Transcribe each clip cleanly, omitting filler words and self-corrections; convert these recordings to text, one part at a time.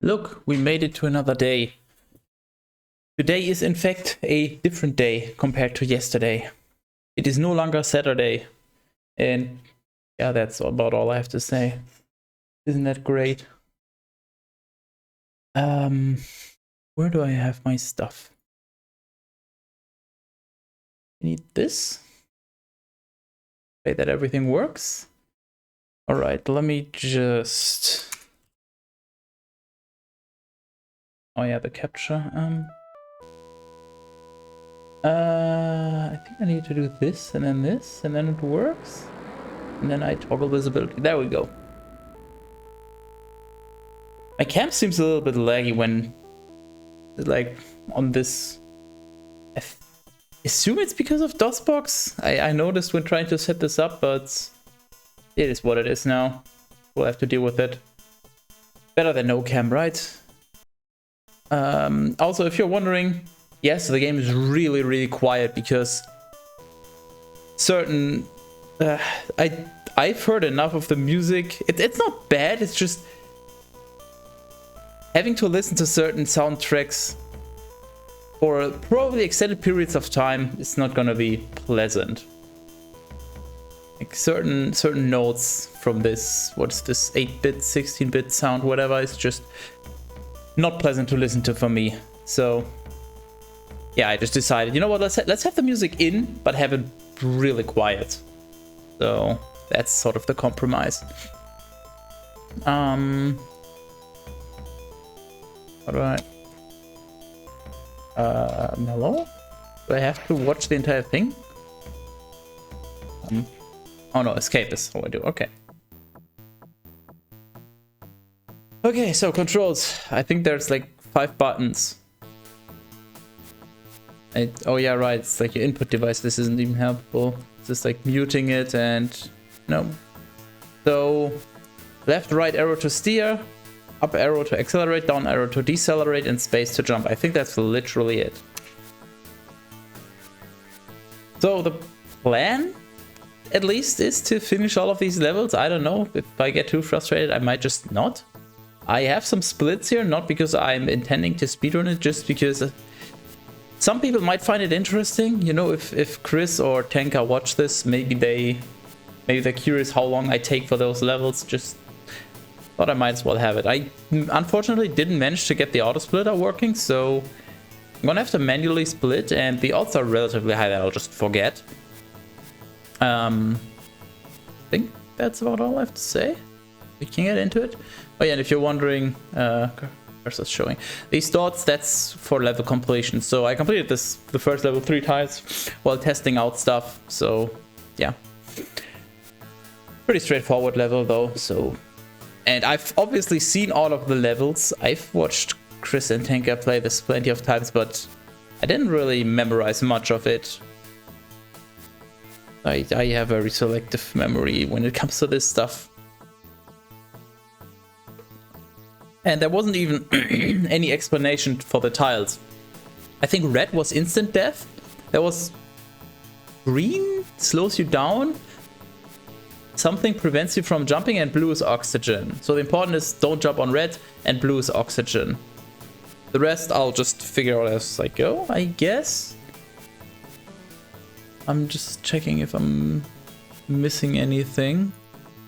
Look, we made it to another day. Today is in fact a different day compared to yesterday. It is no longer Saturday. And yeah, that's about all I have to say. Isn't that great? Where do I have my stuff? I need this. Pray that everything works. All right, let me just... Oh yeah, the capture. I think I need to do this, and then it works. And then I toggle visibility. There we go. My cam seems a little bit laggy when, like, on this. I assume it's because of DOSBox. I noticed when trying to set this up, but it is what it is now. We'll have to deal with it. Better than no cam, right? Also, if you're wondering, yes, the game is really, really quiet because certain... I've heard enough of the music. It's not bad, it's just having to listen to certain soundtracks for probably extended periods of time is not gonna be pleasant. Like certain notes from this, what's this, 8-bit, 16-bit sound, whatever, is just not pleasant to listen to for me. So yeah, I just decided, you know what, let's have the music in, but have it really quiet. So that's sort of the compromise. How do I... mellow? Do I have to watch the entire thing? Oh no, escape is how I do, okay. Okay, so controls. I think there's like 5 buttons. Oh yeah, right, it's like your input device. This isn't even helpful. It's just like muting it and... no. So, left, right arrow to steer, up arrow to accelerate, down arrow to decelerate, and space to jump. I think that's literally it. So the plan, at least, is to finish all of these levels. I don't know, if I get too frustrated, I might just not. I have some splits here, not because I'm intending to speedrun it, just because some people might find it interesting. You know, if Chris or Tanka watch this, maybe they're curious how long I take for those levels. Just thought I might as well have it. I unfortunately didn't manage to get the auto splitter working, so I'm gonna have to manually split, and the odds are relatively high that I'll just forget. I think that's about all I have to say. We can get into it. Oh yeah, and if you're wondering, cursor's showing these dots, that's for level completion. So I completed the first level 3 times while testing out stuff. So yeah, pretty straightforward level though. So, and I've obviously seen all of the levels. I've watched Chris and Tanka play this plenty of times, but I didn't really memorize much of it. I have very selective memory when it comes to this stuff. And there wasn't even any explanation for the tiles. I think red was instant death. There was green slows you down. Something prevents you from jumping, and blue is oxygen. So the important is don't jump on red, and blue is oxygen. The rest I'll just figure out as I go, I guess. I'm just checking if I'm missing anything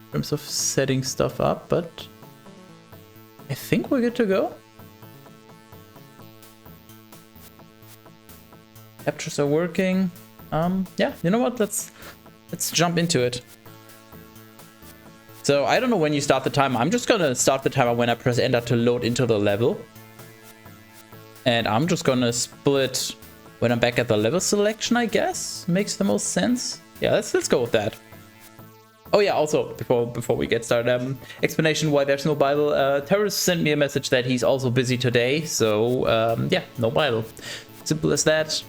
in terms of setting stuff up, but I think we're good to go. Captures are working. Yeah, you know what? Let's jump into it. So I don't know when you start the timer. I'm just gonna start the timer when I press enter to load into the level. And I'm just gonna split when I'm back at the level selection, I guess. Makes the most sense. Yeah, let's go with that. Oh yeah, also, before we get started, explanation why there's no Bible. Teras sent me a message that he's also busy today, so yeah, no Bible. Simple as that.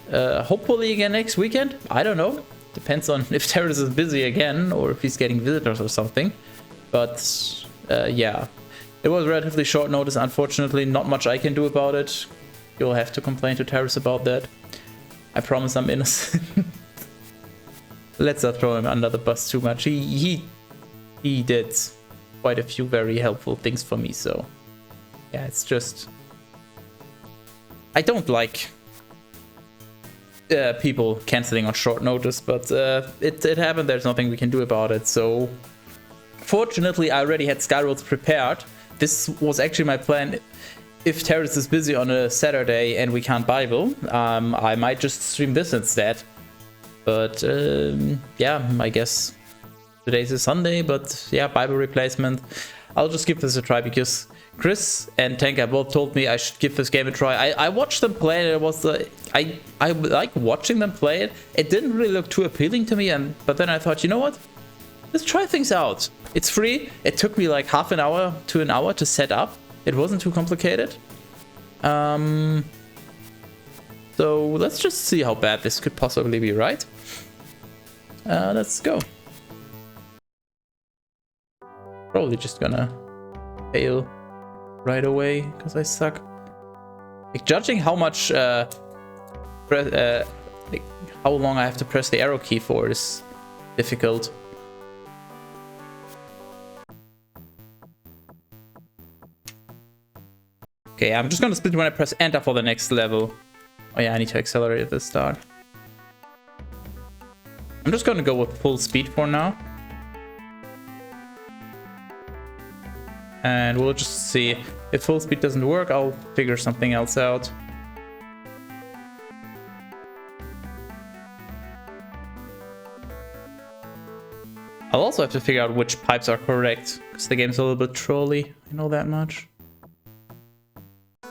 Hopefully again next weekend, I don't know. Depends on if Teras is busy again, or if he's getting visitors or something. But yeah, it was relatively short notice, unfortunately, not much I can do about it. You'll have to complain to Teras about that. I promise I'm innocent. Let's not throw him under the bus too much. He did quite a few very helpful things for me, so Yeah, it's just... I don't like people canceling on short notice, but it happened. There's nothing we can do about it. So fortunately, I already had SkyRoads prepared. This was actually my plan. If Teras is busy on a Saturday and we can't Bible, I might just stream this instead. But yeah, I guess today's a Sunday, but yeah, Bible replacement. I'll just give this a try because Chris and Tanka both told me I should give this game a try. I watched them play it. It was I like watching them play it. It didn't really look too appealing to me, but then I thought, you know what? Let's try things out. It's free. It took me like half an hour to an hour to set up. It wasn't too complicated. So let's just see how bad this could possibly be, right? Let's go. Probably just gonna fail right away because I suck. Like, judging how much like how long I have to press the arrow key for is difficult. Okay, I'm just gonna split when I press enter for the next level. Oh yeah, I need to accelerate at the start. I'm just gonna go with full speed for now. And we'll just see. If full speed doesn't work, I'll figure something else out. I'll also have to figure out which pipes are correct, because the game's a little bit trolly. I know that much. I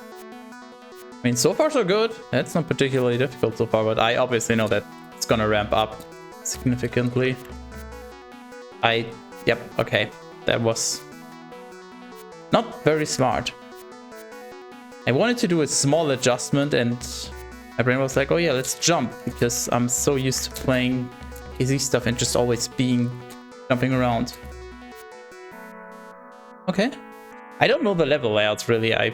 mean, so far so good. That's not particularly difficult so far, but I obviously know that it's gonna ramp up significantly. Yep, okay. That was not very smart. I wanted to do a small adjustment and my brain was like, oh yeah, let's jump, because I'm so used to playing easy stuff and just always jumping around. Okay. I don't know the level layouts really. I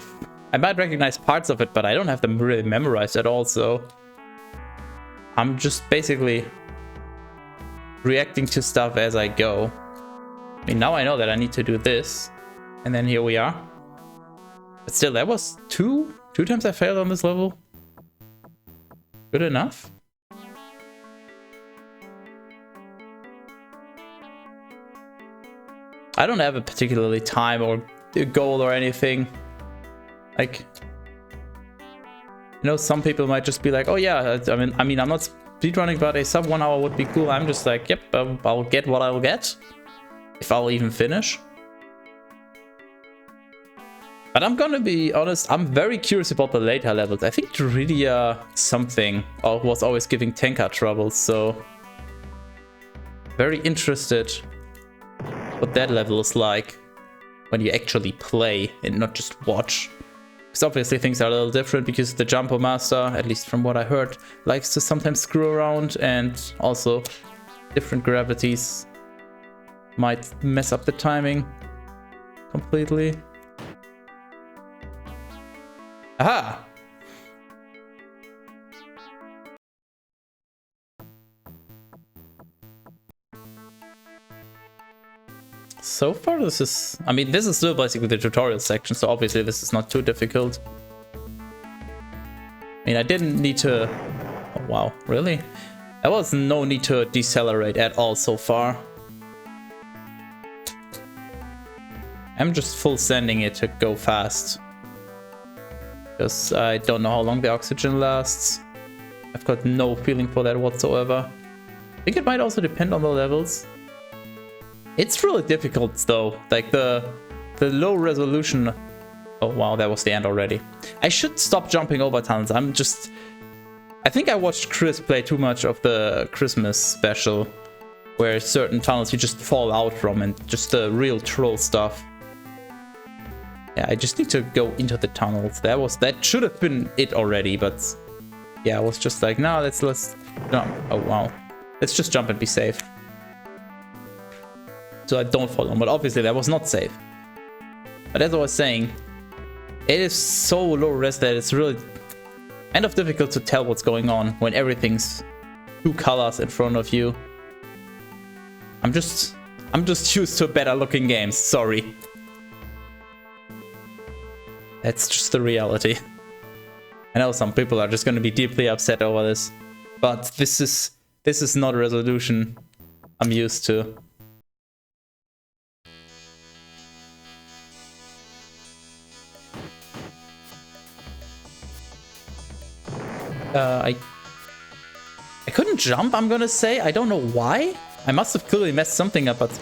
might recognize parts of it, but I don't have them really memorized at all, so I'm just basically reacting to stuff as I go. I mean, now I know that I need to do this. And then here we are. But still, that was two times I failed on this level. Good enough. I don't have a particularly time or a goal or anything. Like, you know, some people might just be like, oh yeah, I mean, I'm not speedrunning, but a sub 1 hour would be cool. I'm just like, yep, I'll get what I'll get. If I'll even finish. But I'm gonna be honest, I'm very curious about the later levels. I think Druidia something was always giving Tenka trouble, so very interested what that level is like when you actually play and not just watch. Because obviously things are a little different because the Jumpo Master, at least from what I heard, likes to sometimes screw around, and also different gravities might mess up the timing completely. Aha! So far this is... I mean, this is still basically the tutorial section, so obviously this is not too difficult. I mean, I didn't need to... Oh, wow, really? There was no need to decelerate at all so far. I'm just full sending it to go fast. Because I don't know how long the oxygen lasts. I've got no feeling for that whatsoever. I think it might also depend on the levels. It's really difficult though, like the low resolution. Oh wow, that was the end already. I should stop jumping over tunnels. I think I watched Chris play too much of the Christmas special, where certain tunnels you just fall out from and just the real troll stuff. Yeah, I just need to go into the tunnels. That should have been it already, but yeah, I was just like, no, let's jump. Oh wow, let's just jump and be safe, so I don't fall on. But obviously that was not safe. But as I was saying, it is so low res that it's really kind of difficult to tell what's going on when everything's two colors in front of you. I'm just used to better looking games. Sorry. That's just the reality. I know some people are just going to be deeply upset over this, but this is not a resolution I'm used to. I couldn't jump, I'm gonna say. I don't know why. I must have clearly messed something up, but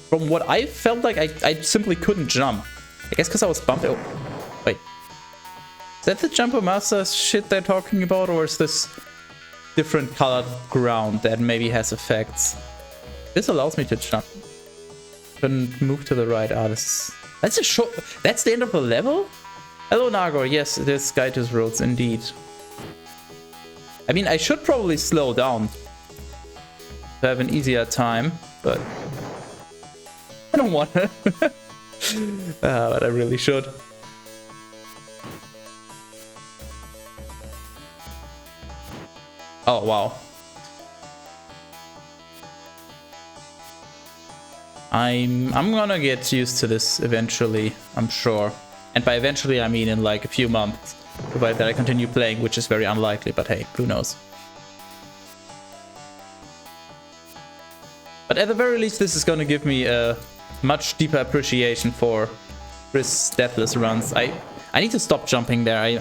from what I felt like, I simply couldn't jump. I guess because I was bumping. Oh, wait. Is that the Jumper Master shit they're talking about, or is this different colored ground that maybe has effects? This allows me to jump. Couldn't move to the right. Ah, that's a short. That's the end of the level? Hello, Nagor. Yes, it is SkyRoads indeed. I mean, I should probably slow down to have an easier time, but I don't want to. But I really should. Oh, wow. I'm gonna get used to this eventually, I'm sure. And by eventually, I mean in like a few months. Provided that I continue playing, which is very unlikely, but hey, who knows. But at the very least, this is going to give me a much deeper appreciation for Chris' deathless runs. I need to stop jumping there.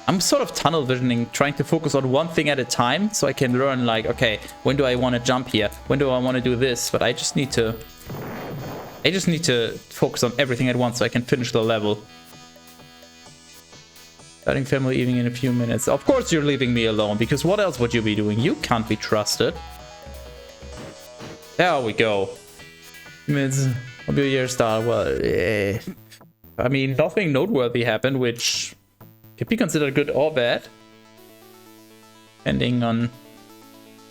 I'm sort of tunnel visioning, trying to focus on one thing at a time, so I can learn like, okay, when do I want to jump here? When do I want to do this? But I just need to focus on everything at once so I can finish the level. Starting family evening in a few minutes. Of course you're leaving me alone, because what else would you be doing? You can't be trusted. There we go. Minutes of your year start. Well, I mean, nothing noteworthy happened, which could be considered good or bad. Depending on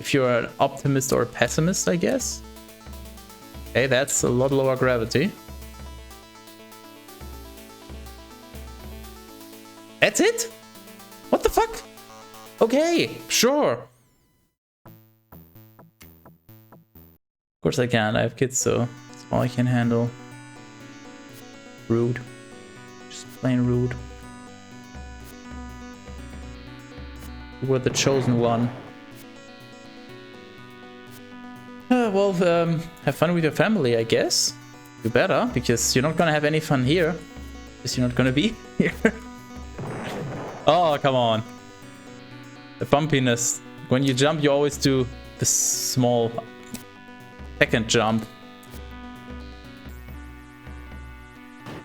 if you're an optimist or a pessimist, I guess. Okay, that's a lot lower gravity. That's it? What the fuck? Okay, sure. Of course I can. I have kids, so that's all I can handle. Rude. Just plain rude. You were the chosen one. Well, have fun with your family, I guess. You better, because you're not gonna have any fun here. Because you're not gonna be here. Oh, come on. The bumpiness. When you jump, you always do the small second jump.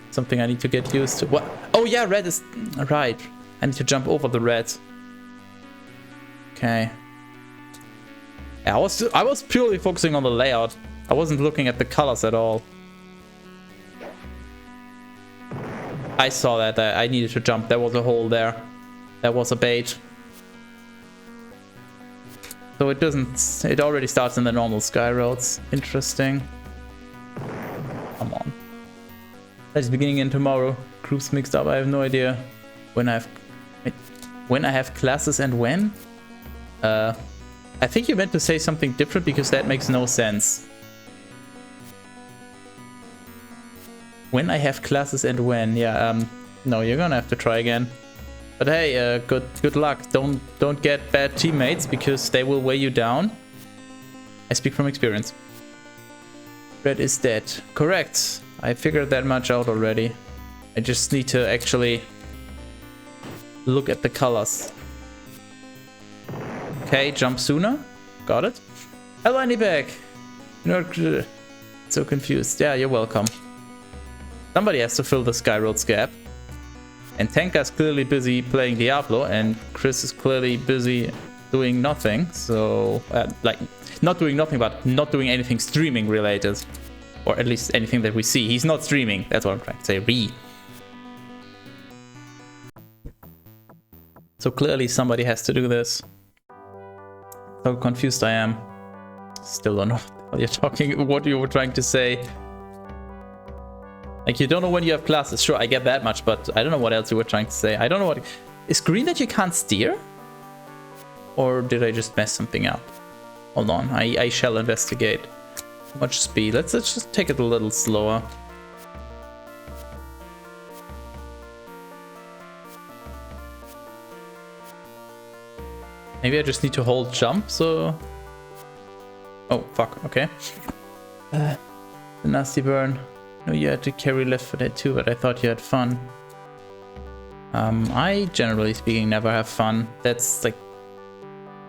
Something I need to get used to. What? Oh yeah, red is... Right. I need to jump over the red. Okay. Yeah, I was purely focusing on the layout. I wasn't looking at the colors at all. I saw that. I needed to jump. There was a hole there. That was a bait. So it doesn't... It already starts in the normal SkyRoads. Interesting. Come on. That's beginning in tomorrow. Groups mixed up. I have no idea when I have classes and when. I think you meant to say something different because that makes no sense. When I have classes and when. Yeah. No, you're gonna have to try again. But hey, good luck. Don't get bad teammates because they will weigh you down. I speak from experience. Red is dead. Correct. I figured that much out already. I just need to actually look at the colors. Okay, jump sooner. Got it. Hello, Andyback. You're so confused. Yeah, you're welcome. Somebody has to fill the SkyRoads gap. And Tenka's clearly busy playing Diablo, and Chris is clearly busy doing nothing. So, like, not doing nothing, but not doing anything streaming related. Or at least anything that we see. He's not streaming. That's what I'm trying to say. So clearly somebody has to do this. So confused I am. Still don't know what you're talking, what you were trying to say. Like, you don't know when you have classes. Sure, I get that much, but I don't know what else you were trying to say. I don't know what... Is green that you can't steer? Or did I just mess something up? Hold on, I shall investigate. How much speed? Let's just take it a little slower. Maybe I just need to hold jump, so... Oh, fuck, okay. The nasty burn. No, you had to carry Left 4 Dead too, but I thought you had fun. I, generally speaking, never have fun. That's like...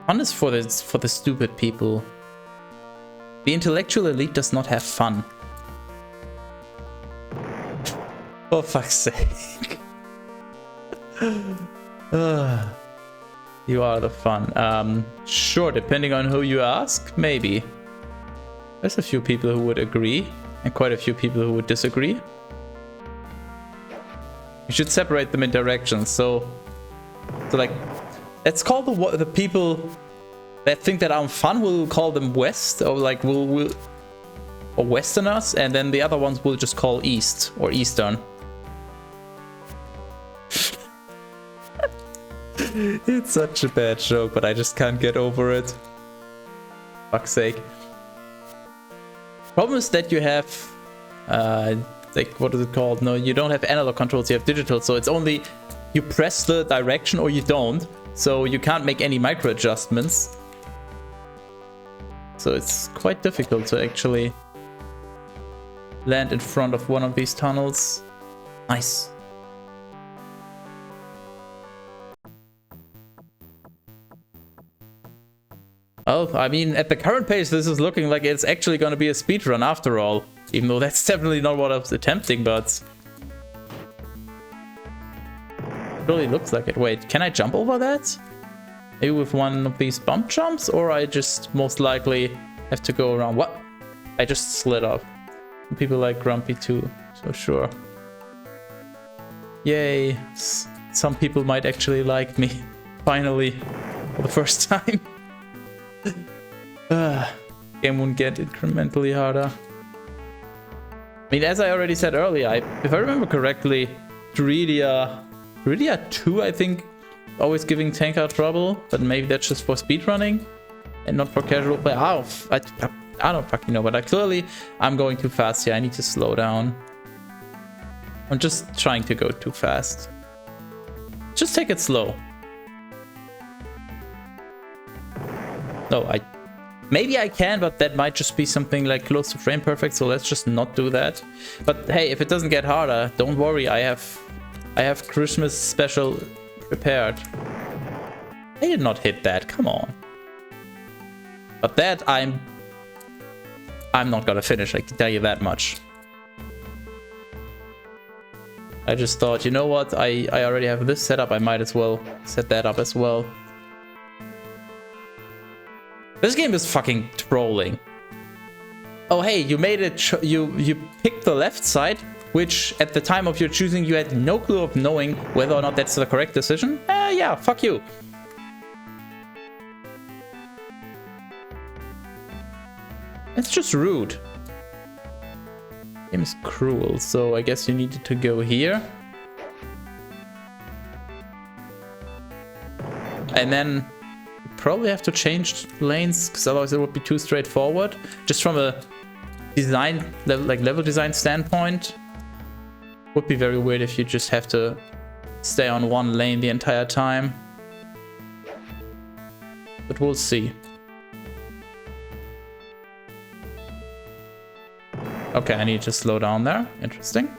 Fun is for the stupid people. The intellectual elite does not have fun. For fuck's sake. You are the fun. Sure, depending on who you ask, maybe. There's a few people who would agree, and quite a few people who would disagree. You should separate them in directions. So like, let's call the people that think that I'm fun, we'll call them West, or like or Westerners, and then the other ones we'll just call East or Eastern. It's such a bad joke, but I just can't get over it. Fuck's sake. Problem is that you have like, what is it called? No, you don't have analog controls, you have digital, so it's only you press the direction or you don't, so you can't make any micro adjustments. So it's quite difficult to actually land in front of one of these tunnels. Nice. Oh, I mean, at the current pace, this is looking like it's actually going to be a speedrun after all. Even though that's definitely not what I was attempting, but... It really looks like it. Wait, can I jump over that? Maybe with one of these bump jumps? Or I just most likely have to go around... What? I just slid off. People like Grumpy too, so sure. Yay. Some people might actually like me. Finally. For the first time. Game won't get incrementally harder. I mean, as I already said earlier, if I remember correctly, Druidia 2, I think, always giving Tanker trouble, but maybe that's just for speedrunning and not for casual play. I don't fucking know, but I'm going too fast here. I need to slow down. I'm just trying to go too fast. Just take it slow. No, maybe I can, but that might just be something like close to frame perfect, so let's just not do that. But hey, if it doesn't get harder, don't worry, I have Christmas special prepared. I did not hit that, come on. But that I'm not gonna finish, I can tell you that much. I just thought, you know what, I already have this set up, I might as well set that up as well. This game is fucking trolling. Oh hey, you made it, you picked the left side, which at the time of your choosing you had no clue of knowing whether or not that's the correct decision? Yeah, fuck you. It's just rude. Game is cruel, so I guess you needed to go here. And then probably have to change lanes, because otherwise it would be too straightforward. Just from a design level, like level design standpoint, would be very weird if you just have to stay on one lane the entire time. But we'll see. Okay, I need to slow down there. Interesting.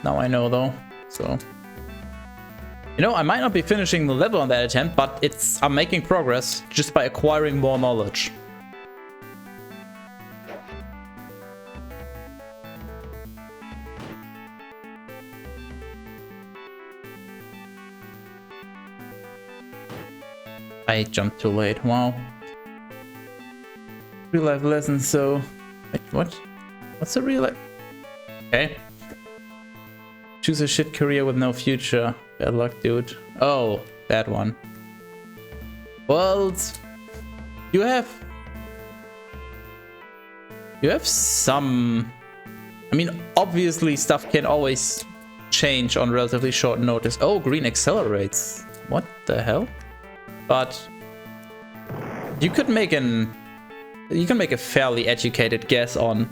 Now I know though, so... You know, I might not be finishing the level on that attempt, but I'm making progress just by acquiring more knowledge. I jumped too late, wow. Real life lesson, so... Wait, what? What's a real life? Okay. Choose a shit career with no future. Bad luck, dude. Oh, that one. Well, you have some... I mean, obviously stuff can always change on relatively short notice. Oh, green accelerates. What the hell? But you could make you can make a fairly educated guess on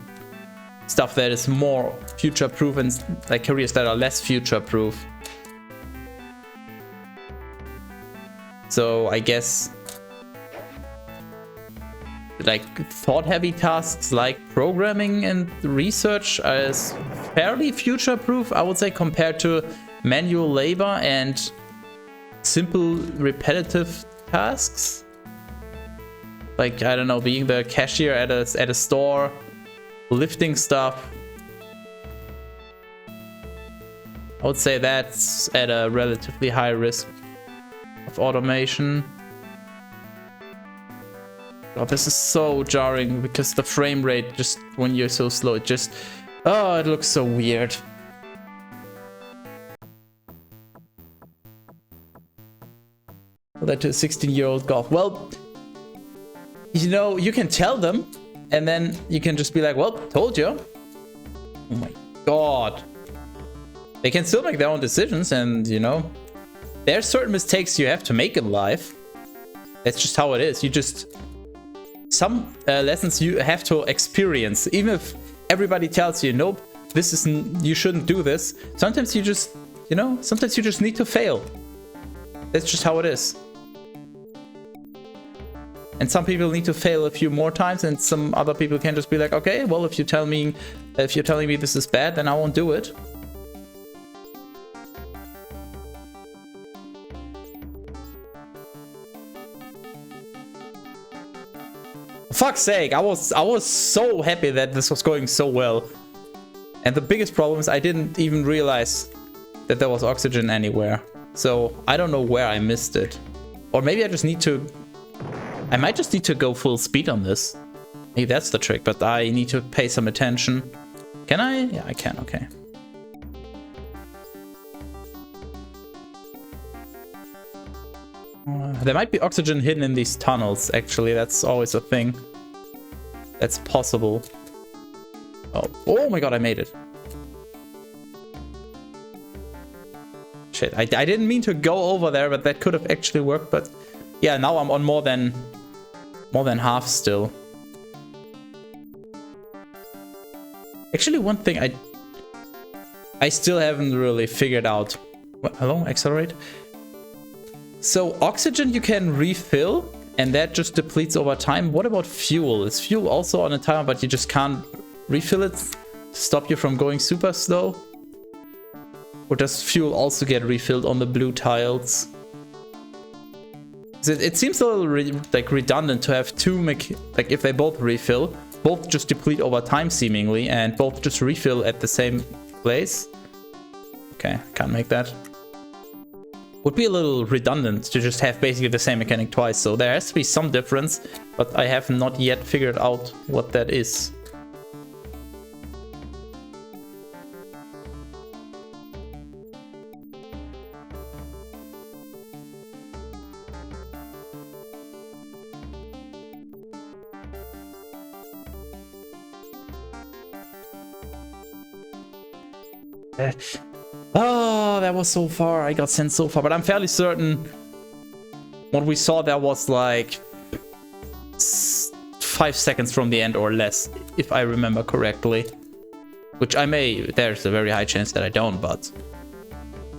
stuff that is more future-proof and like careers that are less future-proof. So I guess like thought-heavy tasks like programming and research is fairly future-proof, I would say, compared to manual labor and simple repetitive tasks. Like, I don't know, being the cashier at a store, lifting stuff. I would say that's at a relatively high risk of automation. God, this is so jarring because the frame rate, just when you're so slow, it just, oh, it looks so weird. That to a 16-year-old golf. Well, you know, you can tell them and then you can just be like, well, told you. Oh my God. They can still make their own decisions, and you know, there are certain mistakes you have to make in life. That's just how it is. You just, some lessons you have to experience, even if everybody tells you, nope, this isn't, you shouldn't do this. Sometimes you just, you know, sometimes you just need to fail. That's just how it is. And some people need to fail a few more times, and some other people can just be like, okay, well, if you're telling me this is bad, then I won't do it. For fuck's sake, I was so happy that this was going so well. And the biggest problem is I didn't even realize that there was oxygen anywhere. So I don't know where I missed it. Or maybe I just need to, I might just need to go full speed on this. Maybe that's the trick, but I need to pay some attention. Can I? Yeah, I can, okay. There might be oxygen hidden in these tunnels, actually. That's always a thing. That's possible. Oh my God, I made it. Shit, I didn't mean to go over there, but that could have actually worked. But yeah, now I'm on more than half still. Actually, one thing I still haven't really figured out. Hello, accelerate. So oxygen you can refill, and that just depletes over time. What about fuel? Is fuel also on a timer, but you just can't refill it to stop you from going super slow? Or does fuel also get refilled on the blue tiles? It seems a little redundant to have two, like if they both refill, both just deplete over time seemingly, and both just refill at the same place. Okay, can't make that. Would be a little redundant to just have basically the same mechanic twice, so there has to be some difference, but I have not yet figured out what that is. Oh, that was so far. I got sent so far, but I'm fairly certain what we saw there was like 5 seconds from the end or less, if I remember correctly. Which I may, there's a very high chance that I don't, but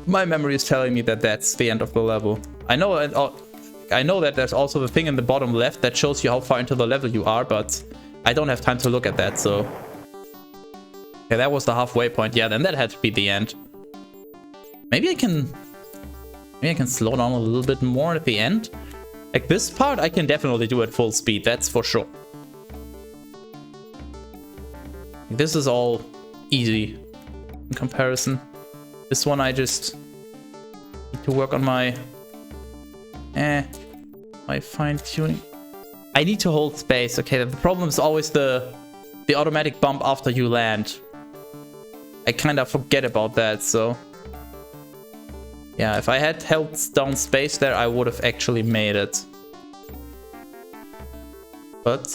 my memory is telling me that that's the end of the level. I know that there's also the thing in the bottom left that shows you how far into the level you are, but I don't have time to look at that, so... Okay, that was the halfway point. Yeah, then that had to be the end. Maybe I can slow down a little bit more at the end. Like this part, I can definitely do at full speed. That's for sure. This is all easy in comparison. This one, I just need to work on my fine tuning. I need to hold space. Okay, the problem is always the automatic bump after you land. I kind of forget about that, so... Yeah, if I had held down space there, I would have actually made it. But...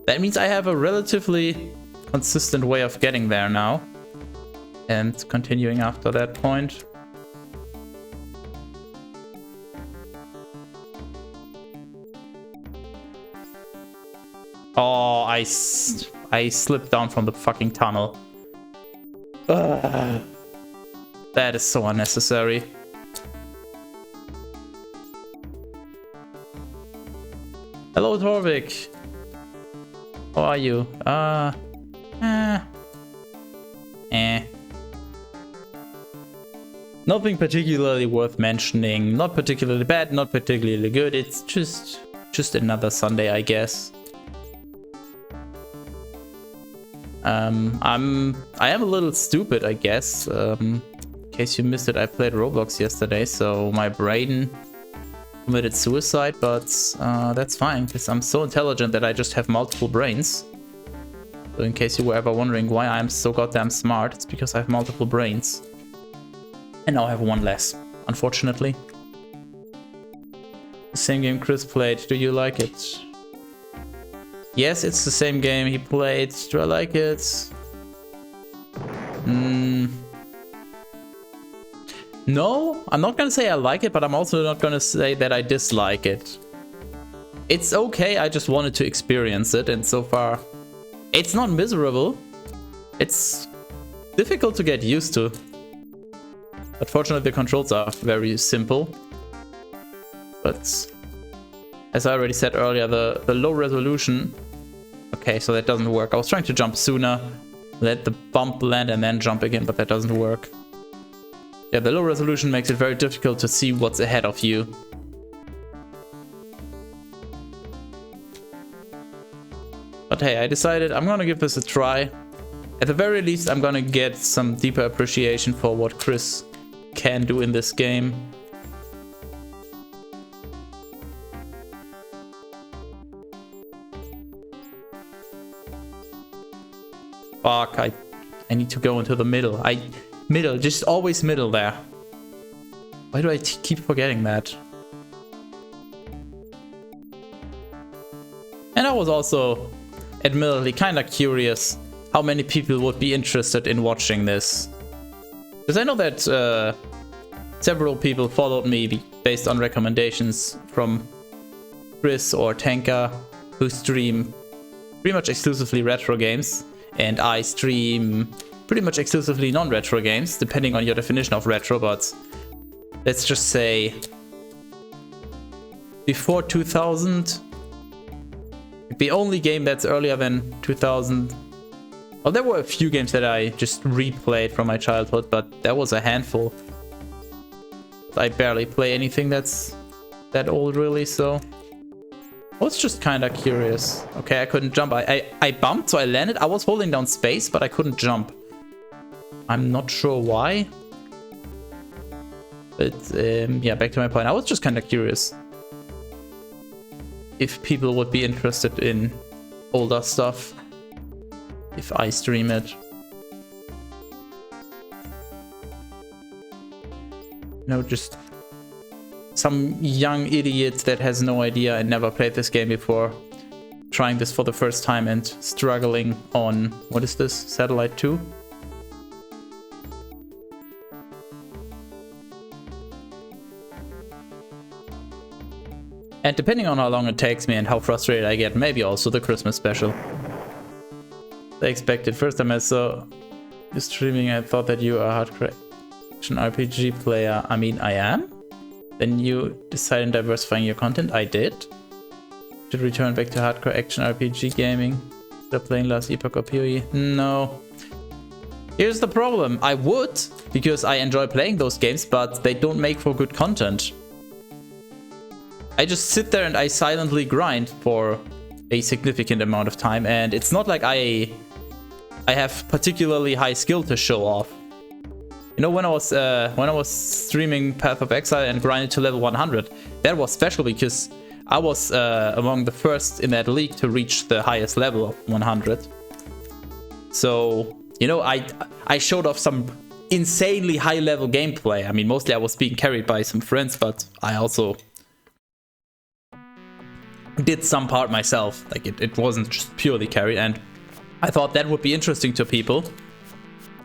that means I have a relatively consistent way of getting there now. And continuing after that point. Oh, I slipped down from the fucking tunnel. Ugh. That is so unnecessary. Hello, Torvik. How are you? Nothing particularly worth mentioning. Not particularly bad, not particularly good. It's just another Sunday, I guess. I am a little stupid, I guess. In case you missed it, I played Roblox yesterday, so my brain committed suicide, but that's fine, because I'm so intelligent that I just have multiple brains. So in case you were ever wondering why I'm so goddamn smart, it's because I have multiple brains. And now I have one less, unfortunately. The same game Chris played, do you like it? Yes, it's the same game he played. Do I like it? No, I'm not gonna say I like it, but I'm also not gonna say that I dislike it. It's okay, I just wanted to experience it, and so far it's not miserable. It's difficult to get used to. But fortunately the controls are very simple. But as I already said earlier, the low resolution... Okay, so that doesn't work. I was trying to jump sooner, let the bump land and then jump again, but that doesn't work. Yeah, the low resolution makes it very difficult to see what's ahead of you. But hey, I decided I'm gonna give this a try. At the very least, I'm gonna get some deeper appreciation for what Chris can do in this game. Fuck, I need to go into the middle. Middle, just always middle there. Why do I keep forgetting that? And I was also, admittedly, kind of curious how many people would be interested in watching this. Because I know that several people followed me based on recommendations from Chris or Tanka, who stream pretty much exclusively retro games. And I stream pretty much exclusively non-retro games, depending on your definition of retro, but let's just say before 2000. The only game that's earlier than 2000. Well, there were a few games that I just replayed from my childhood, but that was a handful. I barely play anything that's that old, really, so I was just kind of curious. Okay, I couldn't jump. I bumped, so I landed. I was holding down space, but I couldn't jump. I'm not sure why. But yeah, back to my point. I was just kind of curious if people would be interested in older stuff if I stream it. You know, just some young idiot that has no idea and never played this game before, trying this for the first time and struggling on, what is this, Satellite 2? And depending on how long it takes me and how frustrated I get, maybe also the Christmas special. I expected. First time I saw you streaming, I thought that you are a hardcore action RPG player. I mean, I am? Then you decided on diversifying your content? I did. Should return back to hardcore action RPG gaming. After playing last Epoch or PoE? No. Here's the problem. I would, because I enjoy playing those games, but they don't make for good content. I just sit there and I silently grind for a significant amount of time, and it's not like I have particularly high skill to show off. You know, when I was streaming Path of Exile and grinded to level 100, that was special because I was among the first in that league to reach the highest level of 100. So, you know, I showed off some insanely high level gameplay. I mean, mostly I was being carried by some friends, but I also did some part myself. Like, it wasn't just purely carried, and I thought that would be interesting to people.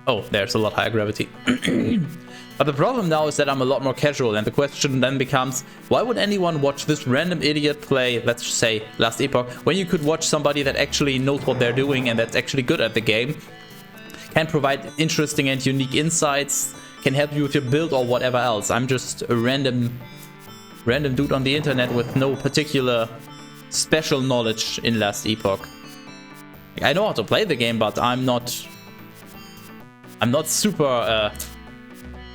Oh, there's a lot higher gravity. But the problem now is that I'm a lot more casual, and the question then becomes, why would anyone watch this random idiot play, let's just say, Last Epoch, when you could watch somebody that actually knows what they're doing and that's actually good at the game, can provide interesting and unique insights, can help you with your build or whatever else. I'm just a random dude on the internet with no particular special knowledge in Last Epoch. Like, I know how to play the game, but I'm not super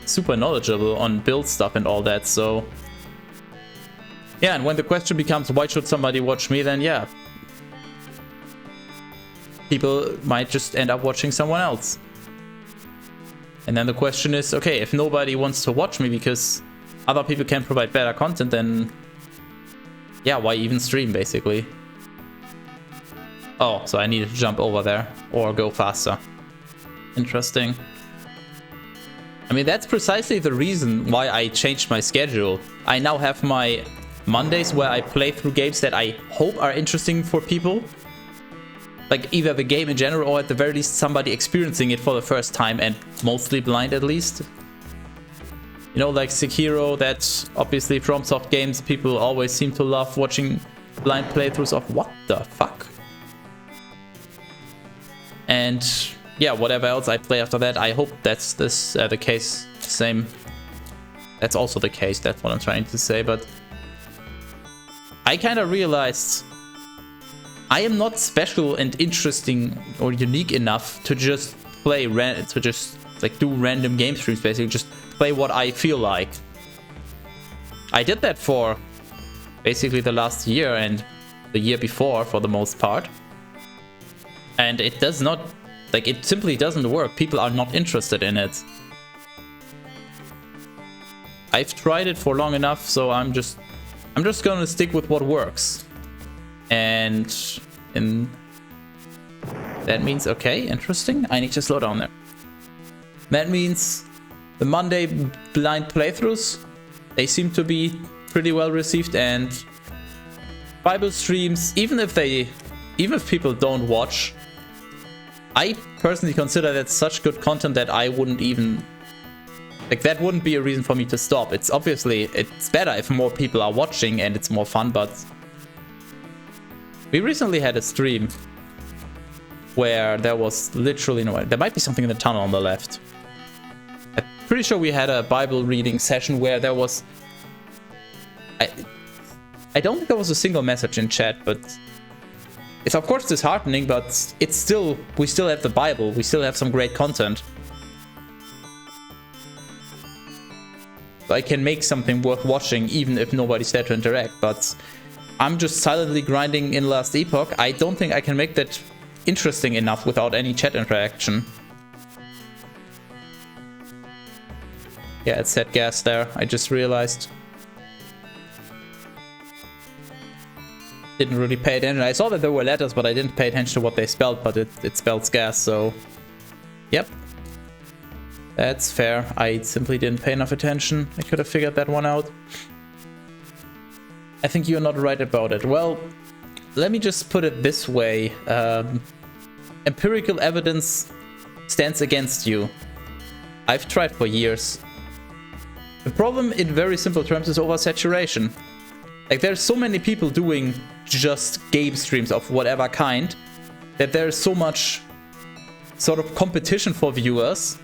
super knowledgeable on build stuff and all that. So yeah, and when the question becomes why should somebody watch me, then yeah, people might just end up watching someone else. And then the question is, okay, if nobody wants to watch me because other people can provide better content, then yeah, why even stream, basically? Oh, so I need to jump over there or go faster. Interesting. I mean, that's precisely the reason why I changed my schedule. I now have my Mondays where I play through games that I hope are interesting for people. Like either the game in general or at the very least somebody experiencing it for the first time and mostly blind at least. You know, like Sekiro, that's obviously FromSoft games. People always seem to love watching blind playthroughs of. What the fuck? And yeah, whatever else I play after that, I hope that's the case. Same. That's also the case. That's what I'm trying to say. But I kind of realized I am not special and interesting or unique enough to just play like do random game streams, basically just play what I feel like. I did that for basically the last year and the year before for the most part. And it does not, like, it simply doesn't work. People are not interested in it. I've tried it for long enough, so I'm just gonna stick with what works. And that means, okay, interesting. I need to slow down there. That means the Monday blind playthroughs, they seem to be pretty well received, and Bible streams, even if people don't watch, I personally consider that such good content that I wouldn't even, like, that wouldn't be a reason for me to stop. It's obviously, it's better if more people are watching and it's more fun, but we recently had a stream where there was literally no one. There might be something in the tunnel on the left. I'm pretty sure we had a Bible reading session where there was... I don't think there was a single message in chat, but it's of course disheartening, but it's still... We still have the Bible. We still have some great content. So I can make something worth watching even if nobody's there to interact, but I'm just silently grinding in Last Epoch. I don't think I can make that interesting enough without any chat interaction. Yeah, it said gas there. I just realized. Didn't really pay attention. I saw that there were letters, but I didn't pay attention to what they spelled, but it spells gas, so... Yep. That's fair. I simply didn't pay enough attention. I could have figured that one out. I think you're not right about it. Well, let me just put it this way. Empirical evidence stands against you. I've tried for years. The problem in very simple terms is oversaturation. Like, there's so many people doing just game streams of whatever kind that there's so much sort of competition for viewers.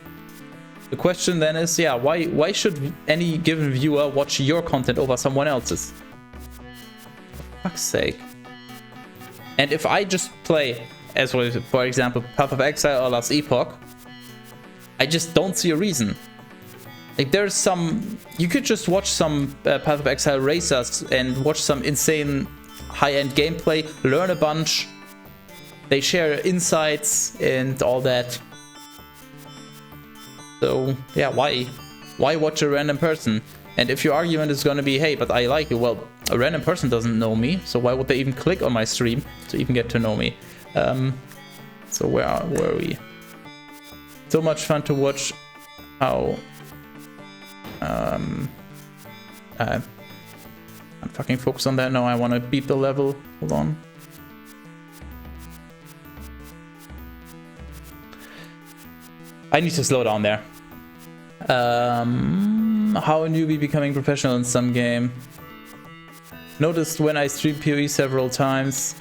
The question then is, yeah, why should any given viewer watch your content over someone else's? For fuck's sake. And if I just play, as for example, Path of Exile or Last Epoch, I just don't see a reason. Like, there's some... You could just watch some Path of Exile racers and watch some insane high-end gameplay, learn a bunch. They share insights and all that. So, yeah, why watch a random person? And if your argument is gonna be, hey, but I like you, well, a random person doesn't know me, so why would they even click on my stream to even get to know me? So where were we? So much fun to watch how... I'm fucking focused on that now. I want to beat the level. Hold on. I need to slow down there. How a newbie becoming professional in some game. Noticed when I stream PoE several times.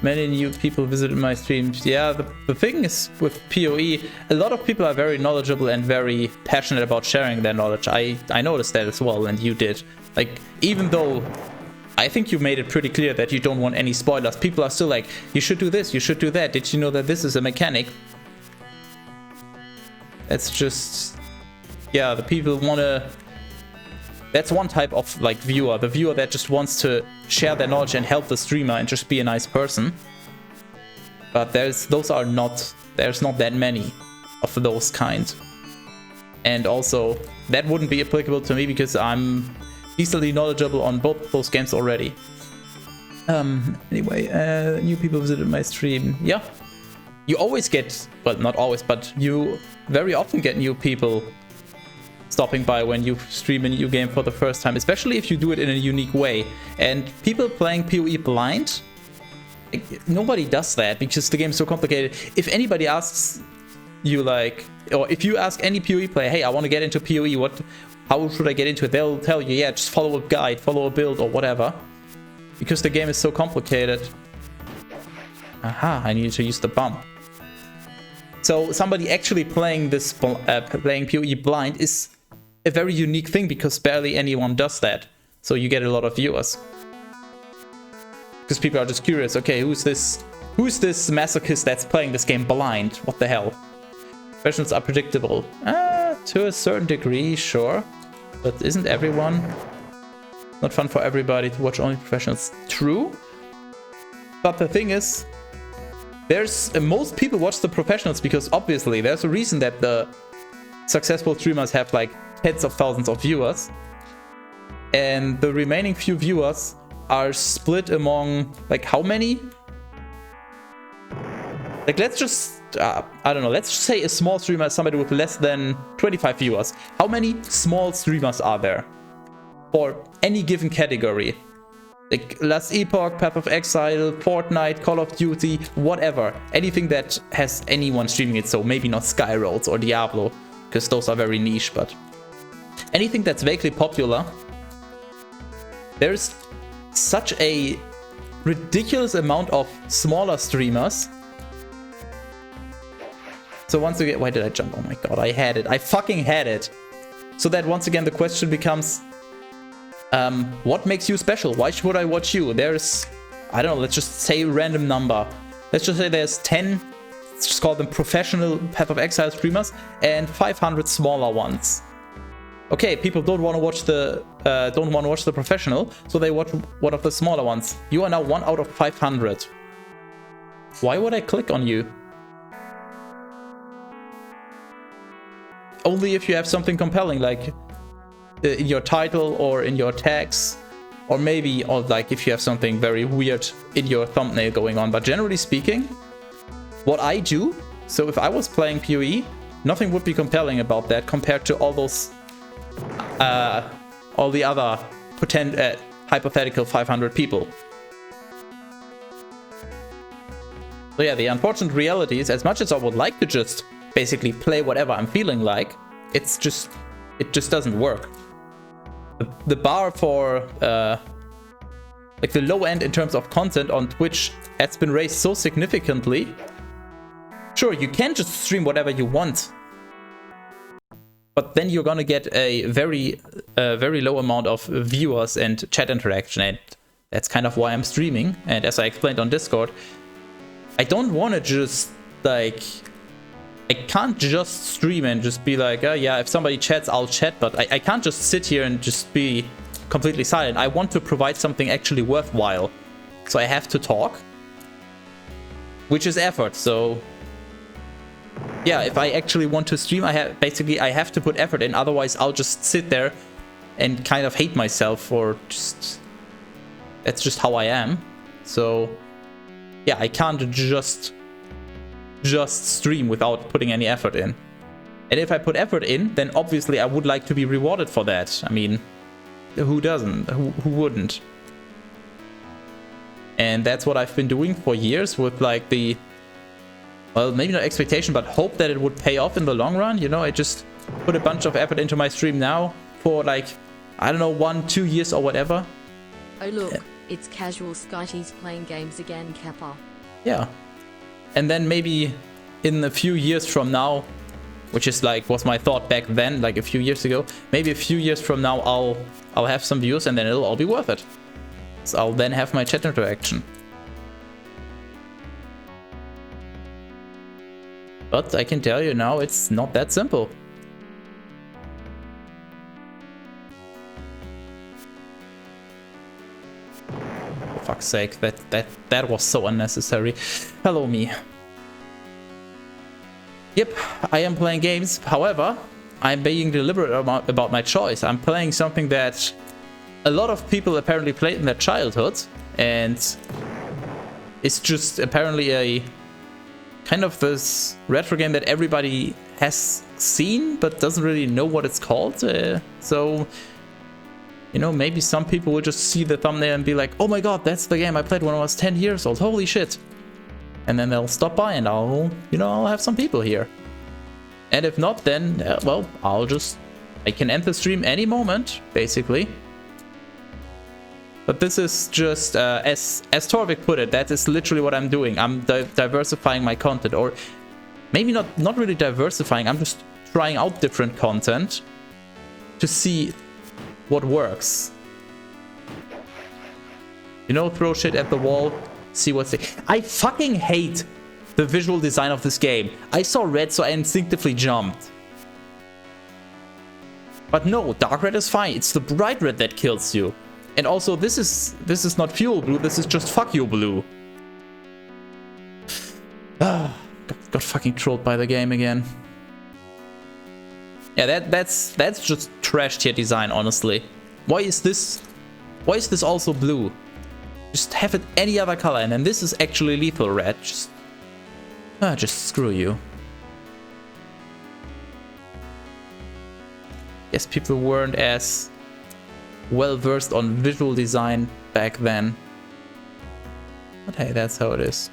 Many new people visited my streams. Yeah, the thing is with PoE, a lot of people are very knowledgeable and very passionate about sharing their knowledge. I noticed that as well, and you did. Like, even though I think you made it pretty clear that you don't want any spoilers. People are still like, you should do this, you should do that. Did you know that this is a mechanic? That's just... yeah, the people want to... That's one type of like viewer. The viewer that just wants to share their knowledge and help the streamer and just be a nice person. But there's not that many of those kind. And also, that wouldn't be applicable to me because I'm decently knowledgeable on both those games already. Anyway, new people visited my stream. Yeah, you always get, well, not always, but you very often get new people stopping by when you stream a new game for the first time, especially if you do it in a unique way. And people playing PoE blind, nobody does that because the game is so complicated. If anybody asks you, like, or if you ask any PoE player, hey, I want to get into PoE, how should I get into it? They'll tell you, yeah, just follow a guide, follow a build or whatever, because the game is so complicated. Aha, I need to use the bomb. So somebody actually playing this playing PoE blind is a very unique thing because barely anyone does that. So you get a lot of viewers. Because people are just curious, okay, who's this masochist that's playing this game blind? What the hell? Professionals are predictable. To a certain degree, sure. But isn't everyone... not fun for everybody to watch only professionals? True. But the thing is, most people watch the professionals because obviously there's a reason that the successful streamers have like tens of thousands of viewers. And the remaining few viewers are split among like how many? Like let's just, I don't know, let's just say a small streamer is somebody with less than 25 viewers. How many small streamers are there for any given category? Like Last Epoch, Path of Exile, Fortnite, Call of Duty, whatever. Anything that has anyone streaming it, so maybe not SkyRoads or Diablo, because those are very niche, but anything that's vaguely popular. There's such a ridiculous amount of smaller streamers. So once again, why did I jump? Oh my god, I had it. I fucking had it. So that once again the question becomes, what makes you special? Why should I watch you? There's, I don't know, let's just say a random number. Let's just say there's 10, let's just call them professional Path of Exile streamers, and 500 smaller ones. Okay, people don't want to watch the professional, so they watch one of the smaller ones. You are now 1 out of 500. Why would I click on you? Only if you have something compelling, like in your title or in your tags, or maybe like if you have something very weird in your thumbnail going on. But generally speaking, what I do, so if I was playing PoE, nothing would be compelling about that compared to all those all the other hypothetical 500 people. So yeah, the unfortunate reality is, as much as I would like to just basically play whatever I'm feeling like, it just doesn't work. The bar for like the low end in terms of content on Twitch has been raised so significantly. Sure, you can just stream whatever you want, but then you're gonna get a very low amount of viewers and chat interaction, and that's kind of why I'm streaming. And as I explained on Discord, I don't want to just like, I can't just stream and just be like, oh yeah, if somebody chats, I'll chat, but I can't just sit here and just be completely silent. I want to provide something actually worthwhile, so I have to talk, which is effort. So yeah, if I actually want to stream, I have to put effort in, otherwise I'll just sit there and kind of hate myself, or just, that's just how I am. So yeah, I can't just stream without putting any effort in. And if I put effort in, then obviously I would like to be rewarded for that. I mean, who doesn't? Who wouldn't? And that's what I've been doing for years with like the, well, maybe not expectation, but hope that it would pay off in the long run. You know, I just put a bunch of effort into my stream now for like, I don't know, 1-2 years or whatever. Oh look, it's casual Skyties playing games again, Kappa. Yeah. And then maybe in a few years from now, which is like, was my thought back then, like a few years ago, maybe a few years from now, I'll have some views and then it'll all be worth it. So I'll then have my chat interaction. But I can tell you now, it's not that simple. For fuck's sake, that was so unnecessary. Hello, me. Yep, I am playing games. However, I'm being deliberate about my choice. I'm playing something that a lot of people apparently played in their childhood, and it's just apparently a kind of this retro game that everybody has seen but doesn't really know what it's called. So, you know, maybe some people will just see the thumbnail and be like, oh my god, that's the game I played when I was 10 years old, holy shit. And then they'll stop by and I'll have some people here. And if not, then, well, I can end the stream any moment, basically. But this is just, as Torvik put it, that is literally what I'm doing. I'm diversifying my content, or maybe not really diversifying, I'm just trying out different content to see what works. You know, throw shit at the wall, see what's it. I fucking hate the visual design of this game. I saw red, so I instinctively jumped. But no, dark red is fine. It's the bright red that kills you. And also, this is not fuel blue, this is just fuck you blue. Got fucking trolled by the game again. Yeah, that's just trash tier design, honestly. Why is this also blue? Just have it any other color, and then this is actually lethal red. Just screw you. Guess people weren't as well versed on visual design back then. But hey, that's how it is.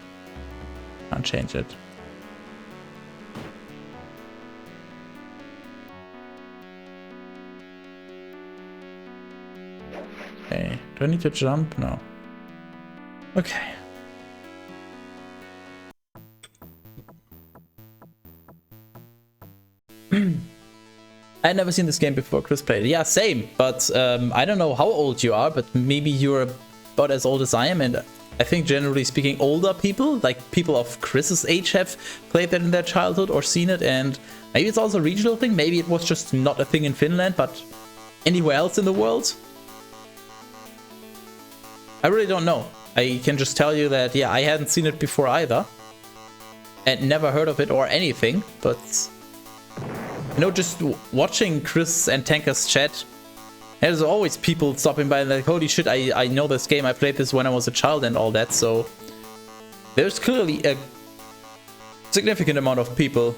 Can't change it. Okay, do I need to jump? No. Okay. I had never seen this game before Chris played it. Yeah, same, but I don't know how old you are, but maybe you're about as old as I am, and I think generally speaking older people, like people of Chris's age, have played that in their childhood or seen it, and maybe it's also a regional thing, maybe it was just not a thing in Finland, but anywhere else in the world? I really don't know. I can just tell you that, yeah, I hadn't seen it before either, and never heard of it or anything, but you know, just watching Chris and Tanker's chat, there's always people stopping by and like, holy shit, I know this game, I played this when I was a child and all that, so there's clearly a significant amount of people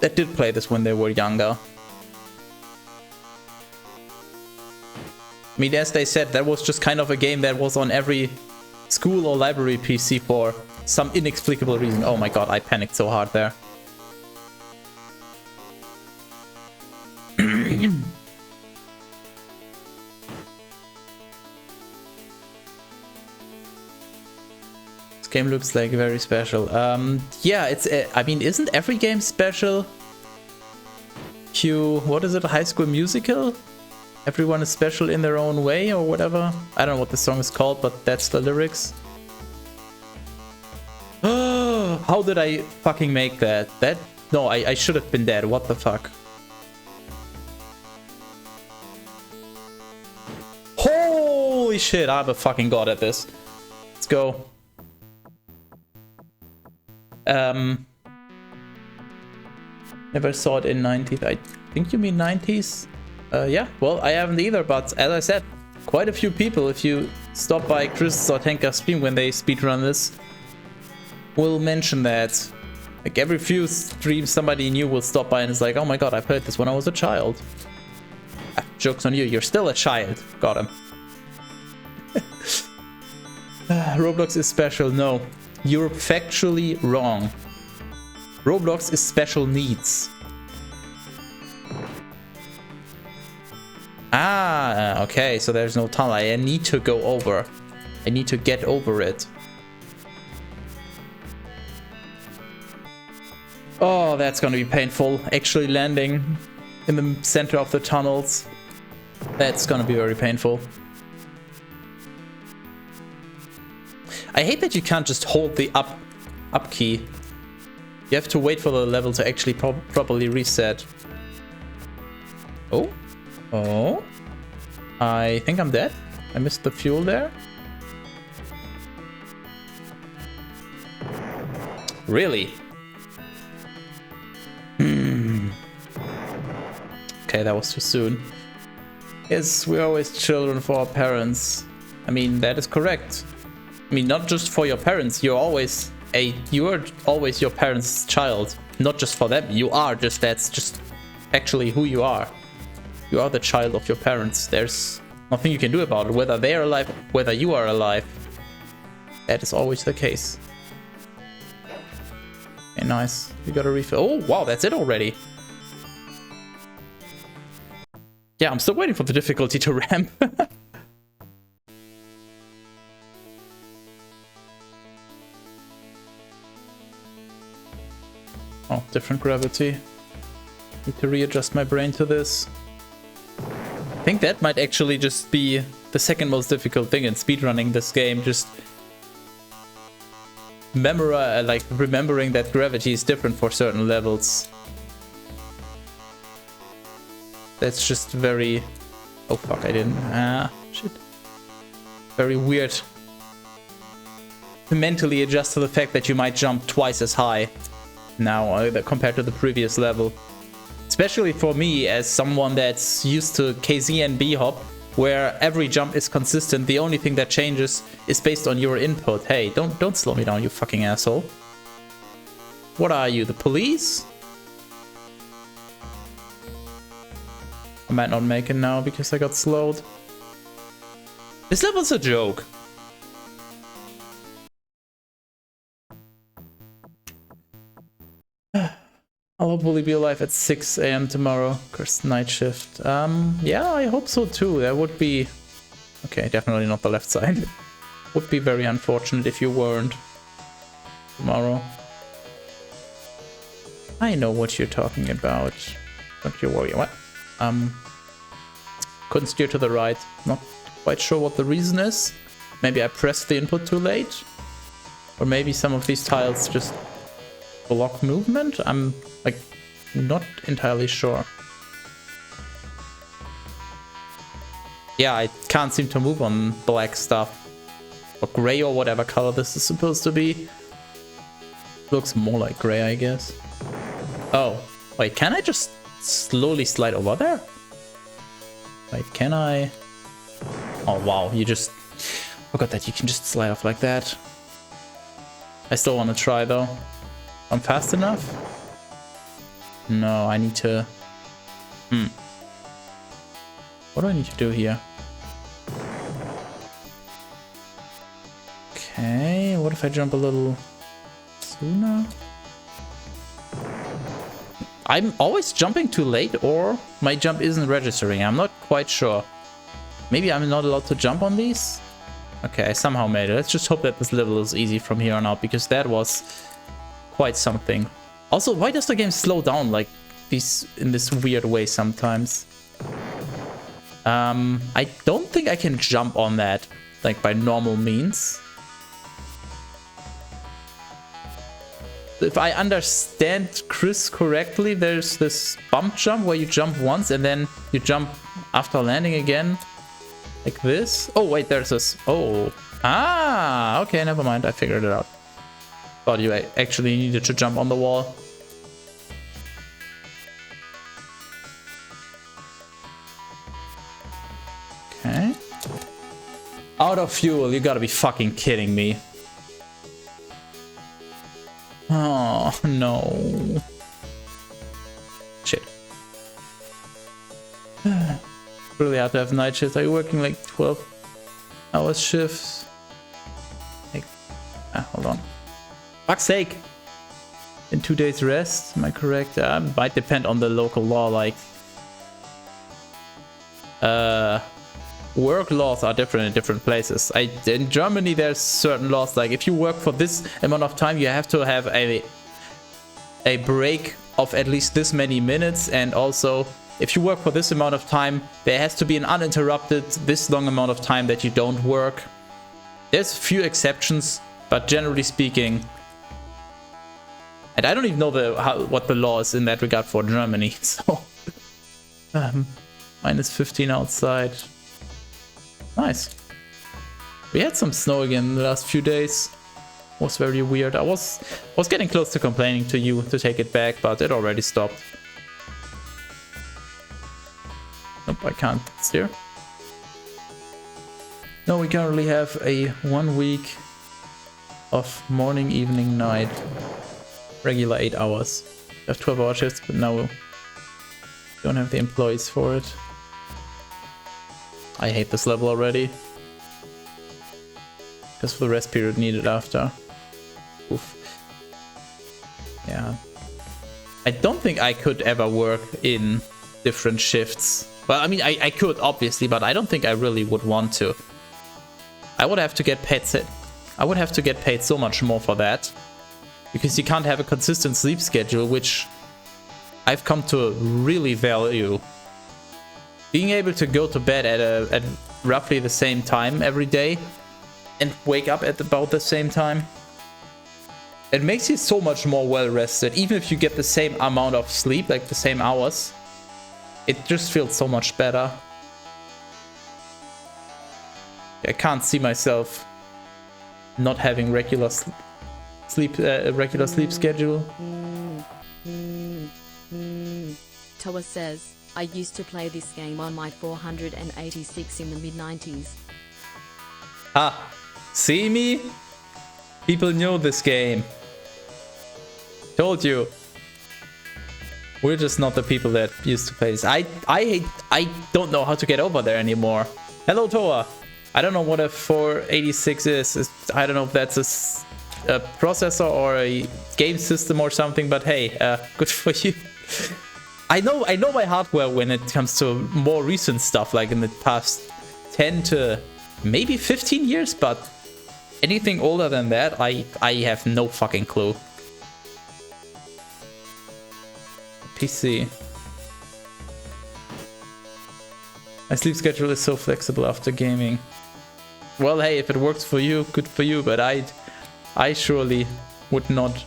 that did play this when they were younger. I mean, as they said, that was just kind of a game that was on every school or library PC for some inexplicable reason. Oh my god, I panicked so hard there. This game looks like very special. Yeah, it's I mean, isn't every game special? What is it, a High School Musical? Everyone is special in their own way or whatever. I don't know what the song is called, but that's the lyrics. How did I fucking make that? No, I should have been dead. What the fuck? Holy shit, I'm a fucking god at this. Let's go. Never saw it in 90s. I think you mean 90s? Yeah, well, I haven't either, but as I said, quite a few people, if you stop by Chris or Tanker's stream when they speedrun this, will mention that. Like every few streams somebody new will stop by and is like, oh my god, I played this when I was a child. Ah, joke's on you, you're still a child. Got him. Roblox is special. No, you're factually wrong. Roblox is special needs. Ah, okay, so there's no tunnel. I need to go over. I need to get over it. Oh, that's gonna be painful. Actually landing in the center of the tunnels. That's gonna be very painful. I hate that you can't just hold the up key. You have to wait for the level to actually properly reset. Oh. Oh. I think I'm dead. I missed the fuel there. Really? Okay, that was too soon. Yes, we're always children for our parents. I mean, that is correct. I mean, not just for your parents. You are always your parents' child. Not just for them. You are just, that's just actually who you are. You are the child of your parents. There's nothing you can do about it. Whether they are alive, whether you are alive. That is always the case. Okay, nice. You got a refill. Oh, wow, that's it already. Yeah, I'm still waiting for the difficulty to ramp. Oh, different gravity. Need to readjust my brain to this. I think that might actually just be the second most difficult thing in speedrunning this game. Just remembering that gravity is different for certain levels. That's just very... Oh fuck, I didn't... Ah, shit. Very weird to mentally adjust to the fact that you might jump twice as high now compared to the previous level. Especially for me, as someone that's used to KZ and B-hop, where every jump is consistent. The only thing that changes is based on your input. Hey, don't slow me down, you fucking asshole. What are you, the police? I might not make it now because I got slowed. This level's a joke. I'll hopefully be alive at 6 AM tomorrow. Of course, night shift. Yeah, I hope so too. That would be... Okay, definitely not the left side. Would be very unfortunate if you weren't tomorrow. I know what you're talking about. Don't you worry. What? Couldn't steer to the right. Not quite sure what the reason is. Maybe I pressed the input too late. Or maybe some of these tiles just block movement. I'm like not entirely sure. Yeah, I can't seem to move on black stuff. Or gray or whatever color this is supposed to be. Looks more like gray, I guess. Oh, wait, can I just slowly slide over there? Wait, can I? Oh wow, you just forgot that you can just slide off like that. I still want to try though. I'm fast enough? No, I need to... What do I need to do here? Okay, what if I jump a little sooner? I'm always jumping too late, or my jump isn't registering. I'm not quite sure. Maybe I'm not allowed to jump on these? Okay, I somehow made it. Let's just hope that this level is easy from here on out, because that was quite something. Also, why does the game slow down like this in this weird way sometimes? I don't think I can jump on that like by normal means. If I understand Chris correctly, there's this bump jump where you jump once and then you jump after landing again. Like this. Oh, wait, there's this. Oh. Ah, okay, never mind. I figured it out. Thought you actually needed to jump on the wall. Okay. Out of fuel. You gotta be fucking kidding me. Oh, no. Shit. Really hard to have night shifts. Are you working like 12-hour shifts? Like, hold on. Fuck's sake. In 2 days rest, am I correct? Might depend on the local law, like... Work laws are different in different places. In Germany, there's certain laws, like if you work for this amount of time, you have to have a break of at least this many minutes, and also if you work for this amount of time, there has to be an uninterrupted this long amount of time that you don't work. There's a few exceptions, But generally speaking, and I don't even know what the law is in that regard for Germany. So minus 15 outside. Nice. We had some snow again in the last few days. It was very weird. I was getting close to complaining to you to take it back, but it already stopped. Nope, I can't steer. No, we currently have a 1 week of morning, evening, night. Regular 8 hours. We have 12-hour shifts, but now we don't have the employees for it. I hate this level already. Because for the rest period needed after. Oof. Yeah. I don't think I could ever work in different shifts. Well, I mean, I could, obviously, but I don't think I really would want to. I would have to get paid. I would have to get paid so much more for that. Because you can't have a consistent sleep schedule, which I've come to really value. Being able to go to bed at roughly the same time every day and wake up at about the same time. It makes you so much more well rested. Even if you get the same amount of sleep, like the same hours, it just feels so much better. I can't see myself not having regular sleep schedule. Teras says, I used to play this game on my 486 in the mid-90s. Ah, see me? People know this game. Told you. We're just not the people that used to play this. I don't know how to get over there anymore. Hello, Toa. I don't know what a 486 is. I don't know if that's a processor or a game system or something, but hey, good for you. I know my hardware when it comes to more recent stuff, like in the past 10 to maybe 15 years, but anything older than that, I have no fucking clue. PC. My sleep schedule is so flexible after gaming. Well, hey, if it works for you, good for you, but I surely would not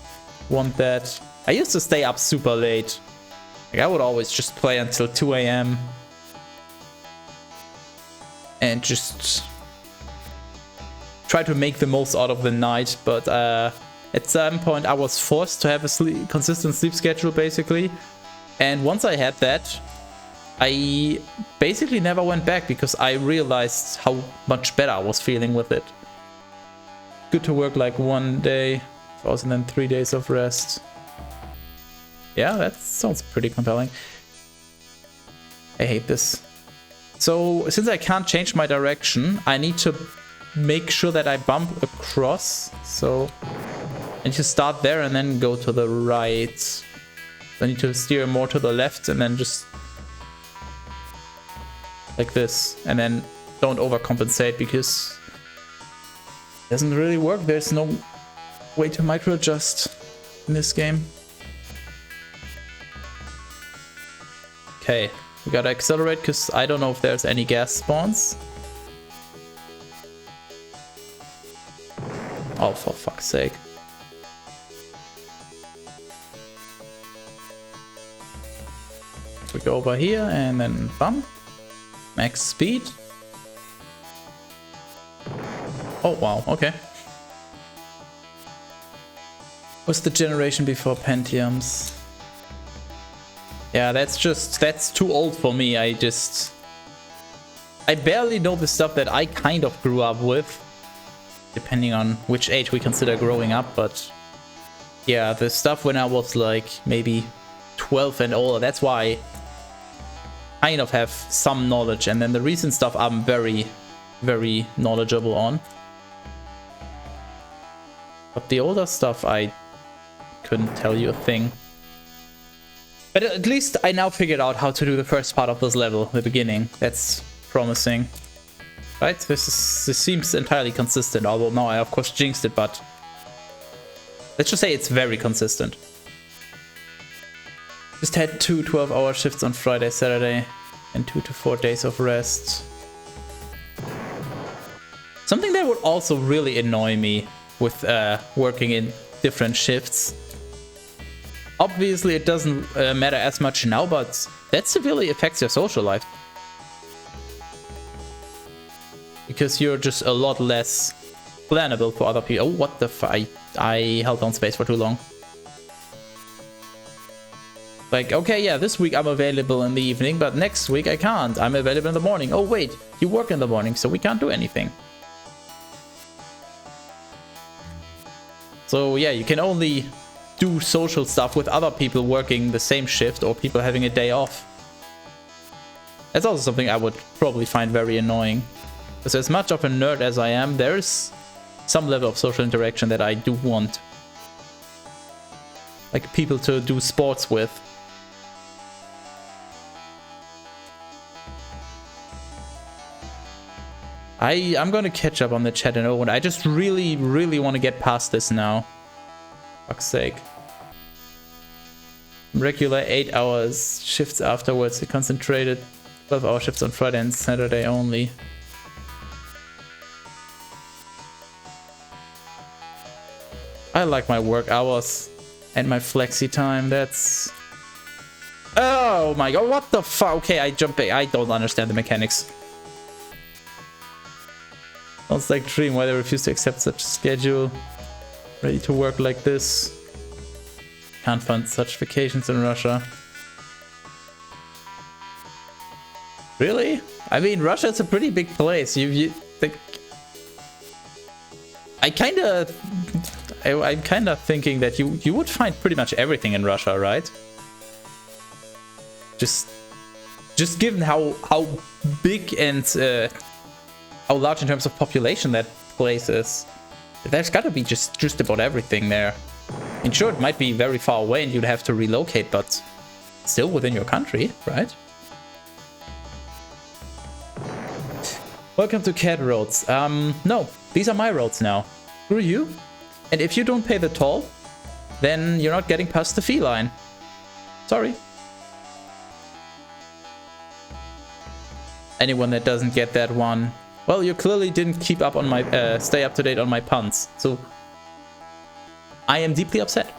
want that. I used to stay up super late. Like, I would always just play until 2 AM. And just try to make the most out of the night, but at some point I was forced to have a consistent sleep schedule, basically. And once I had that, I basically never went back because I realized how much better I was feeling with it. Good to work like 1 day, and then 3 days of rest. Yeah, that sounds pretty compelling. I hate this. So, since I can't change my direction, I need to make sure that I bump across. So, I need to start there and then go to the right. I need to steer more to the left and then just like this. And then don't overcompensate because it doesn't really work. There's no way to micro adjust in this game. Okay, we gotta accelerate because I don't know if there's any gas spawns. Oh, for fuck's sake. We go over here and then bump. Max speed. Oh, wow, okay. What's the generation before Pentiums? Yeah, that's too old for me. I barely know the stuff that I kind of grew up with. Depending on which age we consider growing up, but yeah, the stuff when I was like maybe 12 and older, that's why I kind of have some knowledge, and then the recent stuff I'm very, very knowledgeable on. But the older stuff, I couldn't tell you a thing. But at least I now figured out how to do the first part of this level, the beginning. That's promising. Right, this seems entirely consistent, although now I of course jinxed it, but let's just say it's very consistent. Just had 2 12-hour shifts on Friday, Saturday, and 2 to 4 days of rest. Something that would also really annoy me with working in different shifts. Obviously, it doesn't matter as much now, but that severely affects your social life. Because you're just a lot less plannable for other people. Oh, what the f... I held down space for too long. Like, okay, yeah, this week I'm available in the evening, but next week I can't. I'm available in the morning. Oh, wait, you work in the morning, so we can't do anything. So, yeah, you can only do social stuff with other people working the same shift or people having a day off. That's also something I would probably find very annoying. Because as much of a nerd as I am, there's some level of social interaction that I do want. Like people to do sports with. I'm gonna catch up on the chat and Owen. I just really want to get past this now. Fuck's sake. Regular 8 hours shifts afterwards. The concentrated 12-hour shifts on Friday and Saturday only. I like my work hours and my flexi time. That's... Oh my god, what the fuck? Okay, I jumped back. I don't understand the mechanics. Sounds like dream why they refuse to accept such a schedule. Ready to work like this. Can't find such vacations in Russia. Really? I mean, Russia's a pretty big place. I'm kind of thinking that you would find pretty much everything in Russia, right? Just given how big and how large in terms of population that place is, there's got to be just about everything there. And sure, it might be very far away and you'd have to relocate, but still within your country, right? Welcome to Cat Roads. No, these are my roads now. Screw you. And if you don't pay the toll, then you're not getting past the fee line. Sorry. Anyone that doesn't get that one, well, you clearly didn't keep up on my, stay up to date on my puns. So I am deeply upset.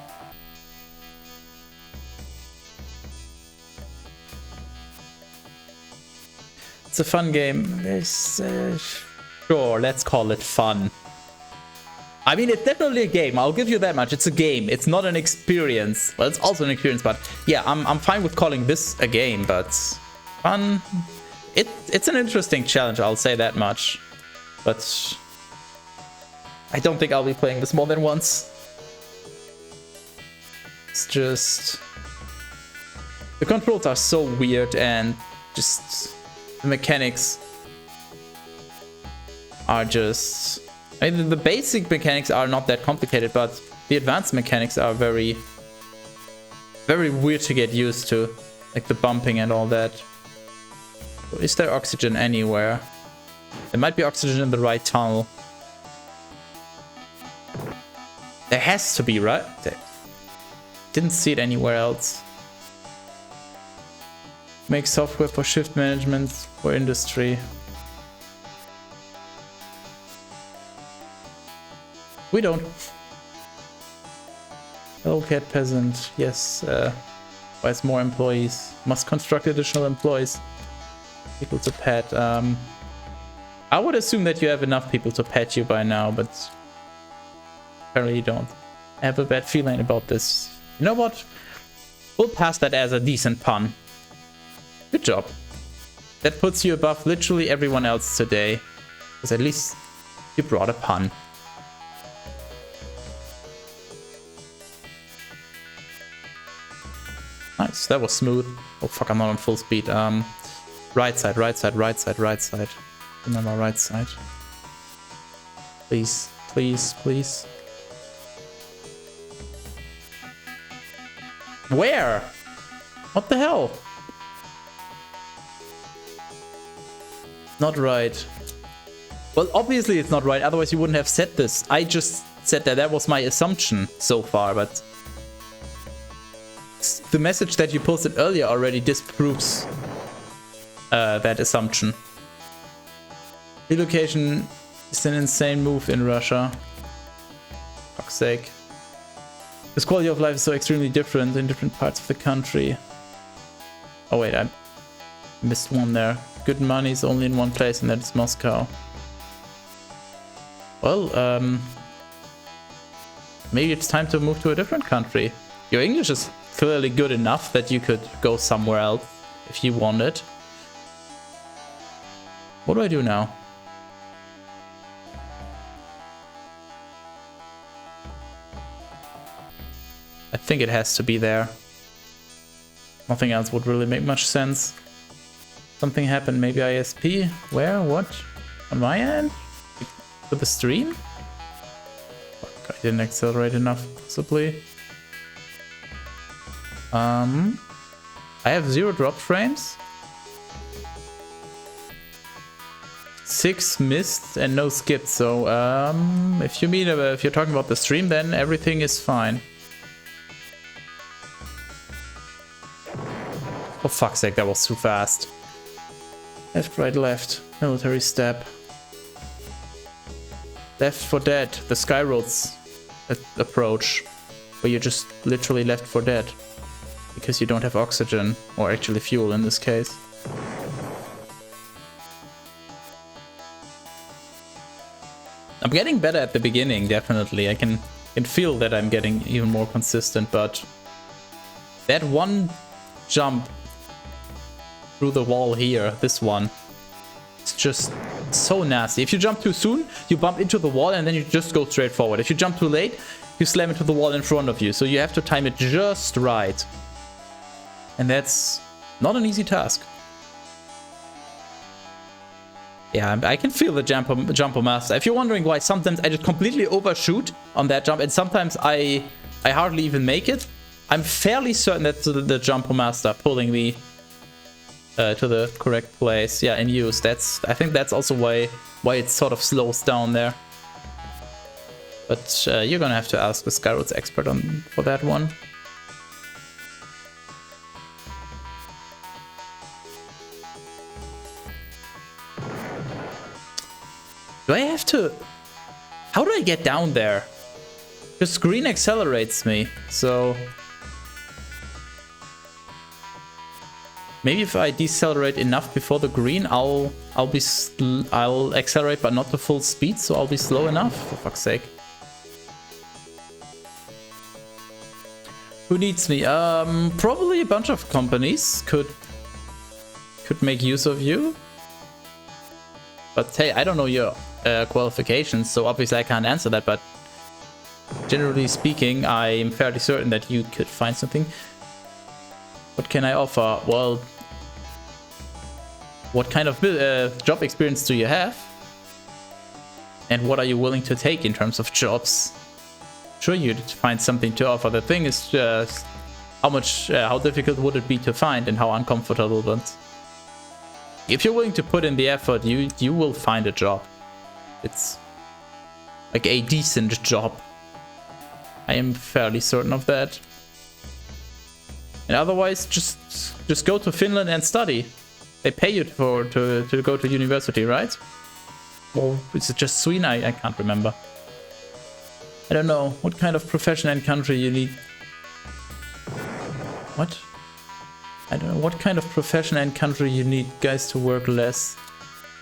It's a fun game. Sure, let's call it fun. I mean, it's definitely a game. I'll give you that much. It's a game. It's not an experience. Well, it's also an experience, but yeah, I'm fine with calling this a game, but fun. It's an interesting challenge, I'll say that much. But I don't think I'll be playing this more than once. It's just... The controls are so weird and just... The mechanics are just... I mean, the basic mechanics are not that complicated, but the advanced mechanics are very weird to get used to. Like the bumping and all that. Is there oxygen anywhere? There might be oxygen in the right tunnel. There has to be, right? Didn't see it anywhere else. Make software for shift management for industry. We don't. Hello, cat peasant. Yes. Buys more employees. Must construct additional employees. People to pet. I would assume that you have enough people to pet you by now, but apparently you don't. I have a bad feeling about this. You know what? We'll pass that as a decent pun. Good job. That puts you above literally everyone else today. Because at least you brought a pun. Nice, that was smooth. Oh fuck, I'm not on full speed. Right side, right side, right side, right side. Remember, right side. Please, please, please. Where? What the hell? Not right. Well, obviously it's not right, otherwise you wouldn't have said this. I just said that was my assumption so far, but the message that you posted earlier already disproves that assumption. Relocation is an insane move in Russia. fuck's sake. This quality of life is so extremely different in different parts of the country. Oh wait, I missed one there. Good money is only in one place, and that is Moscow. Well, maybe it's time to move to a different country. Your English is clearly good enough that you could go somewhere else if you wanted. What do I do now? I think it has to be there. Nothing else would really make much sense. Something happened, maybe ISP? Where? What? On my end? With the stream? Fuck, I didn't accelerate enough, possibly. I have 0 drop frames. 6 missed and no skipped, so if you're talking about the stream, then everything is fine. For fuck's sake, that was too fast. Left, right, left. Military step. Left for dead. The SkyRoads approach. Where you're just literally left for dead. Because you don't have oxygen. Or actually fuel in this case. I'm getting better at the beginning, definitely. I can feel that I'm getting even more consistent, but that one jump through the wall here, this one, it's just so nasty. If you jump too soon, you bump into the wall and then you just go straight forward. If you jump too late, you slam into the wall in front of you. So you have to time it just right. And that's not an easy task. Yeah, I can feel the jumper master. If you're wondering why sometimes I just completely overshoot on that jump and sometimes I hardly even make it, I'm fairly certain that's the jumper master pulling me to the correct place. Yeah, in use. I think that's also why it sort of slows down there. But you're gonna have to ask the SkyRoads expert for that one. Do I have to... How do I get down there? The screen accelerates me, so... Maybe if I decelerate enough before the green, I'll accelerate, but not to full speed, so I'll be slow enough. For fuck's sake. Who needs me? Probably a bunch of companies could make use of you. But hey, I don't know your qualifications, so obviously I can't answer that. But generally speaking, I'm fairly certain that you could find something. What can I offer? Well, what kind of job experience do you have? And what are you willing to take in terms of jobs? Sure, you'd find something to offer. The thing is just how difficult would it be to find and how uncomfortable. But if you're willing to put in the effort, you will find a job. It's like a decent job. I am fairly certain of that. And otherwise, just go to Finland and study. They pay you to go to university, right? Or is it just Sweden? I can't remember. I don't know. What kind of profession and country you need? What? I don't know. What kind of profession and country you need guys to work less?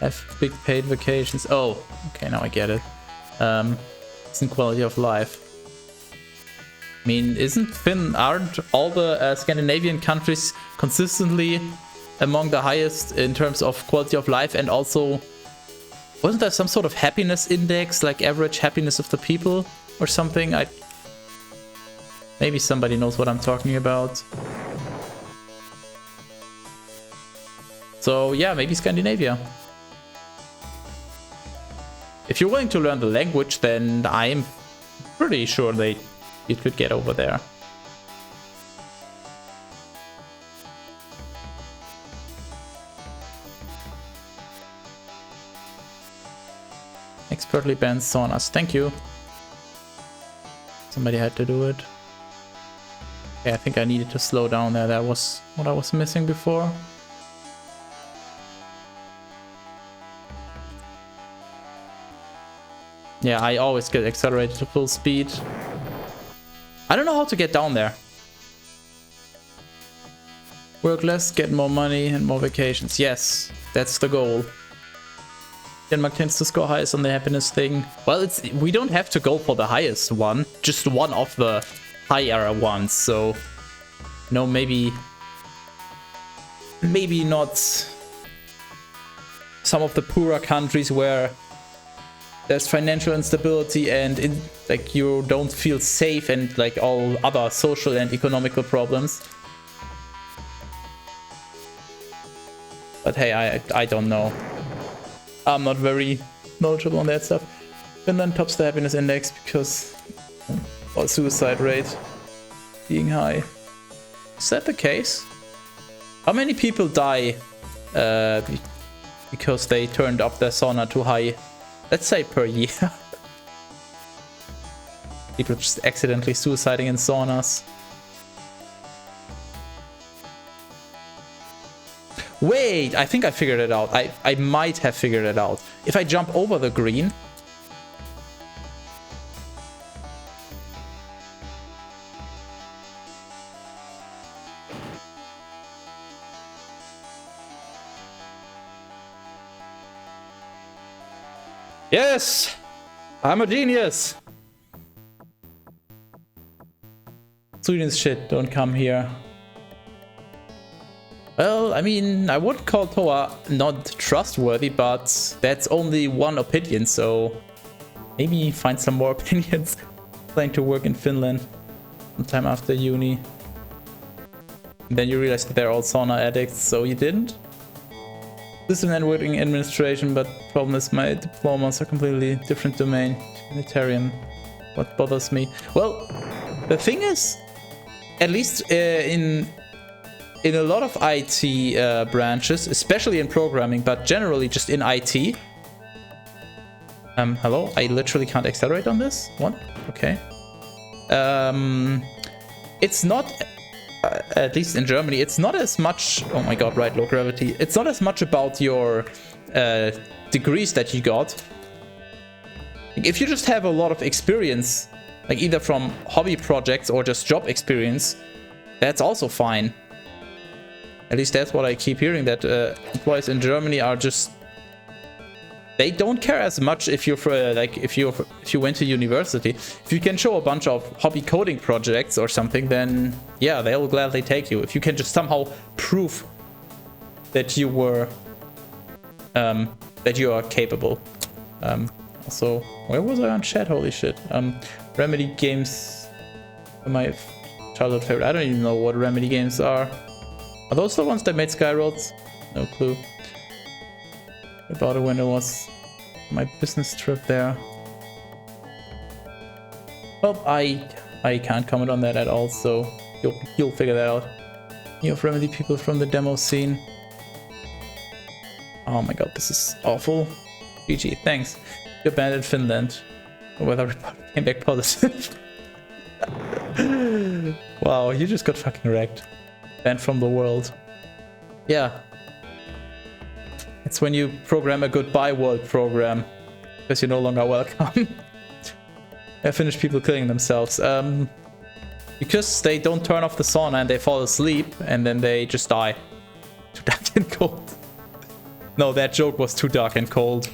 Have big paid vacations. Oh, okay, now I get it. It's in quality of life. I mean, aren't all the Scandinavian countries consistently among the highest in terms of quality of life? And also, wasn't there some sort of happiness index, like average happiness of the people or something? Maybe somebody knows what I'm talking about. So yeah, maybe Scandinavia. If you're willing to learn the language, then I'm pretty sure you could get over there. Expertly banned saunas. Thank you. Somebody had to do it. Okay, I think I needed to slow down there. That was what I was missing before. Yeah, I always get accelerated to full speed. I don't know how to get down there. Work less, get more money and more vacations. Yes, that's the goal. Denmark tends to score highest on the happiness thing. Well, we don't have to go for the highest one, just one of the higher ones. So, no, maybe not some of the poorer countries where there's financial instability and like you don't feel safe and like all other social and economical problems. But hey, I don't know. I'm not very knowledgeable on that stuff. Finland tops the happiness index because of suicide rate being high. Is that the case? How many people die because they turned up their sauna too high? Let's say per year. People just accidentally suiciding in saunas. Wait, I think I figured it out. I might have figured it out. If I jump over the green... Yes! I'm a genius! Sweden's shit, don't come here. Well, I mean, I would call Toa not trustworthy, but that's only one opinion, so maybe find some more opinions. Planning to work in Finland sometime after uni. And then you realize that they're all sauna addicts, so you didn't? System networking administration, but problem is my diplomas are completely different domain. Humanitarian. What bothers me? Well, the thing is, at least in a lot of IT branches, especially in programming, but generally just in IT. Hello? I literally can't accelerate on this? What? Okay. It's not... at least in Germany, it's not as much... Oh my god, right, low gravity. It's not as much about your degrees that you got. Like, if you just have a lot of experience, like either from hobby projects or just job experience, that's also fine. At least that's what I keep hearing, that employees in Germany are just... They don't care as much if you're if you went to university. If you can show a bunch of hobby coding projects or something, then yeah, they'll gladly take you. If you can just somehow prove that you were that you are capable. Also, where was I on chat? Holy shit. Remedy games are my childhood favorite. I don't even know what Remedy games are. Are those the ones that made SkyRoads? No clue. About it when it was my business trip there. Well, I can't comment on that at all, so you'll figure that out. You have Remedy people from the demo scene. Oh my god, this is awful. GG, thanks. You abandoned Finland. The weather report came back positive. Wow, you just got fucking wrecked. Banned from the world. Yeah. It's when you program a goodbye world program, because you're no longer welcome. I finished people killing themselves. Because they don't turn off the sauna and they fall asleep, and then they just die. Too dark and cold. No, that joke was too dark and cold.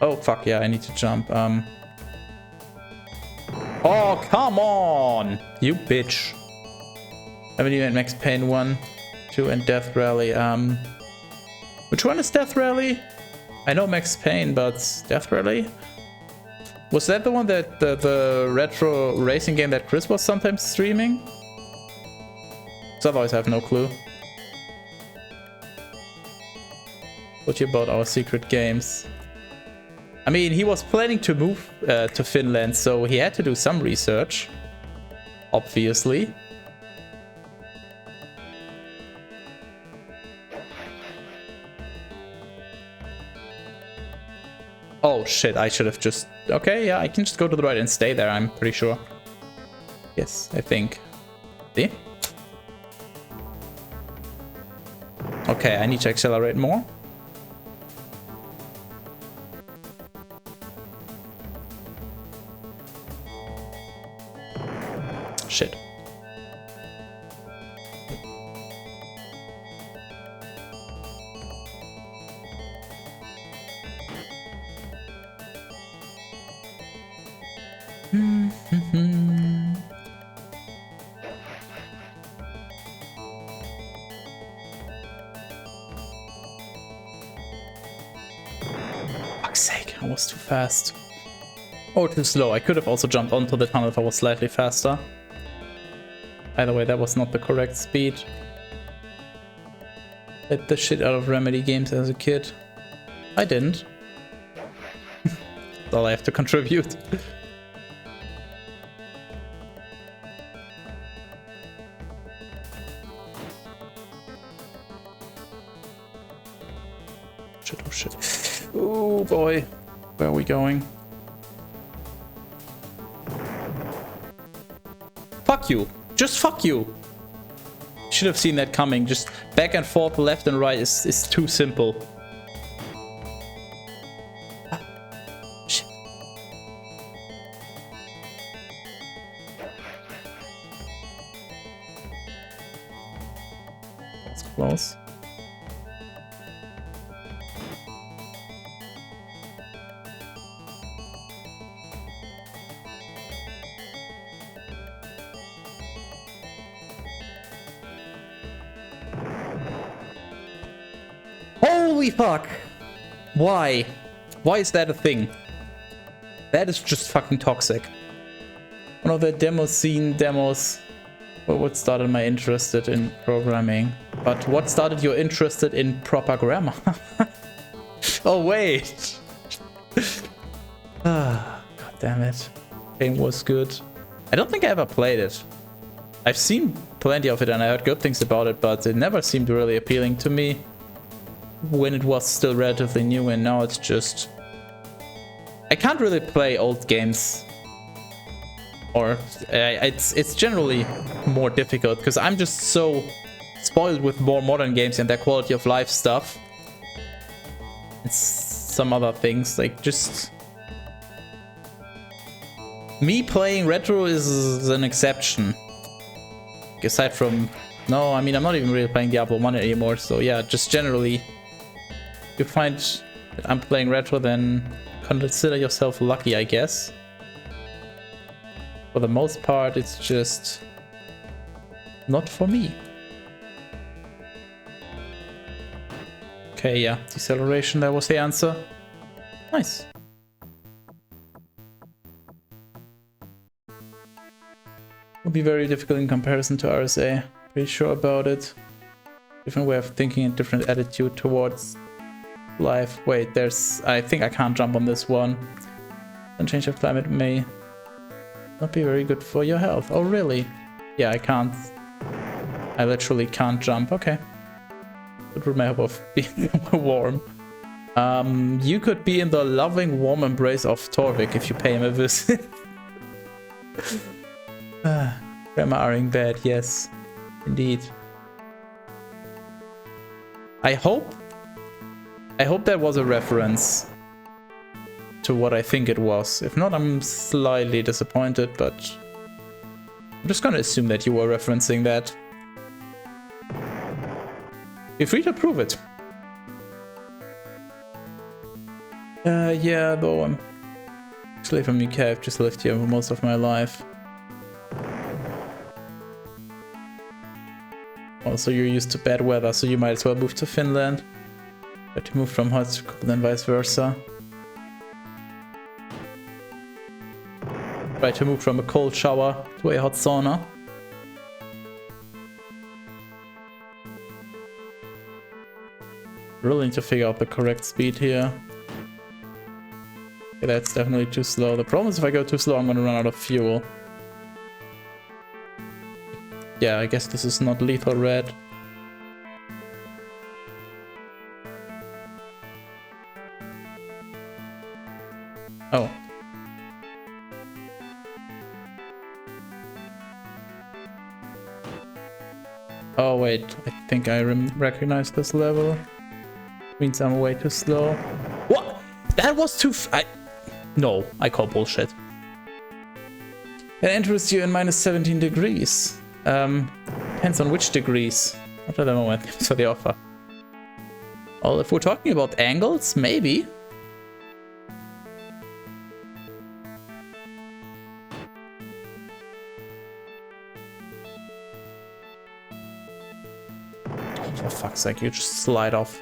Oh fuck yeah, I need to jump. Oh, come on! You bitch. Haven't even Max Payne 1, 2, and Death Rally. Which one is Death Rally? I know Max Payne, but Death Rally? Was that the one that the retro racing game that Chris was sometimes streaming? So otherwise I have no clue. What you about our secret games? I mean, he was planning to move to Finland, so he had to do some research. Obviously. Oh shit, I should have just... Okay, yeah, I can just go to the right and stay there, I'm pretty sure. Yes, I think. See? Okay, I need to accelerate more. Shit. Fuck's sake, I was too fast. Or too slow. I could have also jumped onto the tunnel if I was slightly faster. Either way, that was not the correct speed. Hit the shit out of Remedy games as a kid. I didn't. That's all I have to contribute. Shit, oh shit. Oh boy. Where are we going? Fuck you. Just fuck you. Should have seen that coming. Just back and forth, left and right is too simple. Ah, shit. That's close. Holy fuck! Why? Why is that a thing? That is just fucking toxic. One of the demo scene demos. Well, what started my interest in programming? But what started your interest in proper grammar? Oh wait! Ah, god damn it. Game was good. I don't think I ever played it. I've seen plenty of it and I heard good things about it, but it never seemed really appealing to me when it was still relatively new, and now it's just... I can't really play old games. Or it's generally more difficult because I'm just so spoiled with more modern games and their quality of life stuff. It's some other things, like just... Me playing retro is an exception. Aside from... No, I mean, I'm not even really playing Diablo 1 anymore, so yeah, just generally... If you find that I'm playing retro, then consider yourself lucky, I guess. For the most part, it's just not for me. Okay, yeah, deceleration, that was the answer. Nice. Would be very difficult in comparison to RSA. Pretty sure about it. Different way of thinking and different attitude towards life. Wait, there's... I think I can't jump on this one. And change of climate may not be very good for your health. Oh, really? Yeah, I can't. I literally can't jump. Okay. Good with my hope of being warm. You could be in the loving, warm embrace of Torvik if you pay him a visit. Grammaring bad, yes. Indeed. I hope that was a reference to what I think it was. If not, I'm slightly disappointed, but I'm just gonna assume that you were referencing that. Feel free to prove it. Yeah, though I'm actually from UK, I've just lived here for most of my life. Also, you're used to bad weather, so you might as well move to Finland. Try to move from hot to cold and vice versa. Try to move from a cold shower to a hot sauna. Really need to figure out the correct speed here. Okay, that's definitely too slow. The problem is if I go too slow, I'm gonna run out of fuel. Yeah, I guess this is not lethal red. Oh. Oh wait, I think I recognize this level. Means I'm way too slow. What? That was too No, I call bullshit. It enters you in minus 17 degrees. Depends on which degrees. Not at the moment, thanks for the offer. Well, if we're talking about angles, maybe. Oh, for fuck's sake, you just slide off.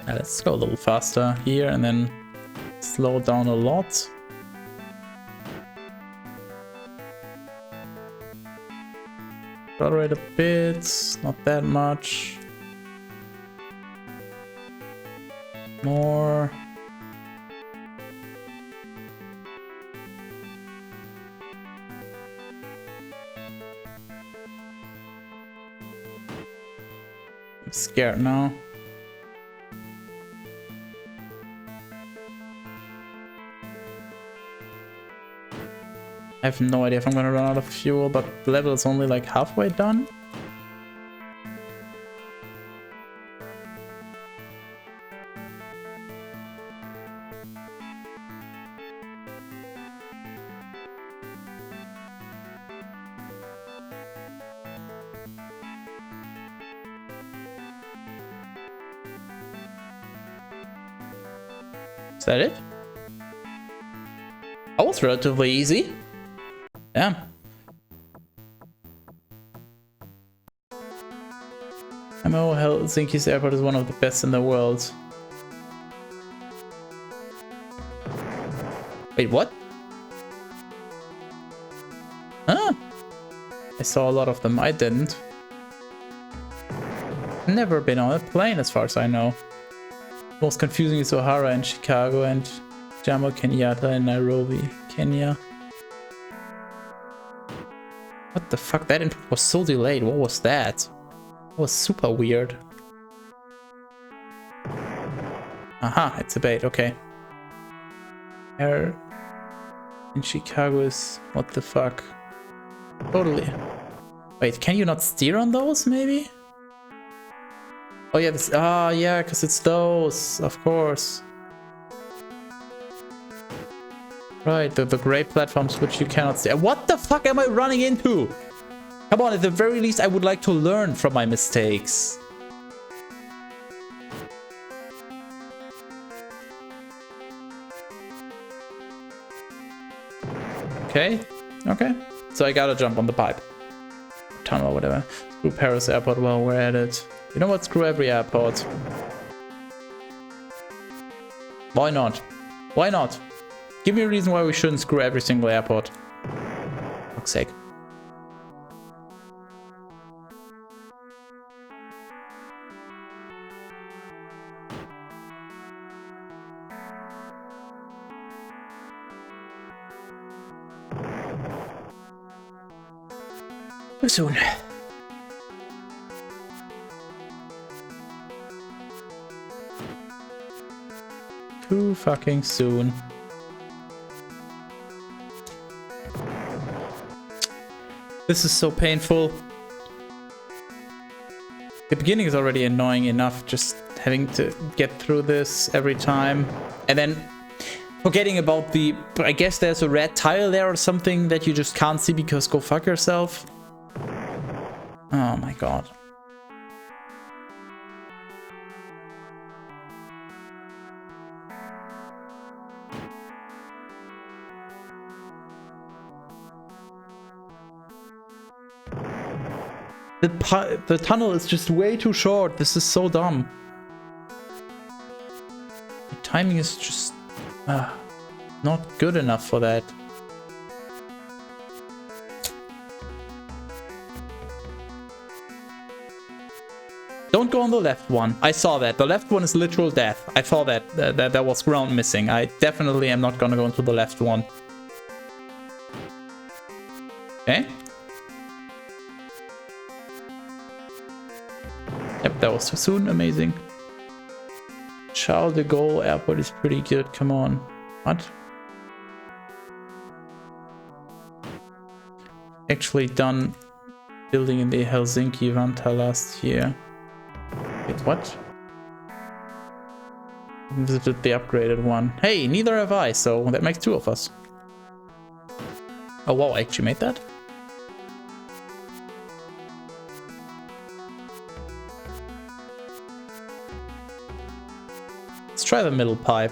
Let's go a little faster here and then slow down a lot. Accelerate a bit, not that much. More. I'm scared now. I have no idea if I'm gonna run out of fuel, but the level is only like halfway done. Is that it? That was relatively easy. Yeah. I know Helsinki's airport is one of the best in the world. Wait, what? Huh? I saw a lot of them. I didn't. Never been on a plane as far as I know. Most confusing is O'Hara in Chicago and Jomo Kenyatta in Nairobi, Kenya. What the fuck? That input was so delayed. What was that? That was super weird. Aha, it's a bait. Okay. Air in Chicago is... what the fuck? Totally. Wait, can you not steer on those, maybe? Oh yeah, this... ah, yeah, because it's those. Of course. Right, the gray platforms which you cannot see. What the fuck am I running into? Come on, at the very least, I would like to learn from my mistakes. Okay, okay. So I gotta jump on the pipe. Tunnel or whatever. Screw Paris airport while we're at it. You know what? Screw every airport. Why not? Why not? Give me a reason why we shouldn't screw every single airport. For fuck's sake. Too soon. Too fucking soon. This is so painful. The beginning is already annoying enough, just having to get through this every time. And then forgetting about the... I guess there's a red tile there or something that you just can't see because go fuck yourself. Oh my god. The tunnel is just way too short. This is so dumb. The timing is just not good enough for that. Don't go on the left one. I saw that. The left one is literal death. I saw that. There was ground missing. I definitely am not gonna go into the left one. Okay. Yep, that was too soon. Amazing. Charles de Gaulle Airport is pretty good. Come on. What? actually done building in the Helsinki Vantaa last year. Wait, what? Visited the upgraded one. Hey, neither have I, so that makes 2 of us. Oh wow, I actually made that? Let's try the middle pipe.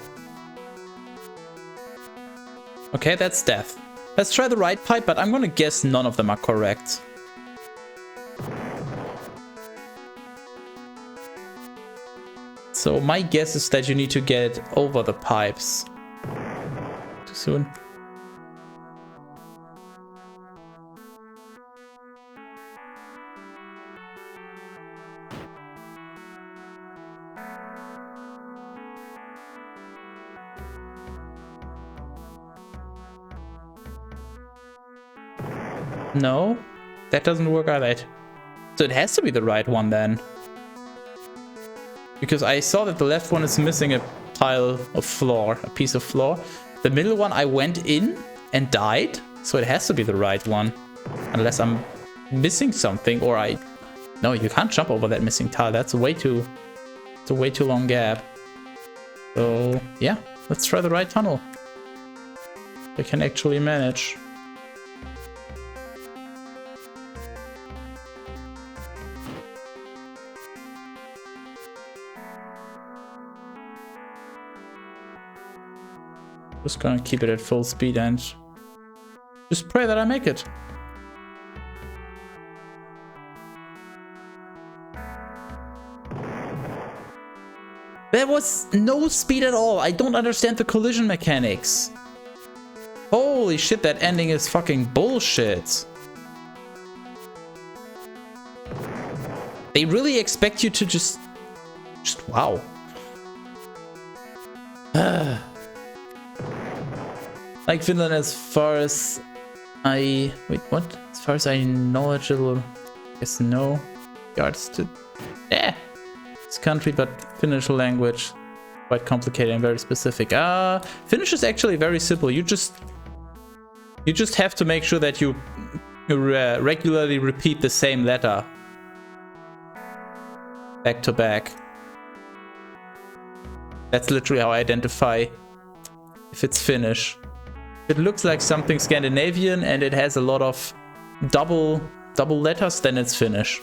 Okay, that's death. Let's try the right pipe, but I'm gonna guess none of them are correct. So my guess is that you need to get over the pipes. Too soon. No, that doesn't work either. So it has to be the right one then. Because I saw that the left one is missing a tile of floor, a piece of floor. The middle one I went in and died, so it has to be the right one. Unless I'm missing something or I... No, you can't jump over that missing tile. That's way too... It's a way too long gap. So, yeah, let's try the right tunnel. I can actually manage. Just gonna keep it at full speed and just pray that I make it. There was no speed at all. I don't understand the collision mechanics. Holy shit, that ending is fucking bullshit. They really expect you to just wow. Like Finland, as far as I... Wait, what? As far as I knowledgeable... I guess no. Regards to... Yeah. This country, but Finnish language. Quite complicated and very specific. Finnish is actually very simple. You just have to make sure that you regularly repeat the same letter. Back to back. That's literally how I identify if it's Finnish. It looks like something Scandinavian and it has a lot of double letters, then it's Finnish.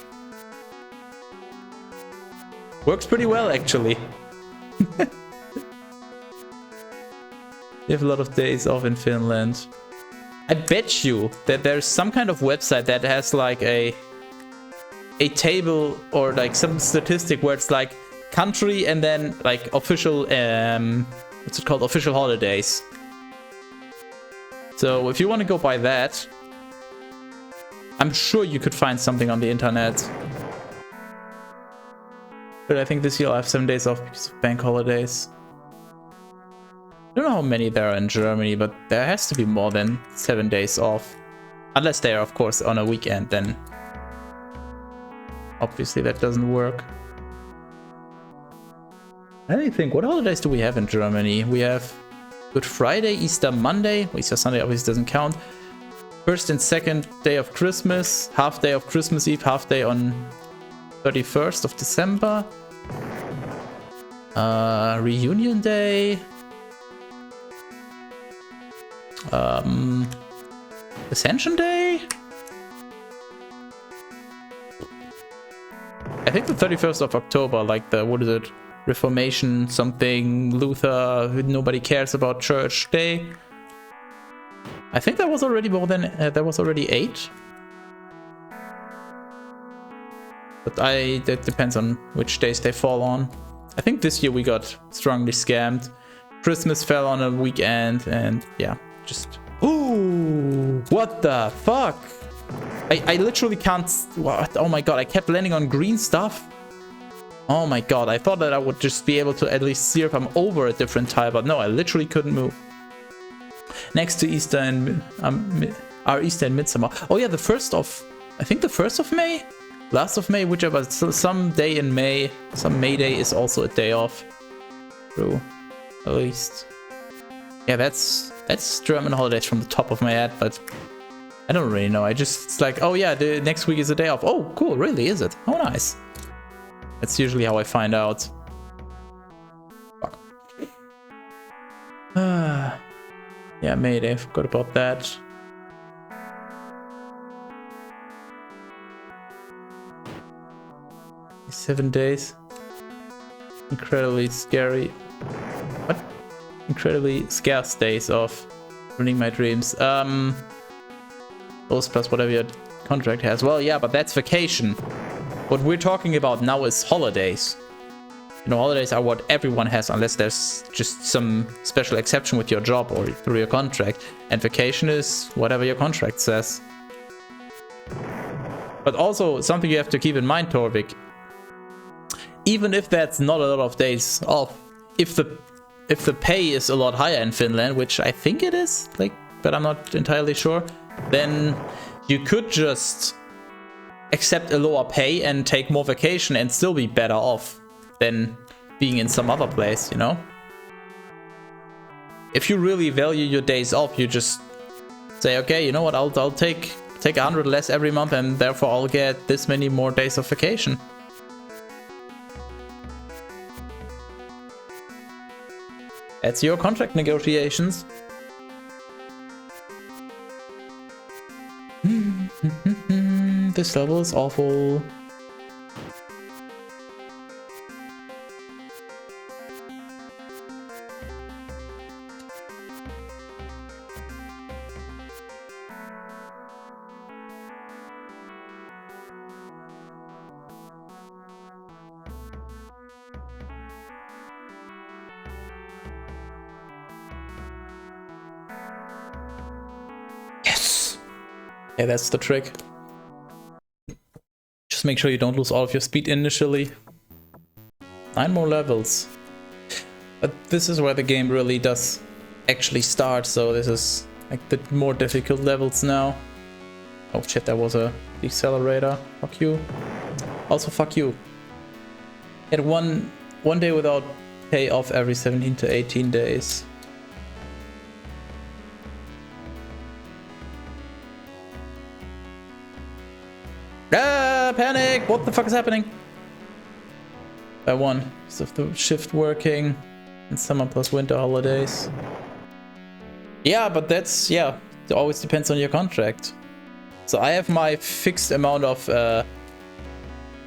Works pretty well, actually. You have a lot of days off in Finland. I bet you that there's some kind of website that has like a table or like some statistic where it's like country and then like official, what's it called? Official holidays. So if you want to go by that, I'm sure you could find something on the internet. But I think this year I'll have 7 days off because of bank holidays. I don't know how many there are in Germany, but there has to be more than 7 days off. Unless they are, of course, on a weekend, then obviously that doesn't work. Let me think, what holidays do we have in Germany? We have Good Friday, Easter Monday. Well, Easter Sunday obviously doesn't count. First and second day of Christmas. Half day of Christmas Eve, half day on 31st of December. Reunion Day. Ascension Day? I think the 31st of October, like the, what is it? Reformation something, Luther, nobody cares about church day. I think that was already more than, that was already 8. But that depends on which days they fall on. I think this year we got strongly scammed. Christmas fell on a weekend and yeah, just... Ooh, what the fuck? I literally can't... What? Oh my god, I kept landing on green stuff. Oh my god, I thought that I would just be able to at least see if I'm over a different tile, but no, I literally couldn't move. Next to Easter and... our Easter and Midsummer. Oh yeah, the 1st of... I think the 1st of May? Last of May, whichever. So some day in May. Some May Day is also a day off. True. At least. Yeah, that's German holidays from the top of my head, but... I don't really know. It's like, oh yeah, the next week is a day off. Oh, cool, really, is it? Oh, nice. That's usually how I find out. Fuck. Yeah, Mayday, forgot about that. These 7 days. Incredibly scary. What? Incredibly scarce days of ruining my dreams. Those plus whatever your contract has. Well, yeah, but that's vacation. What we're talking about now is holidays. You know, holidays are what everyone has, unless there's just some special exception with your job or through your contract. And vacation is whatever your contract says. But also, something you have to keep in mind, Torvik. Even if that's not a lot of days off, if the pay is a lot higher in Finland, which I think it is, like, but I'm not entirely sure, then you could just accept a lower pay and take more vacation and still be better off than being in some other place, you know? If you really value your days off, you just say, okay, you know what, I'll take 100 less every month and therefore I'll get this many more days of vacation. That's your contract negotiations. This level is awful. Yeah, that's the trick. Just make sure you don't lose all of your speed initially. 9 more levels. But this is where the game really does actually start, so this is like the more difficult levels now. Oh shit, that was a decelerator. Fuck you. Also fuck you. Get one day without pay off every 17 to 18 days. Ah, panic! What the fuck is happening? By 1, because of the shift working and summer plus winter holidays. Yeah, but that's, yeah, it always depends on your contract. So I have my fixed amount of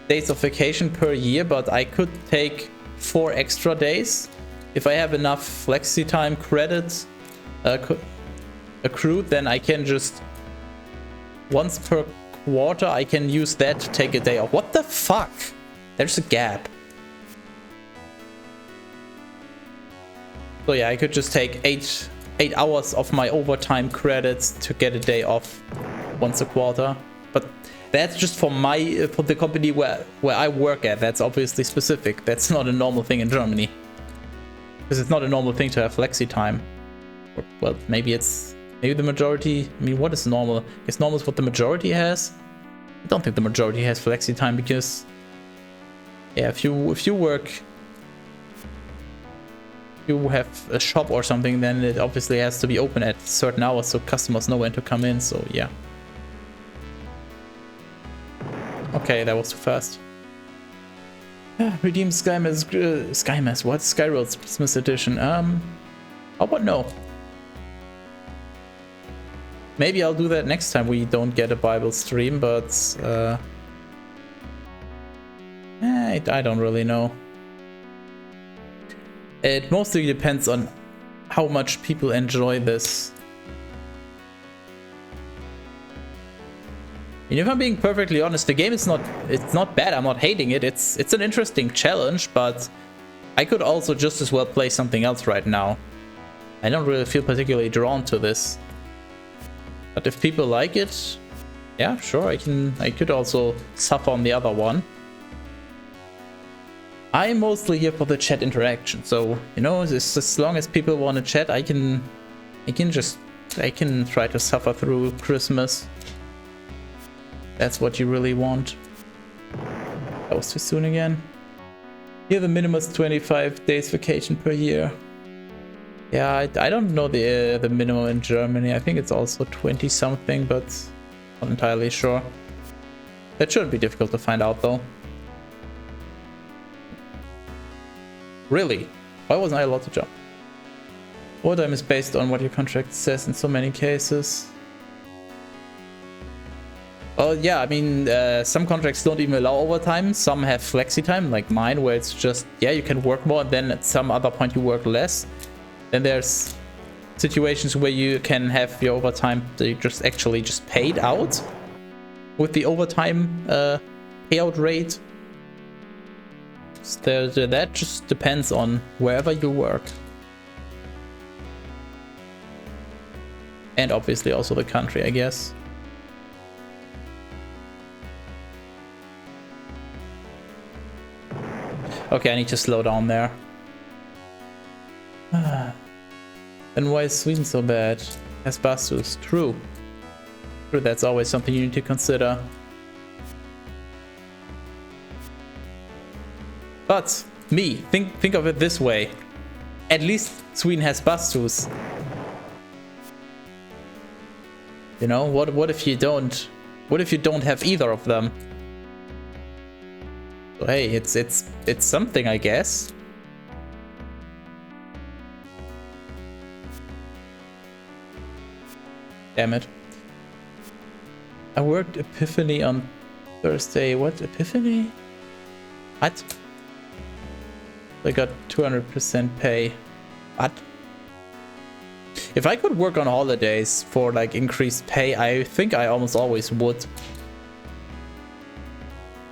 days of vacation per year, but I could take 4 extra days if I have enough flexi time credits accrued. Then I can just once per quarter I can use that to take a day off. What the fuck? There's a gap. So yeah, I could just take 8 hours of my overtime credits to get a day off once a quarter. But that's just for the company where I work at. That's obviously specific. That's not a normal thing in Germany. Because it's not a normal thing to have flexi time. Or, well, maybe the majority. I mean, what is normal? I guess normal is what the majority has. I don't think the majority has flexi time because, yeah, if you work, you have a shop or something, then it obviously has to be open at certain hours so customers know when to come in. So yeah. Okay, that was too fast. Redeem SkyMass. What? SkyRoads Christmas Edition. How about no? Maybe I'll do that next time we don't get a Bible stream, but I don't really know. It mostly depends on how much people enjoy this. And if I'm being perfectly honest, the game is not bad. I'm not hating it. It's an interesting challenge, but I could also just as well play something else right now. I don't really feel particularly drawn to this. But if people like it, yeah, sure, I could also suffer on the other one. I'm mostly here for the chat interaction, so you know, as long as people want to chat, I can try to suffer through Christmas. That's what you really want. That was too soon again. Here the minimum is 25 days vacation per year. Yeah, I don't know the minimum in Germany. I think it's also 20 something, but not entirely sure. That shouldn't be difficult to find out though. Really? Why wasn't I allowed to jump? Overtime is based on what your contract says in so many cases. Well, yeah, I mean, some contracts don't even allow overtime. Some have flexi time, like mine, where it's just, yeah, you can work more, and then at some other point you work less. Then there's situations where you can have your overtime that you just actually just paid out with the overtime payout rate. So that just depends on wherever you work. And obviously also the country, I guess. Okay, I need to slow down there. Then why is Sweden so bad? Has Bastus. True. True, that's always something you need to consider. But me, think of it this way. At least Sweden has Bastus. You know, what if you don't? What if you don't have either of them? So hey, it's something, I guess. Damn it. I worked Epiphany on Thursday. What? Epiphany? What? I got 200% pay. What? If I could work on holidays for like increased pay, I think I almost always would.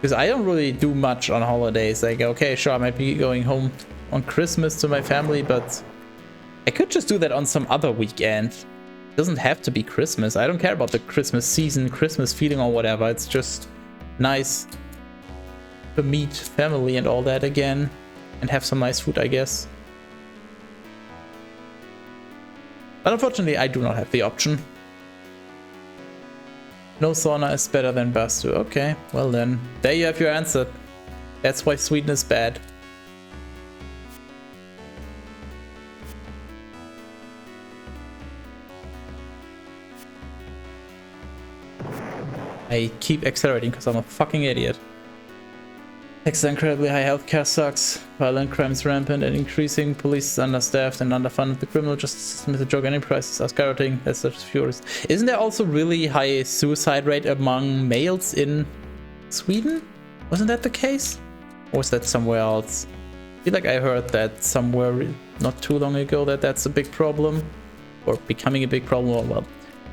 Because I don't really do much on holidays. Like, okay, sure, I might be going home on Christmas to my family, but I could just do that on some other weekend. It doesn't have to be Christmas. I don't care about the Christmas season, Christmas feeling or whatever. It's just nice to meet family and all that again and have some nice food, I guess. But unfortunately, I do not have the option. No sauna is better than Bastu. Okay, well then, there you have your answer. That's why Sweden is bad. I keep accelerating because I'm a fucking idiot. Texas incredibly high healthcare sucks. Violent crimes rampant and increasing. Police is understaffed and underfunded. The criminal justice system is a joke. Any prices are skyrocketing. That's such furious. Isn't there also really high suicide rate among males in Sweden? Wasn't that the case? Or was that somewhere else? I feel like I heard that somewhere not too long ago that that's a big problem. Or becoming a big problem. Or, well,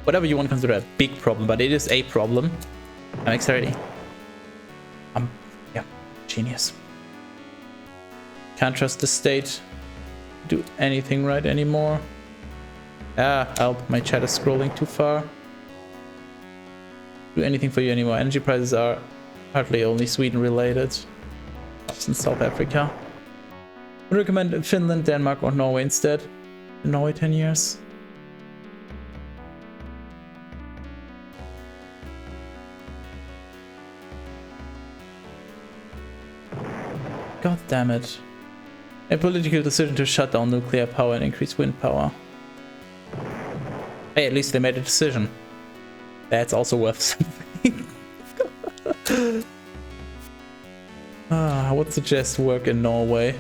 whatever you want to consider a big problem. But it is a problem. I'm accelerating. Genius. Can't trust the state to do anything right anymore. Ah, help. My chat is scrolling too far. Do anything for you anymore. Energy prices are hardly only Sweden related. Jobs in South Africa. Would recommend Finland, Denmark or Norway instead. In Norway 10 years. God damn it. A political decision to shut down nuclear power and increase wind power. Hey, at least they made a decision. That's also worth something. I would suggest work in Norway.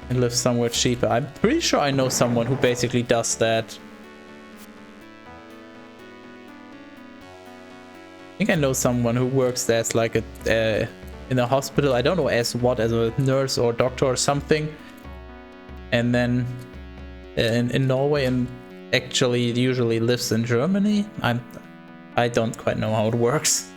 And live somewhere cheaper. I'm pretty sure I know someone who basically does that. I think I know someone who works there as like a... in a hospital, I don't know as what, as a nurse or doctor or something, and then in Norway, and actually usually lives in Germany. I don't quite know how it works.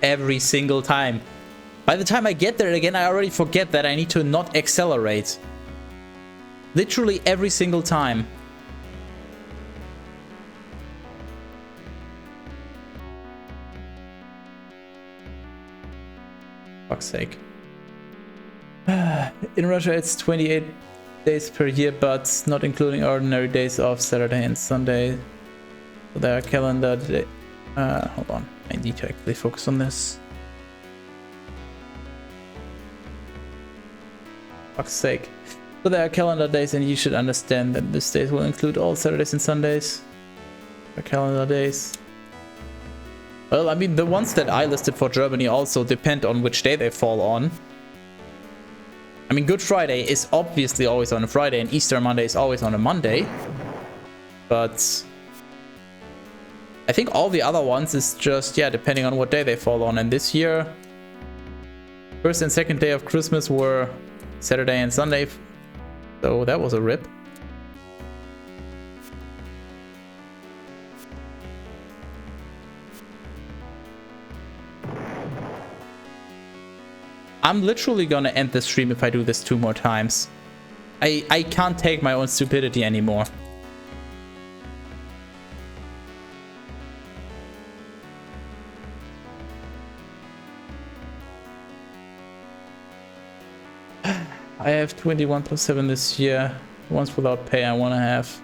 Every single time. By the time I get there again, I already forget that I need to not accelerate. Literally every single time. Fuck's sake. in Russia it's 28 days per year, but not including ordinary days off, Saturday and Sunday. So there are calendar day. Hold on, I need to actually focus on this. Fuck's sake. So there are calendar days, and you should understand that this days will include all Saturdays and Sundays. The calendar days. Well, I mean, the ones that I listed for Germany also depend on which day they fall on. I mean, Good Friday is obviously always on a Friday, and Easter Monday is always on a Monday. But I think all the other ones is just, yeah, depending on what day they fall on. And this year, first and second day of Christmas were Saturday and Sunday. So that was a rip. I'm literally gonna end the stream if I do this 2 more times. I can't take my own stupidity anymore. I have 21 plus 7 this year. Once without pay, I wanna have.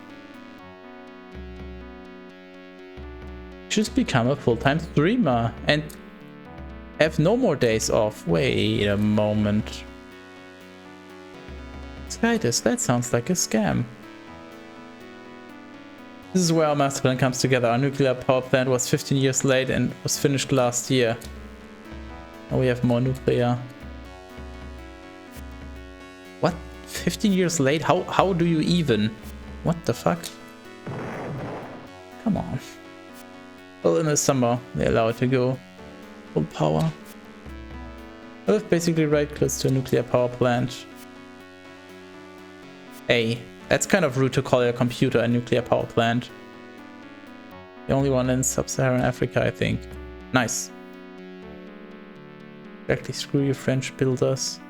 Just become a full-time streamer and have no more days off. Wait a moment. Skytis, that sounds like a scam. This is where our master plan comes together. Our nuclear power plant was 15 years late and was finished last year. Now we have more nuclear. What? 15 years late? How do you even? What the fuck? Come on. Well, in the summer, they're allowed to go full power. I live basically right close to a nuclear power plant. Hey, that's kind of rude to call your computer a nuclear power plant. The only one in sub-Saharan Africa, I think. Nice. Exactly, screw you French builders.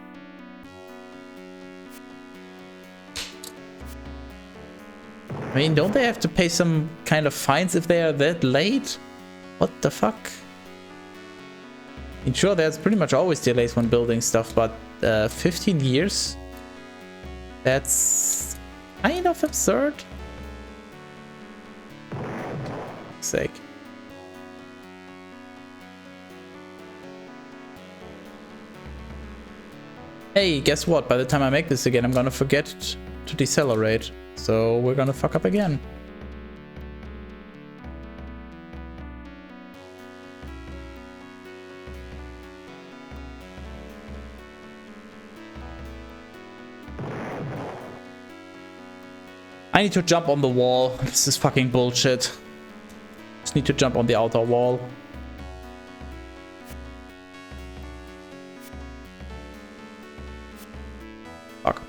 I mean, don't they have to pay some kind of fines if they are that late? What the fuck? I mean, sure, there's pretty much always delays when building stuff, but 15 years? That's kind of absurd. For fuck's sake. Hey, guess what? By the time I make this again, I'm gonna forget to decelerate. So we're gonna fuck up again. I need to jump on the wall. This is fucking bullshit. Just need to jump on the outer wall. Fuck.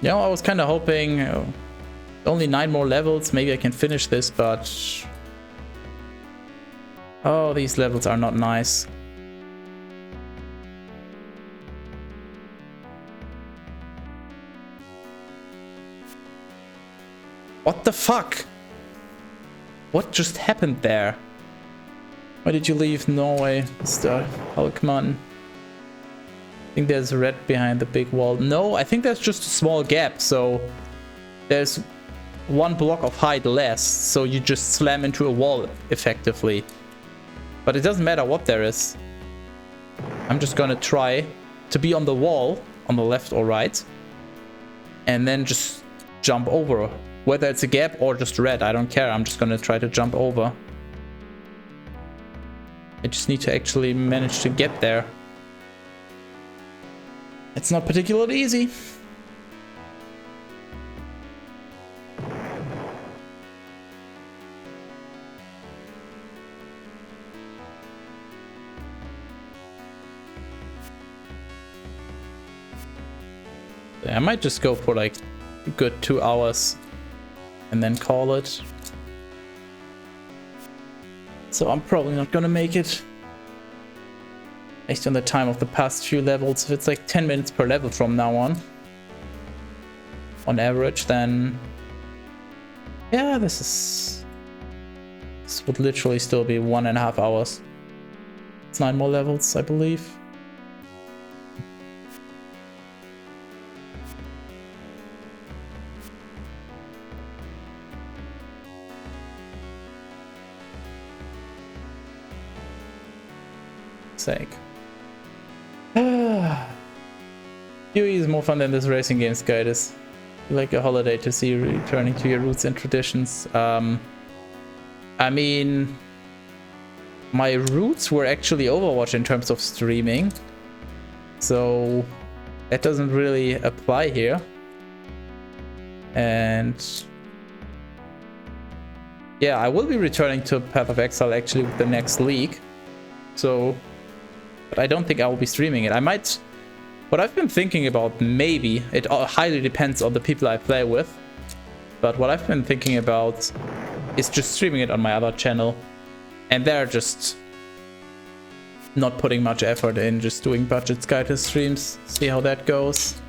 Yeah, I was kind of hoping only 9 more levels. Maybe I can finish this, but oh, these levels are not nice. What the fuck? What just happened there? Why did you leave Norway, Mr. Hulkman? I think there's red behind the big wall. No, I think there's just a small gap, so there's 1 block of height less, so you just slam into a wall effectively. But it doesn't matter what there is. I'm just gonna try to be on the wall, on the left or right, and then just jump over. Whether it's a gap or just red, I don't care. I'm just gonna try to jump over. I just need to actually manage to get there. It's not particularly easy. I might just go for like a good 2 hours and then call it. So I'm probably not gonna make it. Based on the time of the past few levels, if it's like 10 minutes per level from now on average, then yeah, this is This would literally still be 1.5 hours. It's 9 more levels, I believe. Sake. PoE is more fun than this racing games guide is. Like a holiday to see you returning to your roots and traditions. I mean, my roots were actually Overwatch in terms of streaming, so that doesn't really apply here. And yeah, I will be returning to Path of Exile actually with the next league. So, but I don't think I will be streaming it. I might. What I've been thinking about, maybe, it highly depends on the people I play with, but what I've been thinking about is just streaming it on my other channel, and they're just not putting much effort in, just doing budget Skype streams, see how that goes.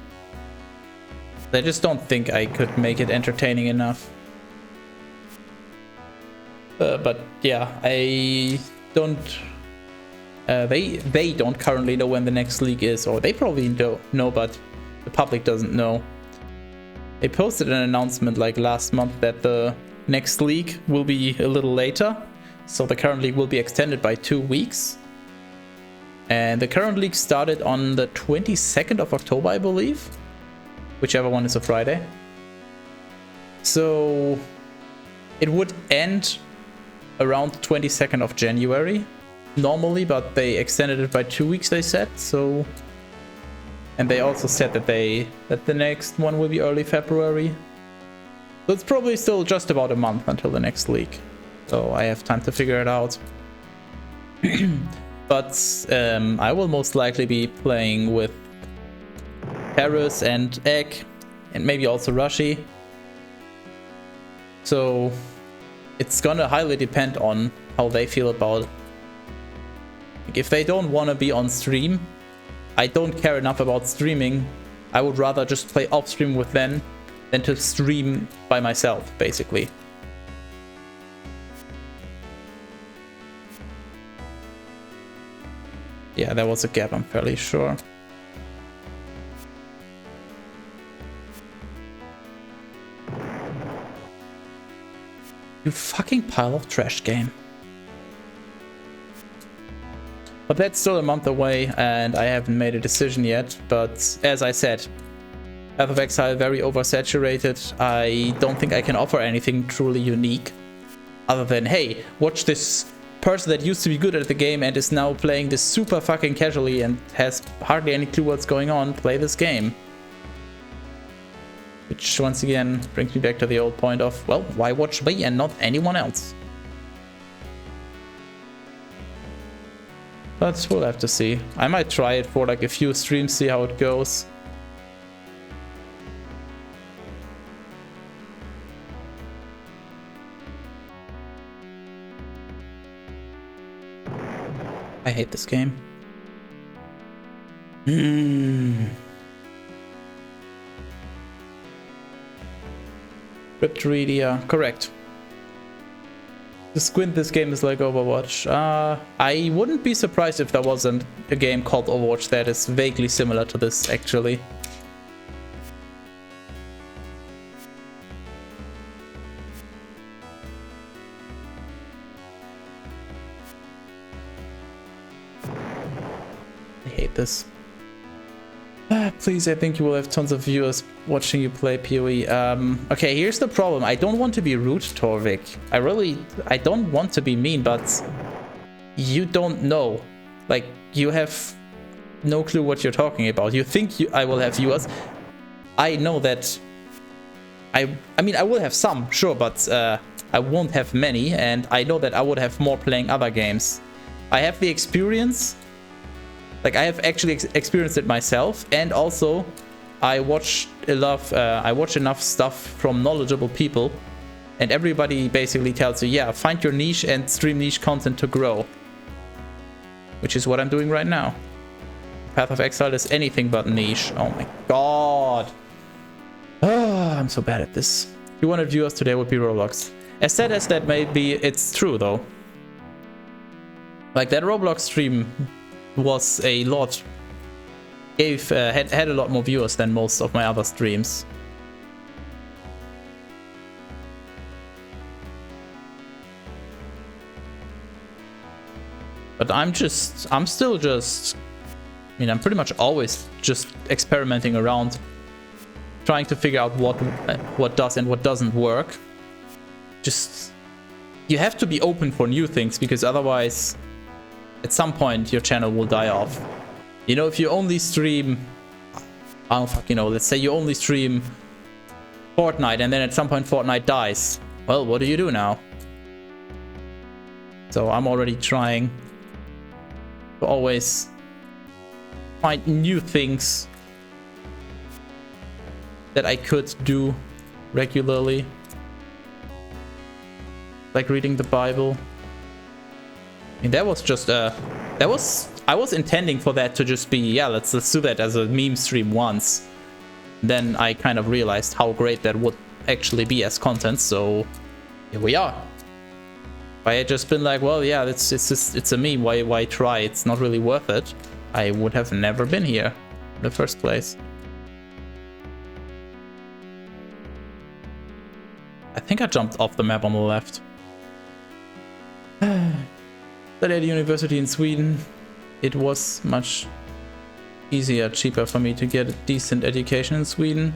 They just don't think I could make it entertaining enough. But yeah, I don't... they don't currently know when the next league is, or they probably don't know, but the public doesn't know. They posted an announcement like last month that the next league will be a little later, so the current league will be extended by 2 weeks. And the current league started on the 22nd of October, I believe, whichever one is a Friday. So it would end around the 22nd of January. Normally, but they extended it by 2 weeks, they said. So, and they also said that the next one will be early February. So it's probably still just about a month until the next league. So I have time to figure it out. But I will most likely be playing with Teras and Egg, and maybe also Rushi. So it's gonna highly depend on how they feel about it. If they don't want to be on stream, I don't care enough about streaming. I would rather just play off stream with them than to stream by myself, basically. Yeah, there was a gap, I'm fairly sure. You fucking pile of trash, game. But that's still a month away, and I haven't made a decision yet. But as I said, Path of Exile very oversaturated. I don't think I can offer anything truly unique, other than, hey, watch this person that used to be good at the game and is now playing this super fucking casually and has hardly any clue what's going on, play this game. Which once again brings me back to the old point of, well, why watch me and not anyone else? But we'll have to see. I might try it for like a few streams, see how it goes. I hate this game. Cryptoredia, correct. The squint this game is like Overwatch. I wouldn't be surprised if there wasn't a game called Overwatch that is vaguely similar to this, actually. I hate this. Please, I think you will have tons of viewers watching you play PoE. Okay, here's the problem. I don't want to be rude, Torvik. I don't want to be mean, but you don't know. Like, you have no clue what you're talking about. You think I will have viewers. I know that... I mean, I will have some, sure, but I won't have many, and I know that I would have more playing other games. I have the experience... Like, I have actually experienced it myself, and also I watch enough stuff from knowledgeable people, and everybody basically tells you, yeah, find your niche and stream niche content to grow. Which is what I'm doing right now. Path of Exile is anything but niche. Oh my god. Oh, I'm so bad at this. 200 viewers today would be Roblox. As sad as that may be, it's true though. Like that Roblox stream was a lot, had a lot more viewers than most of my other streams. But I'm still just, I mean, I'm pretty much always just experimenting around, trying to figure out what does and what doesn't work. Just, you have to be open for new things, because otherwise, at some point, your channel will die off. You know, if you only stream, I don't fucking know, let's say you only stream Fortnite, and then at some point Fortnite dies. Well, what do you do now? So I'm already trying to always find new things that I could do regularly. Like reading the Bible. I mean, that was just I was intending for that to just be, yeah, let's do that as a meme stream once. Then I kind of realized how great that would actually be as content, so here we are. If I had just been like, well, yeah, it's a meme, why try? It's not really worth it. I would have never been here in the first place. I think I jumped off the map on the left. Studied at university in Sweden. It was much easier, cheaper for me to get a decent education in Sweden.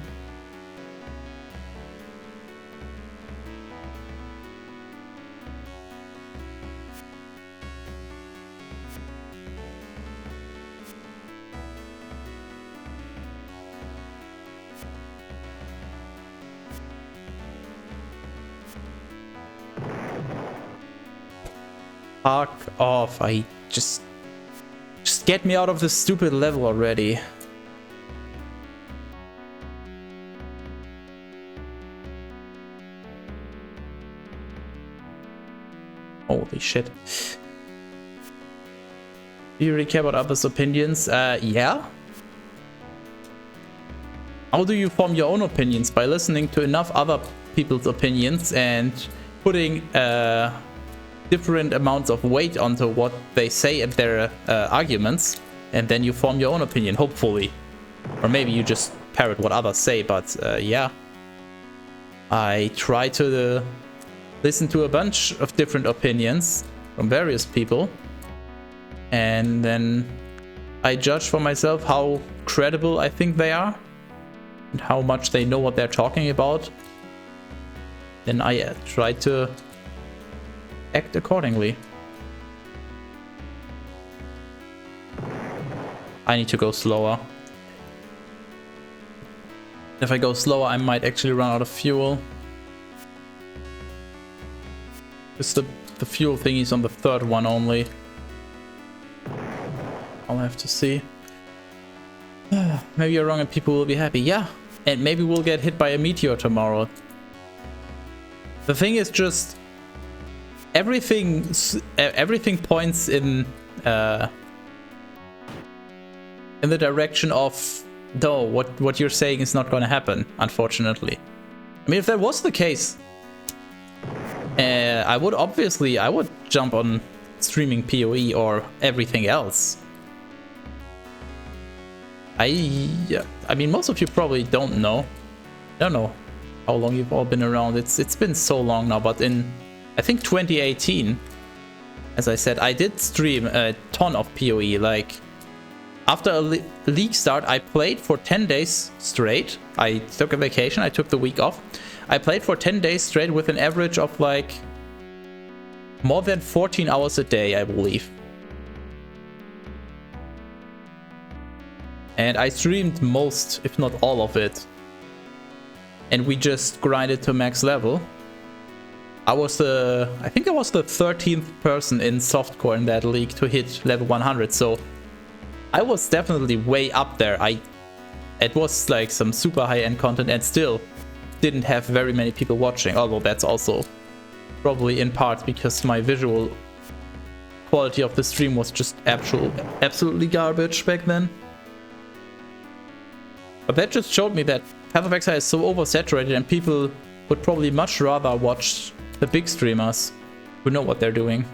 Fuck off, I just get me out of this stupid level already. Holy shit. Do you really care about others' opinions? Yeah. How do you form your own opinions? By listening to enough other people's opinions and putting different amounts of weight onto what they say and their arguments, and then you form your own opinion, hopefully. Or maybe you just parrot what others say, but yeah. I try to listen to a bunch of different opinions from various people, and then I judge for myself how credible I think they are and how much they know what they're talking about. Then I try to act accordingly. I need to go slower. If I go slower, I might actually run out of fuel. Because the fuel thingy is on the third one only. I'll have to see. Maybe you're wrong and people will be happy. Yeah, and maybe we'll get hit by a meteor tomorrow. The thing is just everything points in the direction of no, what you're saying is not going to happen, unfortunately. I mean, if that was the case, I would jump on streaming PoE or everything else. I mean, most of you probably don't know. I don't know how long you've all been around. It's been so long now, but in I think 2018, as I said, I did stream a ton of PoE. Like, after a league start, I played for 10 days straight. I took a vacation, I took the week off. I played for 10 days straight with an average of like more than 14 hours a day, I believe. And I streamed most, if not all of it. And we just grinded to max level. I think I was the 13th person in softcore in that league to hit level 100, so I was definitely way up there. It was like some super high-end content and still didn't have very many people watching, although that's also probably in part because my visual quality of the stream was just absolutely garbage back then. But that just showed me that Path of Exile is so oversaturated and people would probably much rather watch the big streamers who know what they're doing.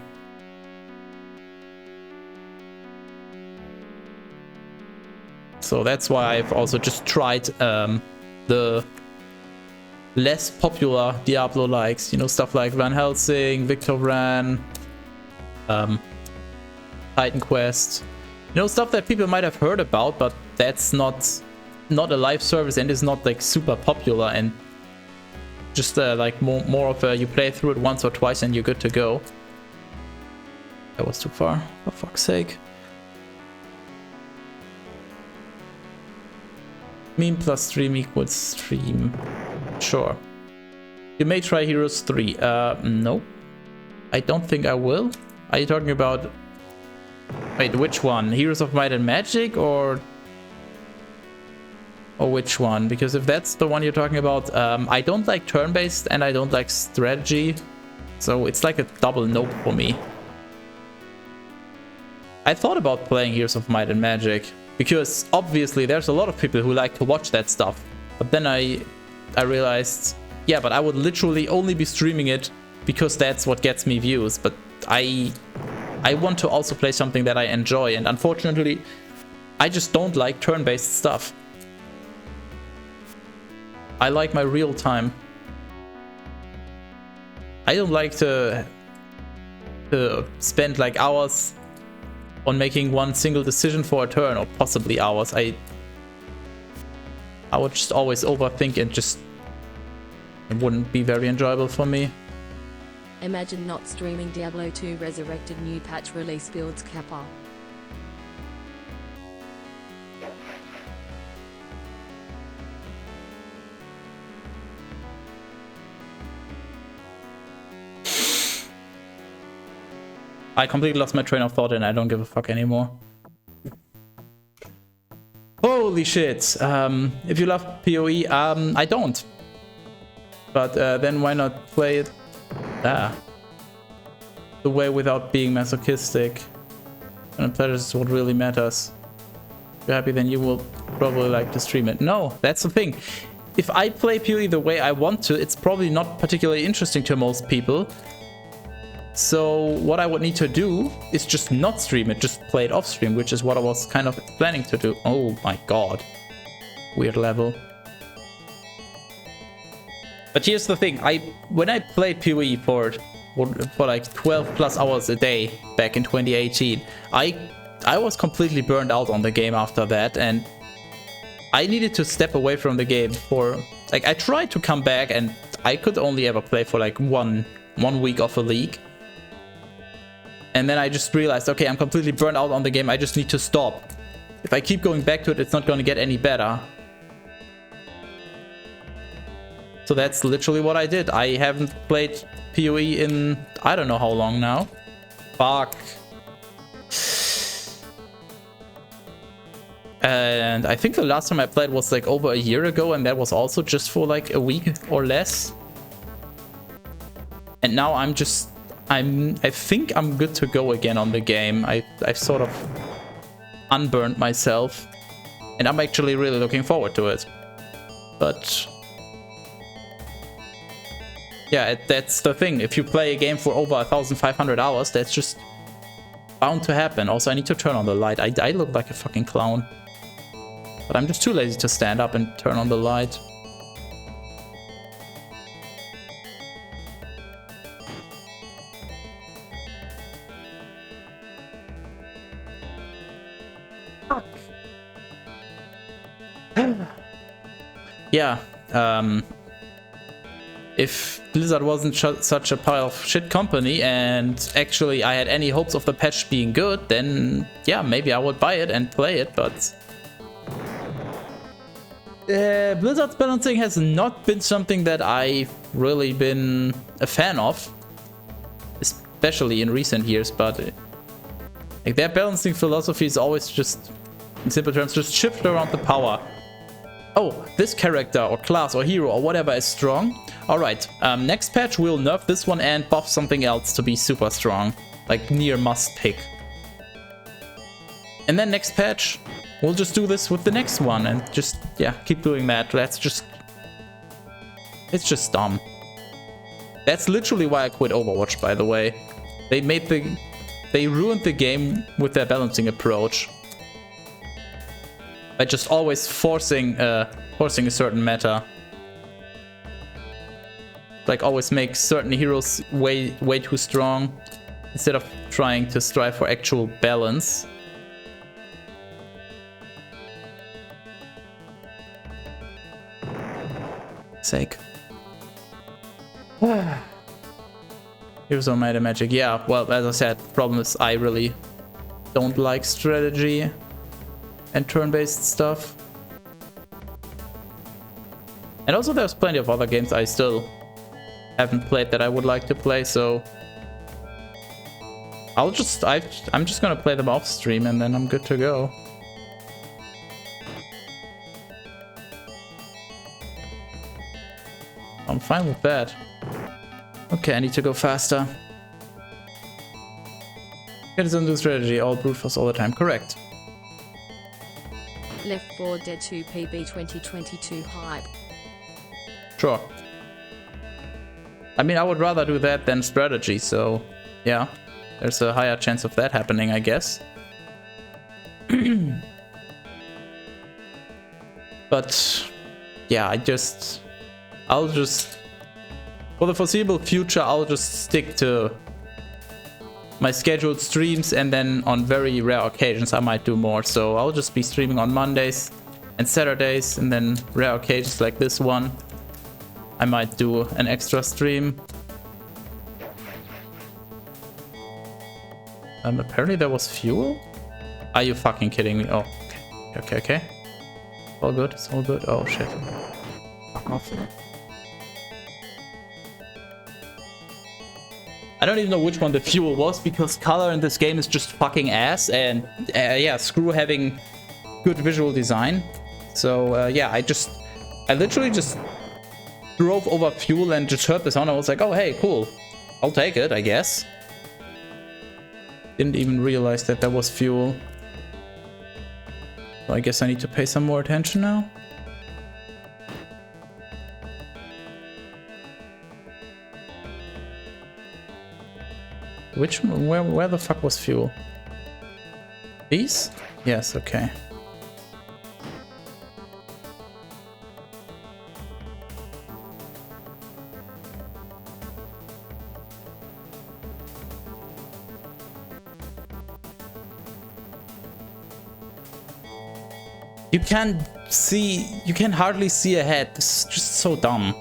So that's why I've also just tried the less popular Diablo likes, you know, stuff like Van Helsing, Victor Vran, Titan Quest, you know, stuff that people might have heard about, but that's not a live service and is not like super popular, and just like more of a you play through it once or twice and you're good to go. That was too far, for fuck's sake. Meme plus stream equals stream. Sure. You may try Heroes 3. No. I don't think I will. Are you talking about... Wait, which one? Heroes of Might and Magic or which one? Because if that's the one you're talking about, I don't like turn-based and I don't like strategy. So it's like a double nope for me. I thought about playing Heroes of Might and Magic, because obviously there's a lot of people who like to watch that stuff. But then I realized, yeah, but I would literally only be streaming it because that's what gets me views. But I want to also play something that I enjoy, and unfortunately, I just don't like turn-based stuff. I like my real time. I don't like to spend like hours on making one single decision for a turn, or possibly hours. I would just always overthink, and just it wouldn't be very enjoyable for me. Imagine not streaming Diablo 2 Resurrected new patch release builds Kappa. I completely lost my train of thought and I don't give a fuck anymore. Holy shit. If you love PoE, I don't. But then why not play it the way without being masochistic? And pleasure is what really matters. If you're happy, then you will probably like to stream it. No, that's the thing. If I play PoE the way I want to, it's probably not particularly interesting to most people. So what I would need to do is just not stream it, just play it off stream, which is what I was kind of planning to do. Oh my god. Weird level. But here's the thing, when I played PoE for like 12 plus hours a day back in 2018, I was completely burned out on the game after that, and I needed to step away from the game for, like, I tried to come back and I could only ever play for like one week of a league. And then I just realized, okay, I'm completely burned out on the game, I just need to stop. If I keep going back to it, it's not going to get any better. So that's literally what I did. I haven't played PoE in I don't know how long now. Fuck. And I think the last time I played was like over a year ago, and that was also just for like a week or less. And now I think I'm good to go again on the game. I've sort of unburned myself, and I'm actually really looking forward to it. But yeah, that's the thing. If you play a game for over 1,500 hours, that's just bound to happen. Also, I need to turn on the light. I look like a fucking clown. But I'm just too lazy to stand up and turn on the light. Yeah, if Blizzard wasn't such a pile of shit company and actually I had any hopes of the patch being good, then yeah, maybe I would buy it and play it, but Blizzard's balancing has not been something that I've really been a fan of, especially in recent years, but like their balancing philosophy is always just, in simple terms, just shift around the power. Oh, this character or class or hero or whatever is strong. Alright, next patch we'll nerf this one and buff something else to be super strong. Like near must pick. And then next patch, we'll just do this with the next one and just, yeah, keep doing that. It's just dumb. That's literally why I quit Overwatch, by the way. They ruined the game with their balancing approach. By just always forcing a certain meta. Like always make certain heroes way too strong instead of trying to strive for actual balance. Sake. Heroes are made of magic. Yeah, well, as I said, the problem is I really don't like strategy and turn-based stuff. And also there's plenty of other games I still haven't played that I would like to play, so I'm just gonna play them off stream and then I'm good to go. I'm fine with that. Okay, I need to go faster. It is a new strategy, all brute force all the time. Correct. Left 4 Dead 2 PB 2022 hype. Sure. I mean, I would rather do that than strategy, so yeah, there's a higher chance of that happening, I guess. But yeah, I'll just, for the foreseeable future, I'll just stick to my scheduled streams, and then on very rare occasions I might do more. So I'll just be streaming on Mondays and Saturdays, and then rare occasions like this one I might do an extra stream. Apparently there was fuel? Are you fucking kidding me? Oh, okay. All good, it's all good. Oh shit. Fuck off. I don't even know which one the fuel was, because color in this game is just fucking ass, and yeah, screw having good visual design. So yeah, I literally just drove over fuel and just heard the sound. I was like, oh hey, cool, I'll take it, I guess. Didn't even realize that there was fuel. So I guess I need to pay some more attention now. Where the fuck was fuel? These? Yes, okay. You can hardly see ahead. This is just so dumb.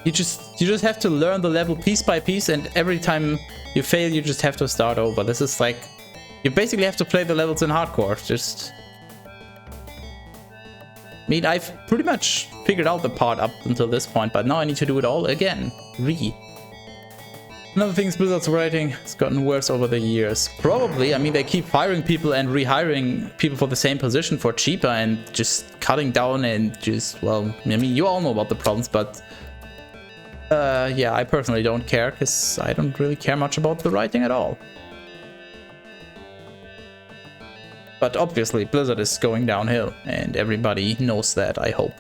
You just have to learn the level piece by piece, and every time you fail, you just have to start over. This is like, you basically have to play the levels in hardcore. Just, I mean, I've pretty much figured out the part up until this point, but now I need to do it all again. Another thing is Blizzard's writing has gotten worse over the years. Probably, I mean, they keep firing people and rehiring people for the same position for cheaper, and just cutting down, and just, well, I mean, you all know about the problems, but yeah, I personally don't care, because I don't really care much about the writing at all. But obviously, Blizzard is going downhill, and everybody knows that, I hope.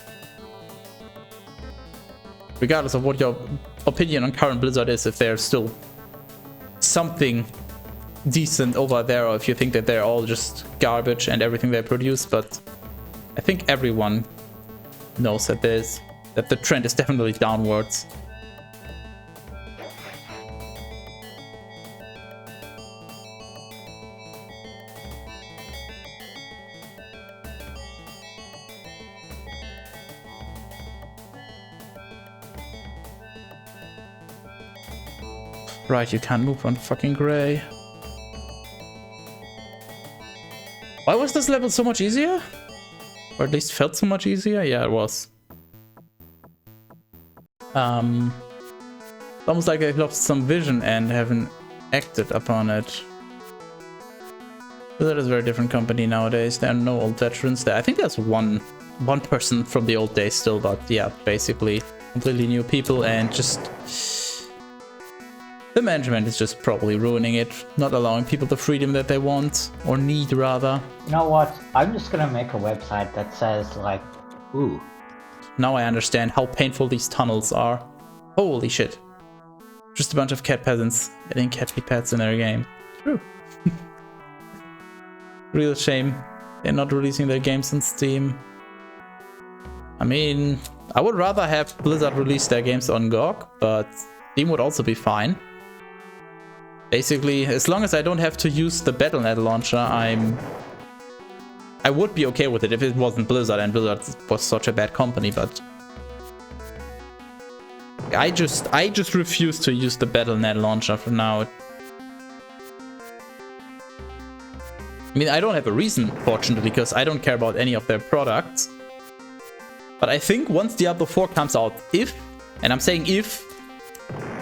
Regardless of what your opinion on current Blizzard is, if there's still something decent over there, or if you think that they're all just garbage and everything they produce, but I think everyone knows that the trend is definitely downwards. Right, you can't move on fucking gray. Why was this level so much easier? Or at least felt so much easier? Yeah, it was. Almost like I lost some vision and haven't acted upon it. But that is a very different company nowadays. There are no old veterans there. I think there's one person from the old days still, but yeah, basically completely new people, and just the management is just probably ruining it, not allowing people the freedom that they want, or need rather. You know what? I'm just gonna make a website that says like, ooh. Now I understand how painful these tunnels are. Holy shit. Just a bunch of cat peasants getting cat feet pets in their game. True. Real shame they're not releasing their games on Steam. I mean, I would rather have Blizzard release their games on GOG, but Steam would also be fine. Basically, as long as I don't have to use the Battle.net launcher, I would be okay with it if it wasn't Blizzard and Blizzard was such a bad company, but I just refuse to use the Battle.net launcher for now. I mean, I don't have a reason, fortunately, because I don't care about any of their products. But I think once Diablo 4 comes out, if, and I'm saying if,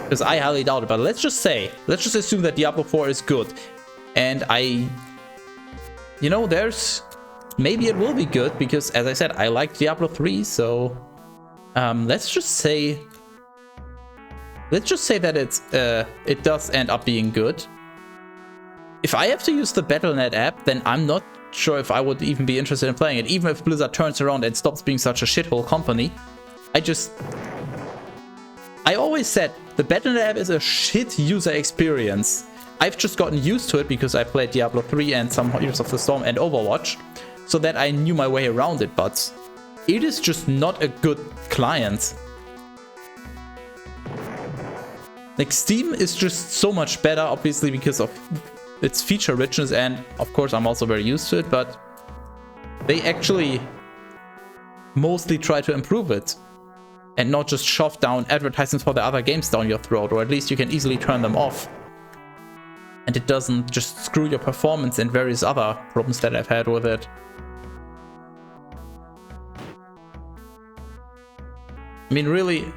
because I highly doubt it, but let's just assume that Diablo 4 is good. And you know, maybe it will be good, because as I said, I like Diablo 3, so let's just say that it does end up being good. If I have to use the Battle.net app, then I'm not sure if I would even be interested in playing it, even if Blizzard turns around and stops being such a shithole company. I always said the Battle.net app is a shit user experience. I've just gotten used to it because I played Diablo 3 and some Heroes of the Storm and Overwatch, so that I knew my way around it, but it is just not a good client. Like, Steam is just so much better, obviously, because of its feature richness, and of course I'm also very used to it, but they actually mostly try to improve it and not just shove down advertisements for the other games down your throat, or at least you can easily turn them off. And it doesn't just screw your performance and various other problems that I've had with it. I mean, really,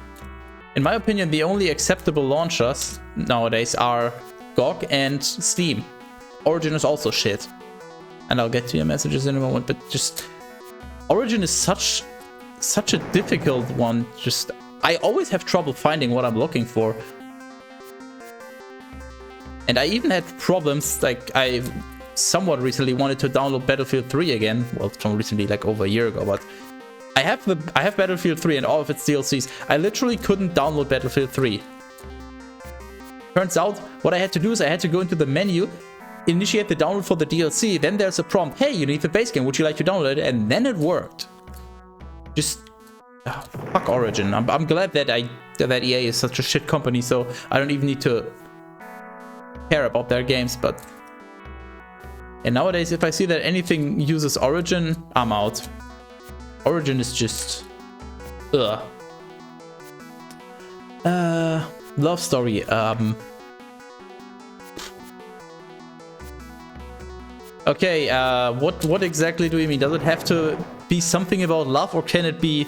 in my opinion, the only acceptable launchers nowadays are GOG and Steam. Origin is also shit. And I'll get to your messages in a moment, but just Origin is such a difficult one. Just, I always have trouble finding what I'm looking for. And I even had problems, like, I somewhat recently wanted to download Battlefield 3 again. Well, from recently, like over a year ago, but I have Battlefield 3 and all of its DLCs. I literally couldn't download Battlefield 3. Turns out, what I had to do is I had to go into the menu, initiate the download for the DLC, then there's a prompt, hey, you need the base game, would you like to download it? And then it worked. Just, fuck Origin. I'm glad that EA is such a shit company, so I don't even need to care about their games, but... And nowadays, if I see that anything uses Origin, I'm out. Origin is just... ugh. Love story. Okay, what exactly do you mean? Does it have to be something about love, or can it be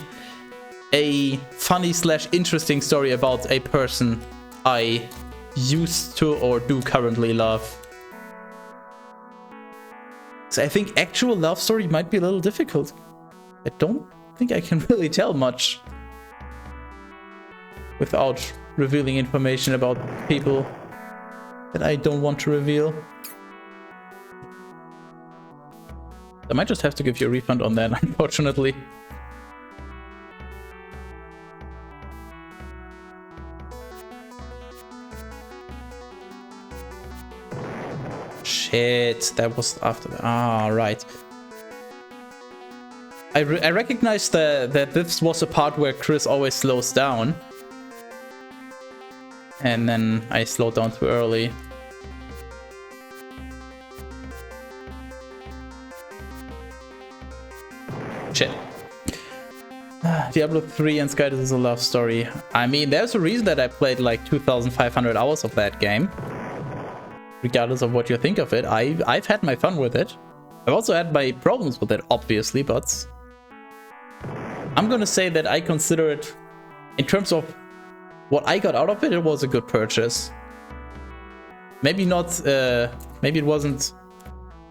a funny / interesting story about a person I used to or do currently love? So I think actual love story might be a little difficult. I don't think I can really tell much without revealing information about people that I don't want to reveal. I might just have to give you a refund on that, unfortunately. Shit, that was after that. Ah, right. I recognize that this was a part where Chris always slows down. And then I slowed down too early. Shit. Diablo 3 and SkyRoads is a love story. I mean, there's a reason that I played like 2,500 hours of that game. Regardless of what you think of it, I've had my fun with it. I've also had my problems with it, obviously, but... I'm gonna say that I consider it, in terms of what I got out of it, it was a good purchase. Maybe not, maybe it wasn't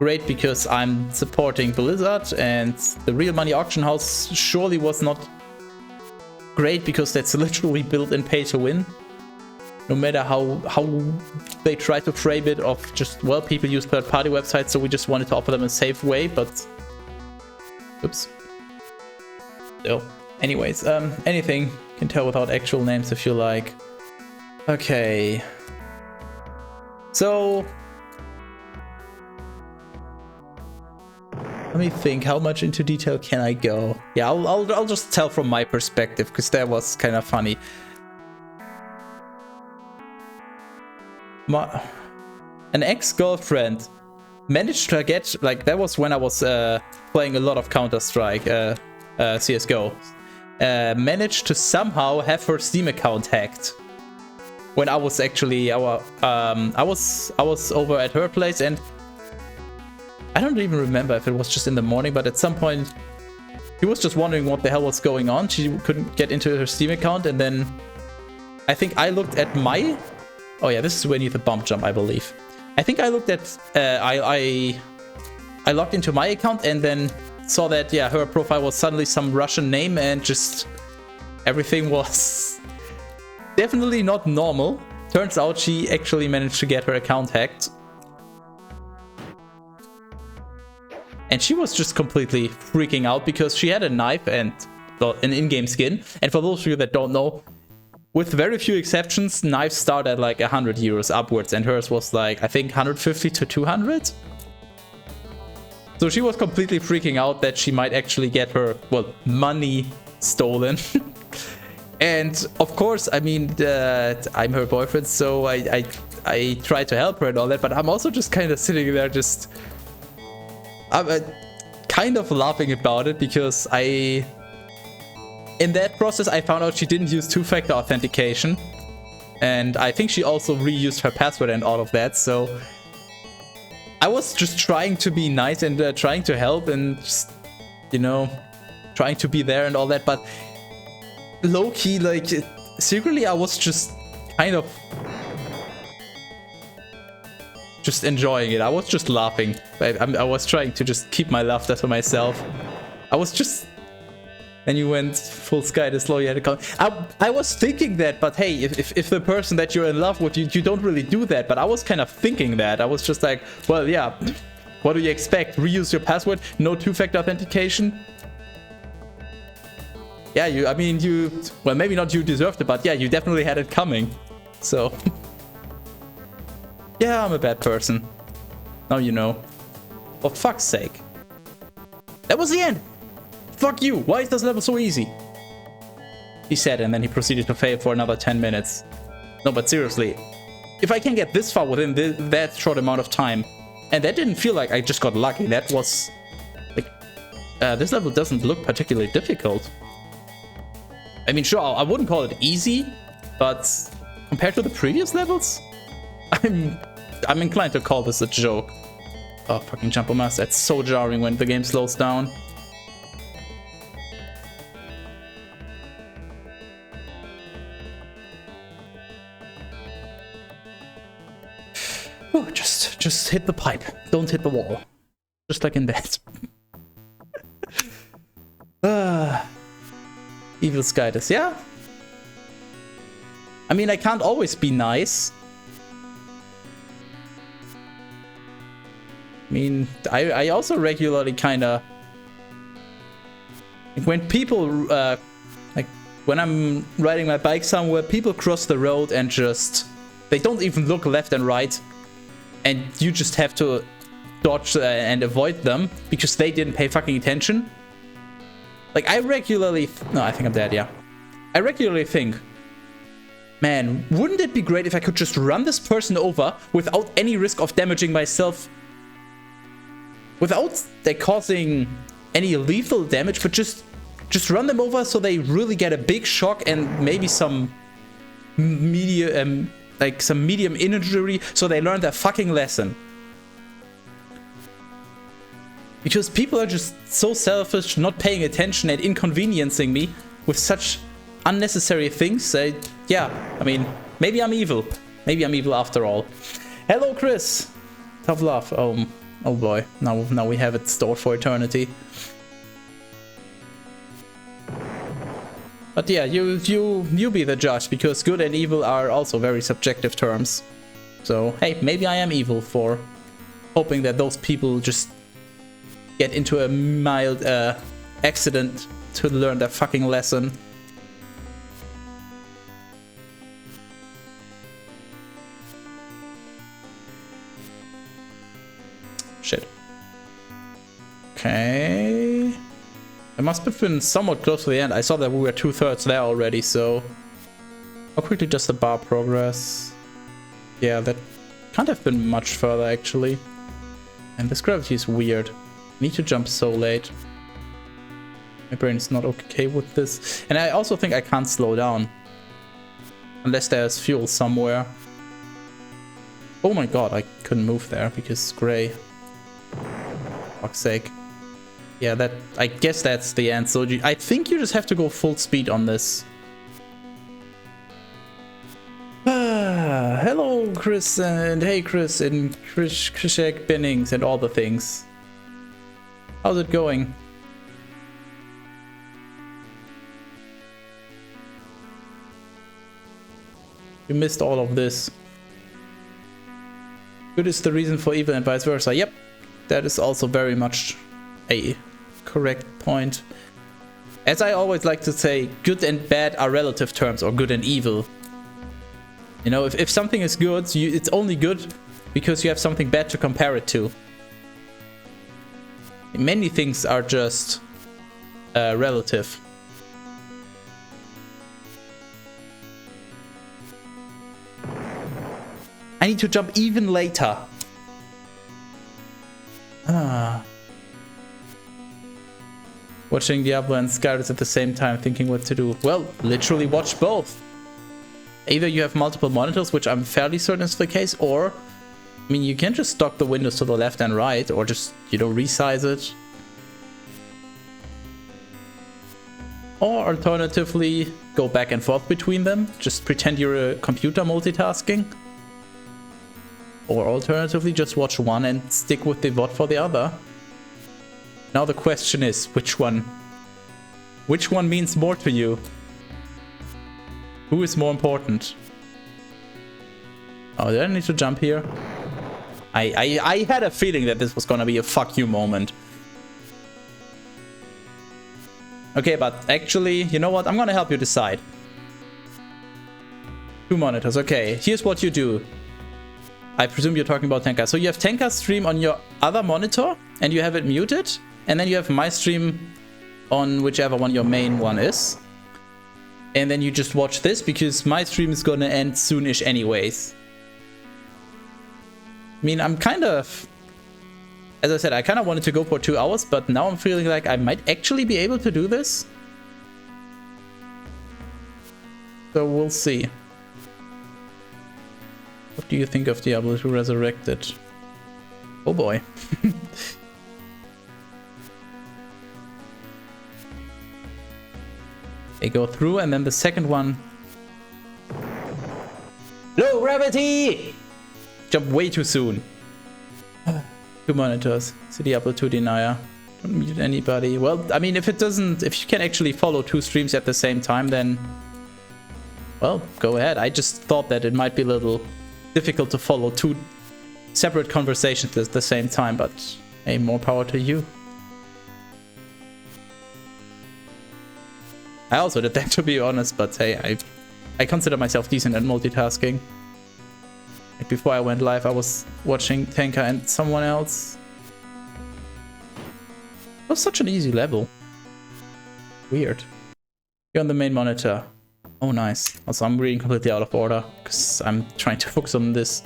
great because I'm supporting Blizzard, and the Real Money Auction House surely was not great because that's literally built in pay to win. No matter how they try to frame it of just, well, people use third-party websites, so we just wanted to offer them a safe way, but... Oops. Still. Anyways, anything can tell without actual names if you like. Okay. So let me think, how much into detail can I go? Yeah, I'll just tell from my perspective, because that was kind of funny. An ex-girlfriend managed to get, like, that was when I was playing a lot of Counter-Strike, CSGO. Managed to somehow have her Steam account hacked. When I was actually, I was over at her place, and I don't even remember if it was just in the morning, but at some point she was just wondering what the hell was going on. She couldn't get into her Steam account, and then I think I looked at my... Oh yeah, this is when you need the bump jump, I believe. I think I looked at... I logged into my account and then saw that, yeah, her profile was suddenly some Russian name, and just everything was definitely not normal. Turns out she actually managed to get her account hacked. And she was just completely freaking out because she had a knife and an in-game skin. And for those of you that don't know, with very few exceptions, knives start at like 100 euros upwards, and hers was like, I think 150 to 200. So she was completely freaking out that she might actually get her, well, money stolen. And of course, I mean, I'm her boyfriend, so I try to help her and all that, but I'm also just kind of sitting there just... I'm kind of laughing about it, because in that process I found out she didn't use two-factor authentication, and I think she also reused her password and all of that. So I was just trying to be nice and trying to help and just, you know, trying to be there and all that, but low-key, like, secretly I was just kind of just enjoying it. I was just laughing. I was trying to just keep my laughter to myself. I was just... And you went full sky to slow, you had to come. I was thinking that, but hey, if the person that you're in love with, you don't really do that. But I was kind of thinking that. I was just like, well, yeah, what do you expect? Reuse your password? No two-factor authentication? Yeah, I mean, well, maybe not you deserved it, but yeah, you definitely had it coming. So... Yeah, I'm a bad person. Now you know. For fuck's sake. That was the end! Fuck you! Why is this level so easy? He said, and then he proceeded to fail for another 10 minutes. No, but seriously. If I can get this far within that short amount of time, and that didn't feel like I just got lucky, that was... like... this level doesn't look particularly difficult. I mean, sure, I wouldn't call it easy, but compared to the previous levels, I'm inclined to call this a joke. Oh, fucking Jumbo Master. That's so jarring when the game slows down. Oh, just hit the pipe. Don't hit the wall. Just like in bed. Evil Skydus, yeah? I mean, I can't always be nice. I mean, I also regularly kind of... Like when people, like when I'm riding my bike somewhere, people cross the road and just... They don't even look left and right. And you just have to dodge and avoid them because they didn't pay fucking attention. Like, I regularly... No, I think I'm dead, yeah. I regularly think, man, wouldn't it be great if I could just run this person over without any risk of damaging myself? Without they causing any lethal damage, but just run them over so they really get a big shock and maybe some medium injury so they learn their fucking lesson. Because people are just so selfish, not paying attention and inconveniencing me with such unnecessary things. Yeah, I mean, maybe I'm evil. Maybe I'm evil after all. Hello, Chris. Tough love. Oh boy, now we have it stored for eternity. But yeah, you be the judge, because good and evil are also very subjective terms. So hey, maybe I am evil for hoping that those people just get into a mild accident to learn their fucking lesson. Shit. Okay. It must have been somewhat close to the end. I saw that we were 2/3 there already, so... How quickly does the bar progress? Yeah, that can't have been much further, actually. And this gravity is weird. I need to jump so late. My brain is not okay with this. And I also think I can't slow down. Unless there's fuel somewhere. Oh my god, I couldn't move there because it's gray. Fuck's sake. Yeah, that... I guess that's the end. So I think you just have to go full speed on this. Hello, Chris, and hey, Chris, and Krishek Bennings, and all the things. How's it going? You missed all of this. Good is the reason for evil and vice versa. Yep, that is also very much a correct point. As I always like to say, good and bad are relative terms, or good and evil. You know, if something is good, it's only good because you have something bad to compare it to. Many things are just relative. I need to jump even later. Watching Diablo and SkyRoads at the same time, thinking what to do. Well, literally watch both. Either you have multiple monitors, which I'm fairly certain is the case, or, I mean, you can just dock the windows to the left and right, or just, you know, resize it. Or alternatively, go back and forth between them. Just pretend you're a computer multitasking. Or alternatively, just watch one and stick with the VOD for the other. Now the question is, which one means more to you? Who is more important? Oh, did I need to jump here? I had a feeling that this was gonna be a fuck you moment. Okay, but actually, you know what? I'm gonna help you decide. 2 monitors, okay. Here's what you do. I presume you're talking about Tenka. So you have Tenka's stream on your other monitor, and you have it muted. And then you have my stream on whichever one your main one is. And then you just watch this, because my stream is gonna end soonish anyways. I mean, I'm kind of... As I said, I kind of wanted to go for 2 hours, but now I'm feeling like I might actually be able to do this. So we'll see. What do you think of Diablo 2 Resurrected? Oh boy. They go through, and then the second one... Low gravity! Jump way too soon. 2 monitors. It's a Diablo 2 denier. Don't mute anybody. Well, I mean, if you can actually follow 2 streams at the same time, then... Well, go ahead. I just thought that it might be a little difficult to follow 2 separate conversations at the same time, but hey, more power to you. I also did that, to be honest, but hey, I consider myself decent at multitasking. Like before I went live, I was watching Tenka and someone else. It was such an easy level. Weird. You're on the main monitor. Oh, nice. Also, I'm reading completely out of order because I'm trying to focus on this.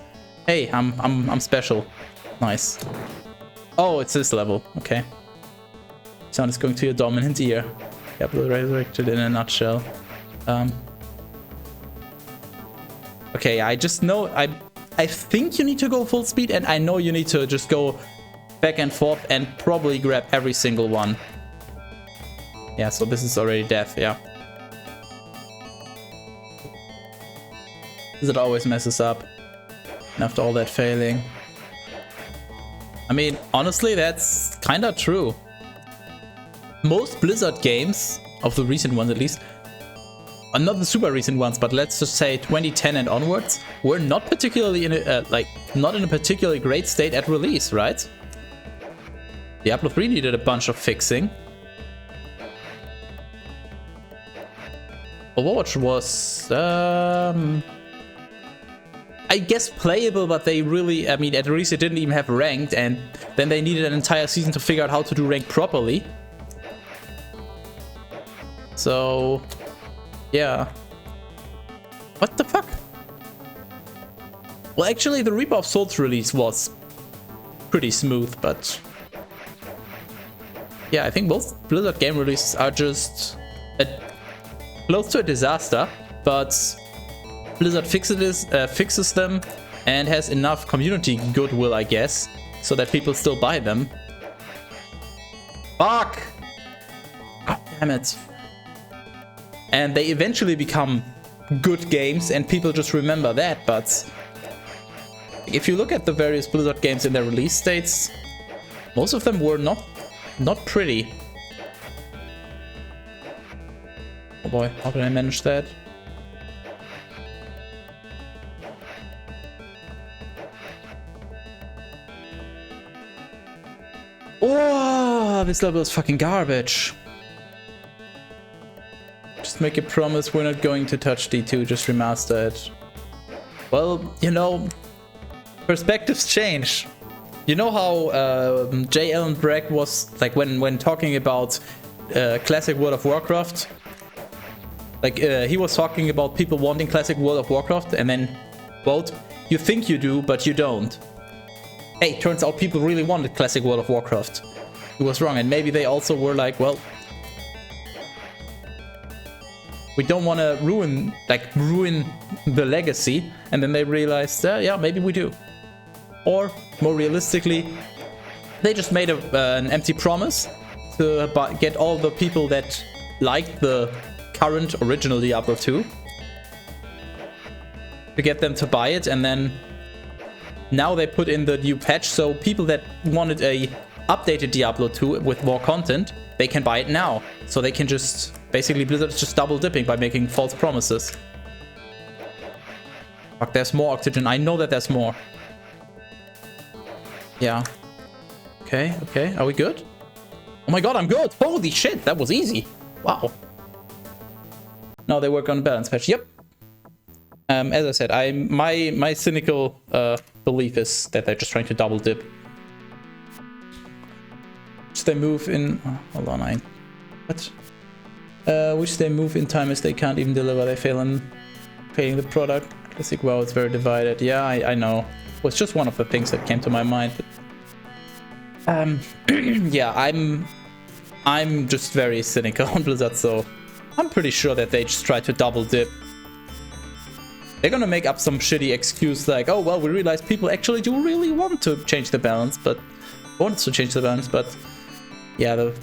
Hey, I'm special. Nice. Oh, it's this level. Okay. Sound is going to your dominant ear. Diablo Resurrected in a nutshell. Okay, I just know I think you need to go full speed, and I know you need to just go back and forth and probably grab every single one. Yeah, so this is already death, yeah. It always messes up. And after all that failing. I mean, honestly, that's kinda true. Most Blizzard games, of the recent ones at least, not the super recent ones, but let's just say 2010 and onwards, were not particularly in a, not in a particularly great state at release, right? Diablo 3 needed a bunch of fixing. Overwatch was, I guess playable, but they really, I mean, at least it didn't even have ranked, and then they needed an entire season to figure out how to do ranked properly. So, yeah. What the fuck? Well, actually, the Reaper of Souls release was pretty smooth, but yeah, I think both Blizzard game releases are just close to a disaster, but Blizzard fixes them and has enough community goodwill, I guess, so that people still buy them. Fuck! God damn it. And they eventually become good games and people just remember that, but if you look at the various Blizzard games in their release dates, most of them were not pretty. Oh boy, how can I manage that? Oh, this level is fucking garbage. Just make a promise we're not going to touch D2, just remaster it. Well, you know, perspectives change. You know how J. Allen Brack was like when talking about classic World of Warcraft? Like he was talking about people wanting classic World of Warcraft and then, quote, you think you do, but you don't. Hey, turns out people really wanted classic World of Warcraft. He was wrong, and maybe they also were like, well, we don't want to ruin the legacy, and then they realized, yeah, maybe we do. Or, more realistically, they just made an empty promise to get all the people that liked the current original Diablo 2 to get them to buy it, and then now they put in the new patch, so people that wanted a updated Diablo 2 with more content, they can buy it now. So they can just, basically Blizzard's just double dipping by making false promises. Fuck, there's more oxygen. I know that there's more. Yeah. Okay, okay. Are we good? Oh my god, I'm good! Holy shit, that was easy. Wow. Now they work on balance patch. Yep. As I said, my cynical belief is that they're just trying to double dip. Which they move in. Oh, hold on, what? Which they move in time as they can't even deliver. They fail in paying the product. Classic WoW is very divided. Yeah, I know. It was just one of the things that came to my mind. But, yeah, I'm just very cynical on Blizzard, so I'm pretty sure that they just try to double dip. They're gonna make up some shitty excuse like, oh well, we realize people actually do really want to change the balance, but yeah, the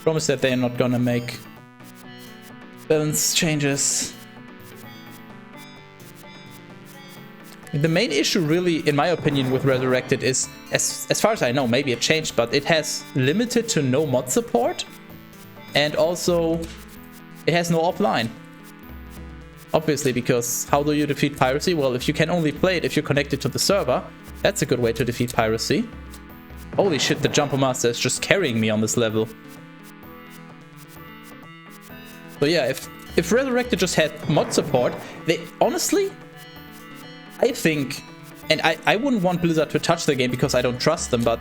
promise that they're not gonna make balance changes. The main issue really, in my opinion, with Resurrected is, as far as I know, maybe it changed, but it has limited to no mod support, and also it has no offline. Obviously, because how do you defeat piracy? Well, if you can only play it if you're connected to the server, that's a good way to defeat piracy. Holy shit, the Jumper Master is just carrying me on this level. So yeah, if Resurrected just had mod support, they honestly, I think, and I wouldn't want Blizzard to touch the game because I don't trust them, but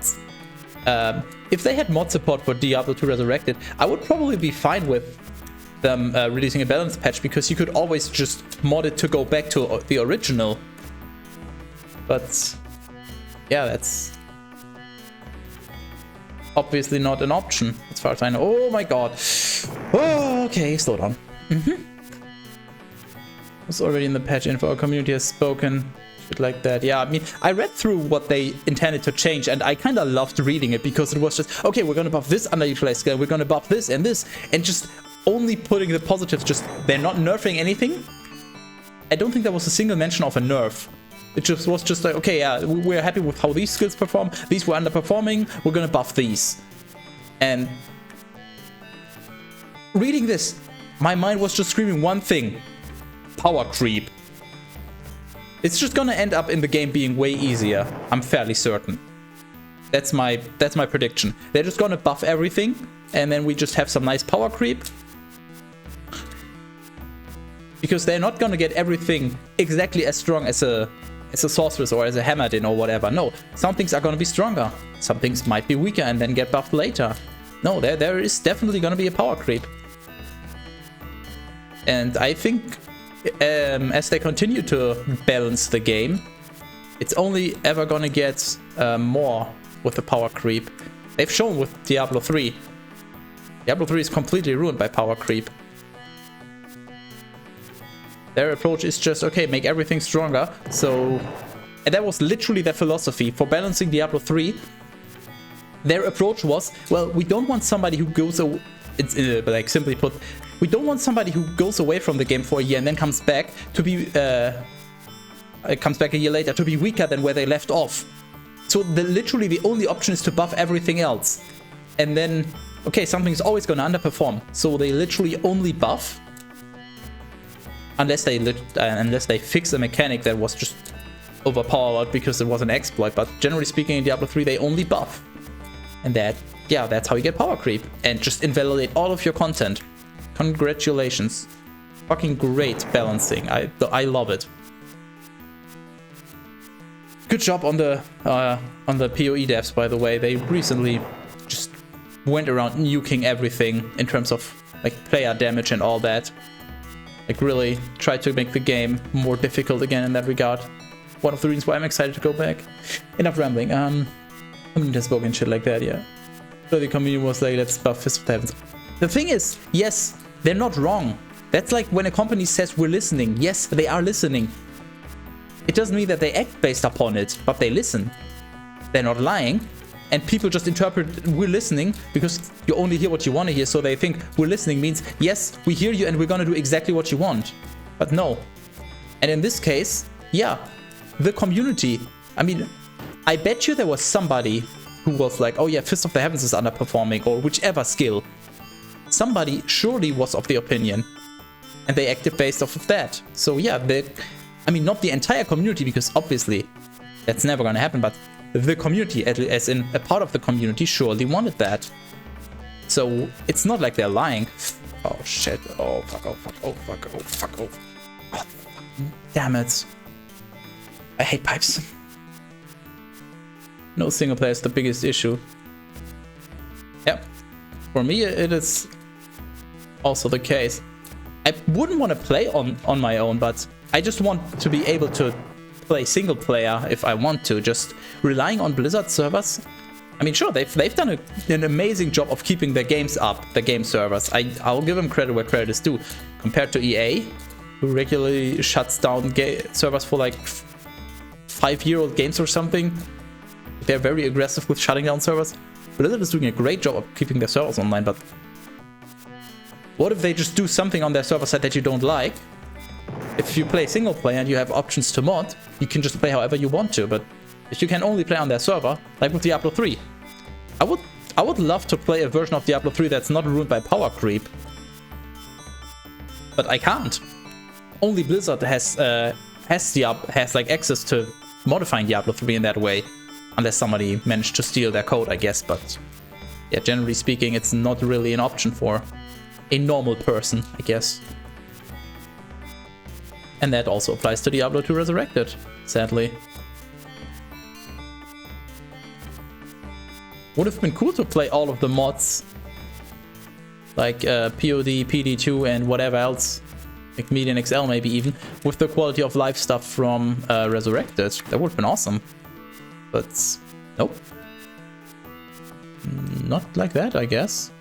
if they had mod support for Diablo 2 Resurrected, I would probably be fine with them releasing a balance patch, because you could always just mod it to go back to the original. But yeah, that's obviously not an option as far as I know. Oh my god. Oh, okay, slow down. It's already in the patch info. Our community has spoken. Shit like that. Yeah, I mean, I read through what they intended to change, and I kind of loved reading it, because it was just, okay, we're gonna buff this underutilized skill, we're gonna buff this, and just only putting the positives. Just, they're not nerfing anything. I don't think there was a single mention of a nerf. It just was just like, okay, yeah, we're happy with how these skills perform. These were underperforming. We're gonna buff these. And reading this, my mind was just screaming one thing: power creep. It's just gonna end up in the game being way easier. I'm fairly certain. That's my prediction. They're just gonna buff everything, and then we just have some nice power creep. Because they're not gonna get everything exactly as strong as a sorceress or as a hammer-din or whatever. No, some things are gonna be stronger. Some things might be weaker and then get buffed later. No, there is definitely gonna be a power creep. And I think as they continue to balance the game, it's only ever gonna get more with the power creep. They've shown with Diablo 3. Diablo 3 is completely ruined by power creep. Their approach is just, okay, make everything stronger. So, and that was literally their philosophy for balancing Diablo 3. Their approach was, well, we don't want somebody who goes, like simply put, we don't want somebody who goes away from the game for a year and then comes back to be, comes back a year later to be weaker than where they left off. So literally the only option is to buff everything else. And then, okay, something's always going to underperform. So they literally only buff. Unless they fix a mechanic that was just overpowered because it was an exploit. But generally speaking, in Diablo 3, they only buff. And that, yeah, that's how you get power creep. And just invalidate all of your content. Congratulations. Fucking great balancing. I love it. Good job on the PoE devs, by the way. They recently just went around nuking everything in terms of like player damage and all that. Like really tried to make the game more difficult again in that regard. One of the reasons why I'm excited to go back. Enough rambling. I mean, just spoken shit like that, yeah. So the community was like, let's buff Fist of the Heavens. The thing is, yes, they're not wrong. That's like when a company says we're listening. Yes, they are listening. It doesn't mean that they act based upon it, but they listen. They're not lying. And people just interpret we're listening because you only hear what you want to hear. So they think we're listening means, yes, we hear you and we're going to do exactly what you want. But no. And in this case, yeah, the community. I mean, I bet you there was somebody who was like, oh yeah, Fist of the Heavens is underperforming or whichever skill. Somebody surely was of the opinion. And they acted based off of that. So yeah, I mean, not the entire community because obviously that's never going to happen, but the community, as in a part of the community, surely wanted that. So it's not like they're lying. Oh shit, oh fuck, oh fuck, oh fuck, oh fuck, oh fuck. Oh, damn it. I hate pipes. No single player is the biggest issue. Yep. For me, it is also the case. I wouldn't want to play on my own, but I just want to be able to play single player if I want to. Just relying on Blizzard servers. I mean, sure, they've done an amazing job of keeping their games up, the game servers. I'll give them credit where credit is due. Compared to EA, who regularly shuts down servers for like 5-year-old games or something. They're very aggressive with shutting down servers. Blizzard is doing a great job of keeping their servers online, but what if they just do something on their server side that you don't like? If you play single player and you have options to mod, you can just play however you want to. But if you can only play on their server, like with Diablo 3, I would love to play a version of Diablo 3 that's not ruined by power creep. But I can't. Only Blizzard has like access to modifying Diablo 3 in that way, unless somebody managed to steal their code, I guess. But yeah, generally speaking, it's not really an option for a normal person, I guess. And that also applies to Diablo 2 Resurrected, sadly. Would have been cool to play all of the mods, like POD, PD2 and whatever else, like Median XL maybe even, with the quality of life stuff from Resurrected. That would have been awesome. But nope. Not like that, I guess.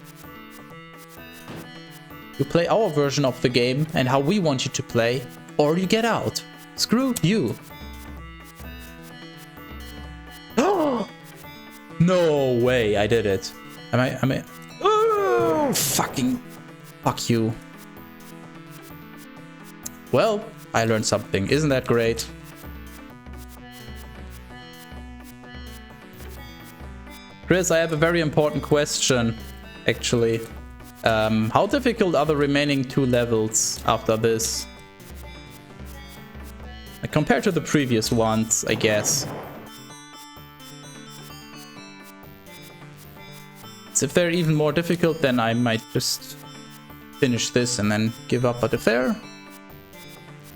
You play our version of the game and how we want you to play, or you get out. Screw you. Oh! No way, I did it. Am I? Oh, fucking. Fuck you. Well, I learned something. Isn't that great? Chris, I have a very important question, actually. How difficult are the remaining 2 levels after this? Compared to the previous ones, I guess. So if they're even more difficult, then I might just finish this and then give up. But if they're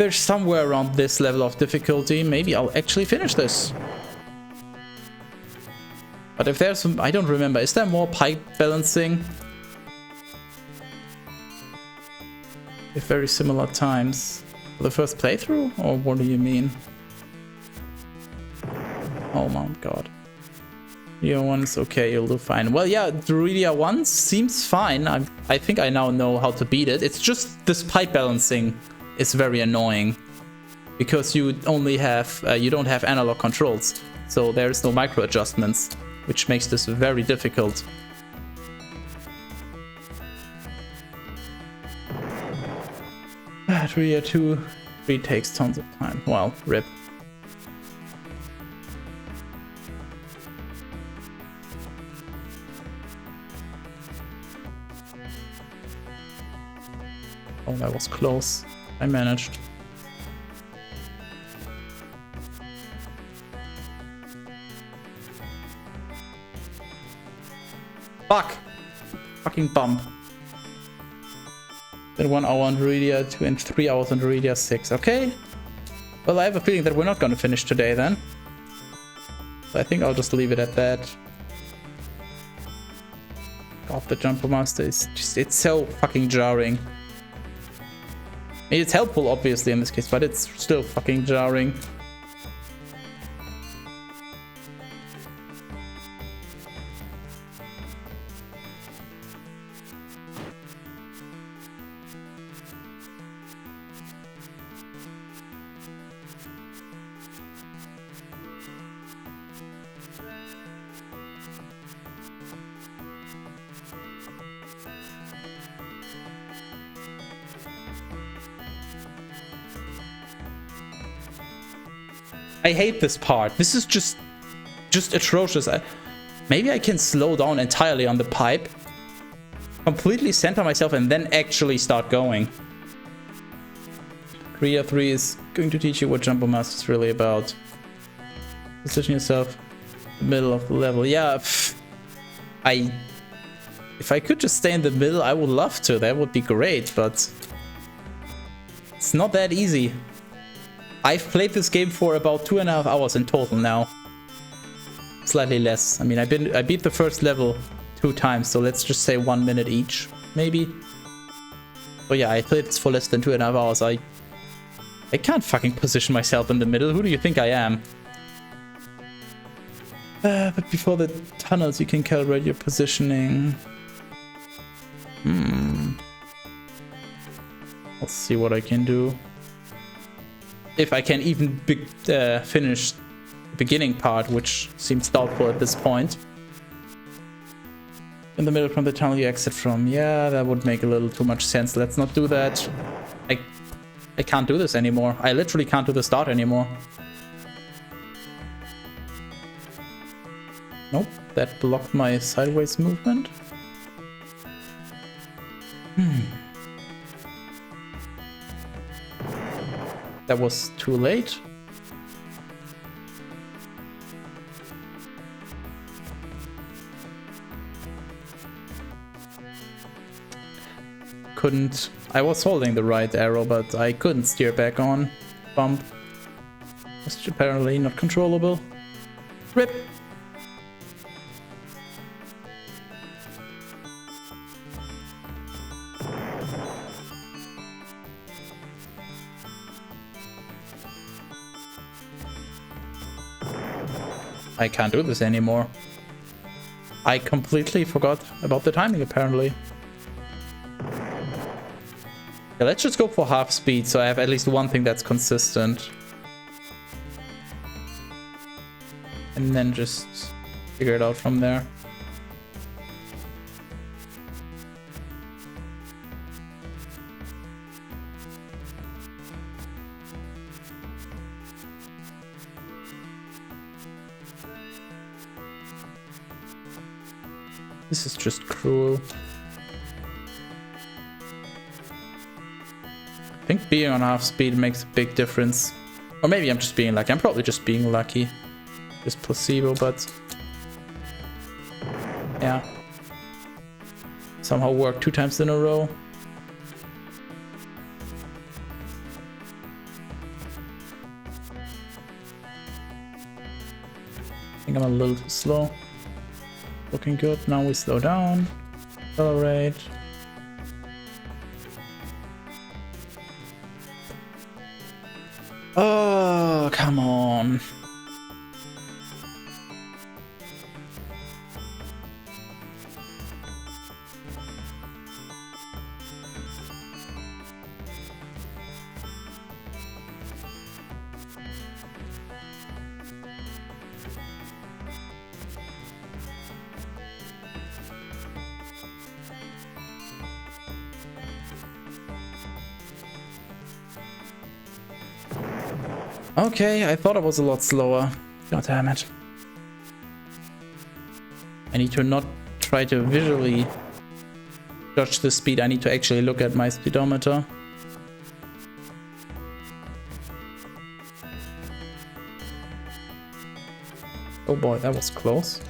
there's somewhere around this level of difficulty, maybe I'll actually finish this. But if there's some, I don't remember, is there more pipe balancing? With very similar times. For the first playthrough? Or what do you mean? Oh my god. Druidia 1's okay, you'll do fine. Well, yeah, Druidia 1 seems fine. I think I now know how to beat it. It's just this pipe balancing is very annoying. Because you only have, you don't have analog controls. So there's no micro adjustments, which makes this very difficult. Druidia 2 takes tons of time. Well, rip. Oh, that was close. I managed. Fuck! Fucking bump. Then 1 hour on Druidia 2 and 3 hours on Druidia 6. Okay. Well, I have a feeling that we're not going to finish today then. So I think I'll just leave it at that. God, the Jumper Master is just, it's so fucking jarring. I mean, it's helpful, obviously, in this case, but it's still fucking jarring. I hate this part. This is just atrocious. Maybe I can slow down entirely on the pipe, completely center myself, and then actually start going. Druidia 3 is going to teach you what Jumbo Master is really about. Position yourself in the middle of the level. Yeah, if I could just stay in the middle, I would love to. That would be great, but it's not that easy. I've played this game for about 2.5 hours in total now. Slightly less. I mean, I beat the first level 2 times, so let's just say 1 minute each, maybe. But yeah, I played this for less than 2.5 hours. I can't fucking position myself in the middle. Who do you think I am? But before the tunnels, you can calibrate your positioning. Let's see what I can do. If I can even finish the beginning part, which seems doubtful at this point. In the middle from the tunnel you exit from. Yeah, that would make a little too much sense. Let's not do that. I can't do this anymore. I literally can't do the start anymore. Nope, that blocked my sideways movement. That was too late. Couldn't. I was holding the right arrow, but I couldn't steer back on. Bump. Was apparently not controllable. Rip. I can't do this anymore. I completely forgot about the timing, apparently. Yeah, let's just go for half speed, so I have at least one thing that's consistent. And then just figure it out from there. This is just cruel. I think being on half speed makes a big difference. Or maybe I'm just being lucky. I'm probably just being lucky. Just placebo, but... yeah. Somehow worked 2 times in a row. think I'm a little too slow. Looking good. Now we slow down. Accelerate. Oh, come on. Okay, I thought I was a lot slower. God damn it. I need to not try to visually judge the speed. I need to actually look at my speedometer. Oh boy, that was close.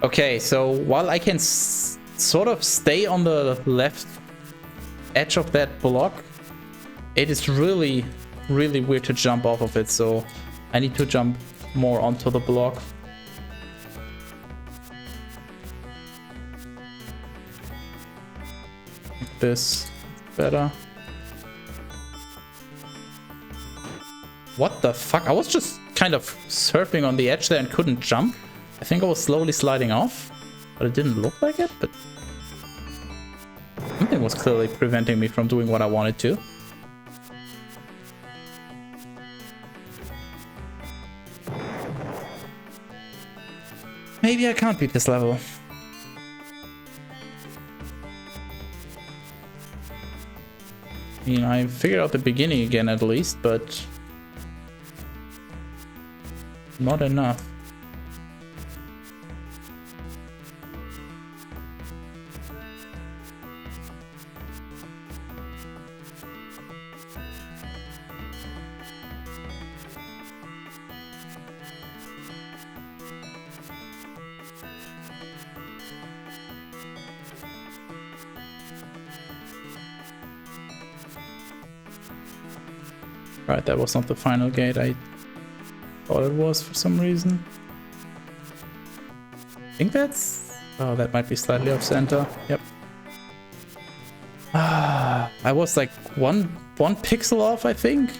Okay, so while I can sort of stay on the left edge of that block, it is really, really weird to jump off of it, so I need to jump more onto the block. Like this, better. What the fuck? I was just kind of surfing on the edge there and couldn't jump. I think I was slowly sliding off, but it didn't look like it, but something was clearly preventing me from doing what I wanted to. Maybe I can't beat this level. I mean, I figured out the beginning again at least, but not enough. Right, that was not the final gate I thought it was for some reason. I think that's... oh, that might be slightly off center. Yep. Ah, I was like one pixel off, I think.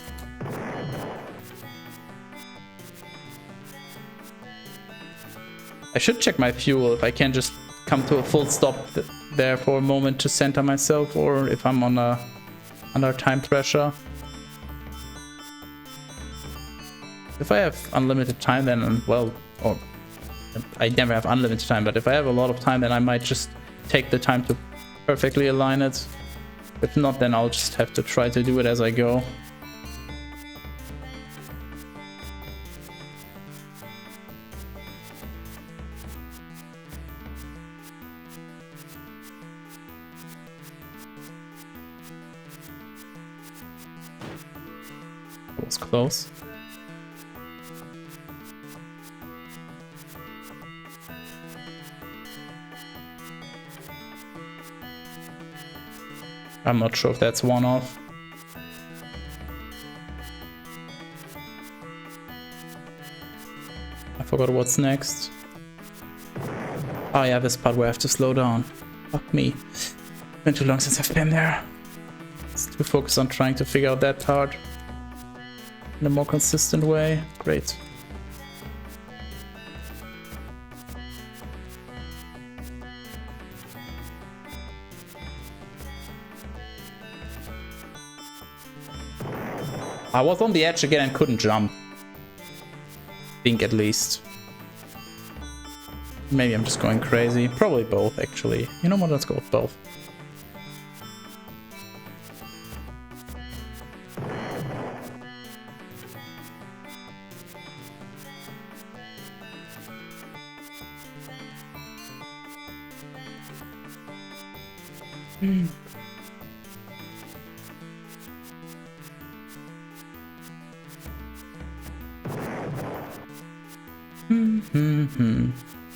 I should check my fuel if I can just come to a full stop there for a moment to center myself, or if I'm on under time pressure. If I have unlimited time, then, well, or I never have unlimited time, but if I have a lot of time, then I might just take the time to perfectly align it. If not, then I'll just have to try to do it as I go. That was close. I'm not sure if that's one off. I forgot what's next. Oh yeah, this part where I have to slow down. Fuck me. Been too long since I've been there. It's too focused on trying to figure out that part in a more consistent way. Great. I was on the edge again and couldn't jump. I think, at least. Maybe I'm just going crazy. Probably both, actually. You know what? Let's go with both.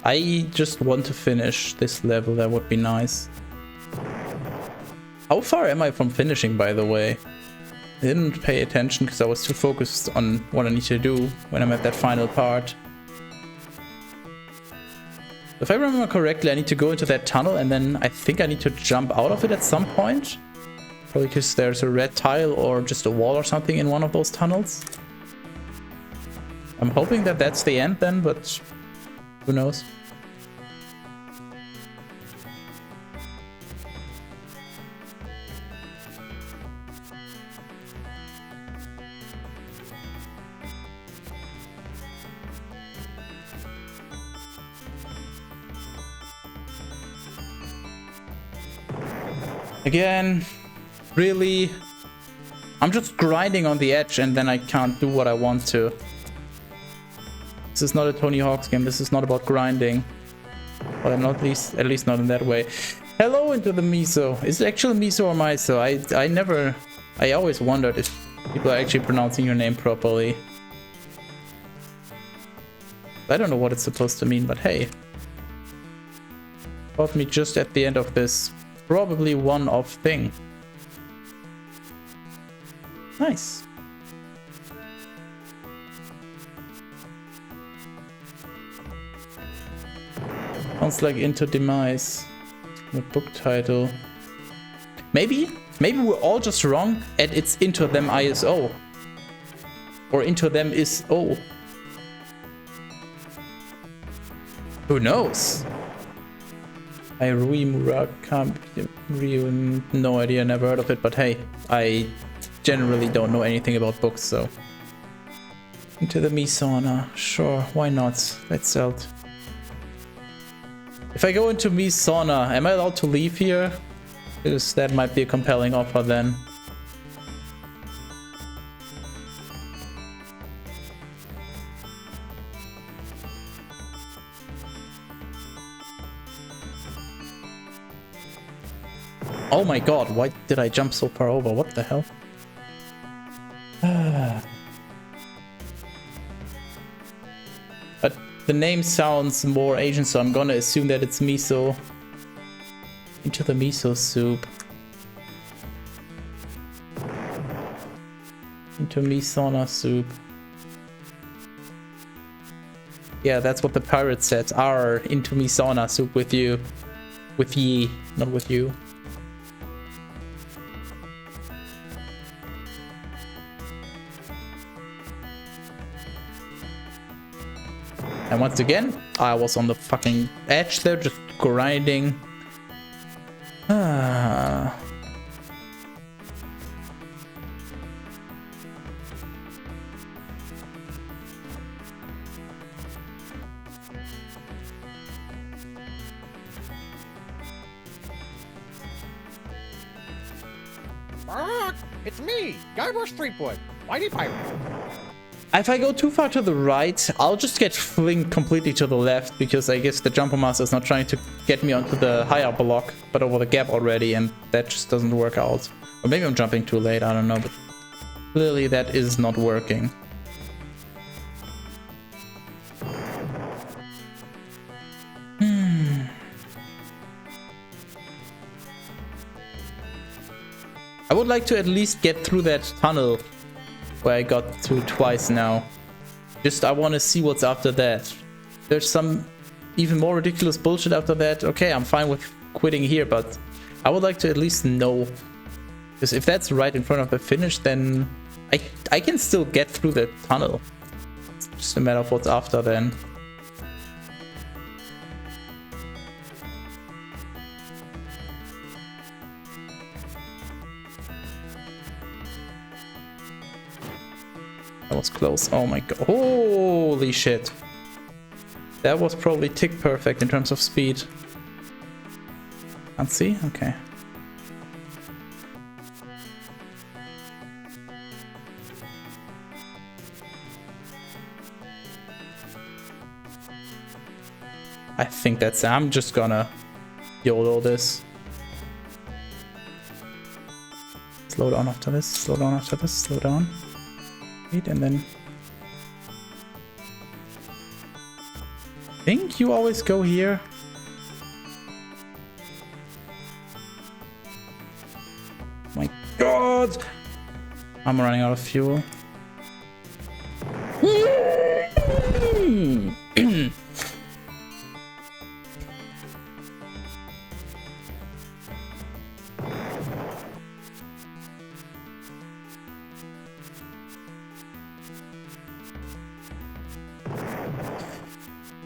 I just want to finish this level. That would be nice. How far am I from finishing, by the way? I didn't pay attention because I was too focused on what I need to do when I'm at that final part. If I remember correctly, I need to go into that tunnel and then I think I need to jump out of it at some point. Probably because there's a red tile or just a wall or something in one of those tunnels. I'm hoping that that's the end then, but who knows? Again, really, I'm just grinding on the edge and then I can't do what I want to. This is not a Tony Hawk's game, this is not about grinding. But I'm not at least not in that way. Hello into the miso. Is it actually miso or miso? I always wondered if people are actually pronouncing your name properly. I don't know what it's supposed to mean, but hey. Caught me just at the end of this probably one-off thing. Nice. Sounds like Into Demise. The book title. Maybe we're all just wrong and it's Into Them ISO. Or Into Them is O. Who knows? Rui Murakami, no idea, never heard of it, but hey, I generally don't know anything about books, so. Into the Misona, sure, why not? Let's sell it. If I go into Misona, am I allowed to leave here? Because that might be a compelling offer then. Oh my god, why did I jump so far over? What the hell? But the name sounds more Asian, so I'm gonna assume that it's miso. Into the miso soup. Into misona soup. Yeah, that's what the pirate said. R into misona soup with you. With ye, not with you. And once again, I was on the fucking edge there, just grinding. It's me, Guybrush Threepwood, Whitey Pirate. If I go too far to the right, I'll just get flinged completely to the left, because I guess the Jumper Master is not trying to get me onto the higher block, but over the gap already, and that just doesn't work out. Or maybe I'm jumping too late, I don't know, but clearly that is not working. I would like to at least get through that tunnel where I got through twice now. I want to see what's after that. There's some even more ridiculous bullshit after that. Okay, I'm fine with quitting here, but I would like to at least know. Because if that's right in front of the finish, then I can still get through the tunnel. It's just a matter of what's after then. That was close. Oh my god. Holy shit. That was probably tick perfect in terms of speed. Can't see? Okay. I think that's it. I'm just gonna YOLO this. Slow down after this, slow down after this, slow down. And then I think you always go here. God! I'm running out of fuel.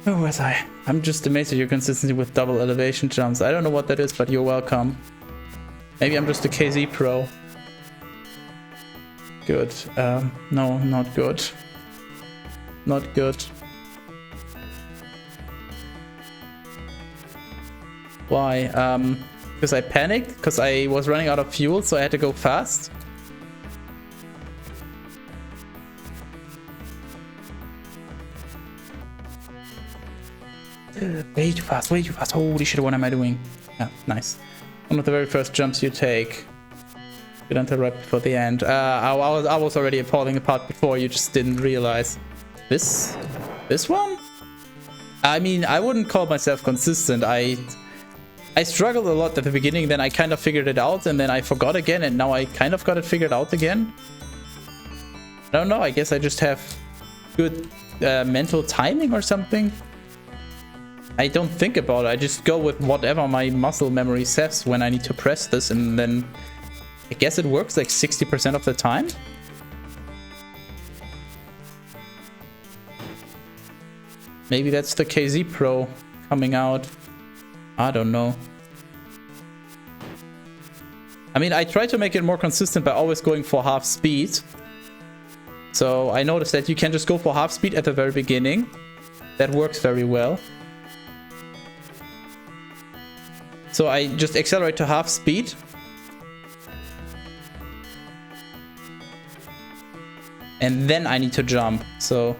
Who was I? I'm just amazed at your consistency with double elevation jumps. I don't know what that is, but you're welcome. Maybe I'm just a KZ pro. Good. No, not good. Not good. Why? Because I panicked, because I was running out of fuel, so I had to go fast. Way too fast, way too fast. Holy shit, what am I doing? Yeah, nice. One of the very first jumps you take. Get until right before the end. I was already falling apart before, you just didn't realize. This one? I mean, I wouldn't call myself consistent. I struggled a lot at the beginning, then I kind of figured it out, and then I forgot again, and now I kind of got it figured out again. I don't know, I guess I just have good mental timing or something. I don't think about it, I just go with whatever my muscle memory says when I need to press this, and then I guess it works like 60% of the time. Maybe that's the KZ Pro coming out. I don't know. I mean, I try to make it more consistent by always going for half speed. So I noticed that you can just go for half speed at the very beginning. That works very well. So I just accelerate to half speed. And then I need to jump. So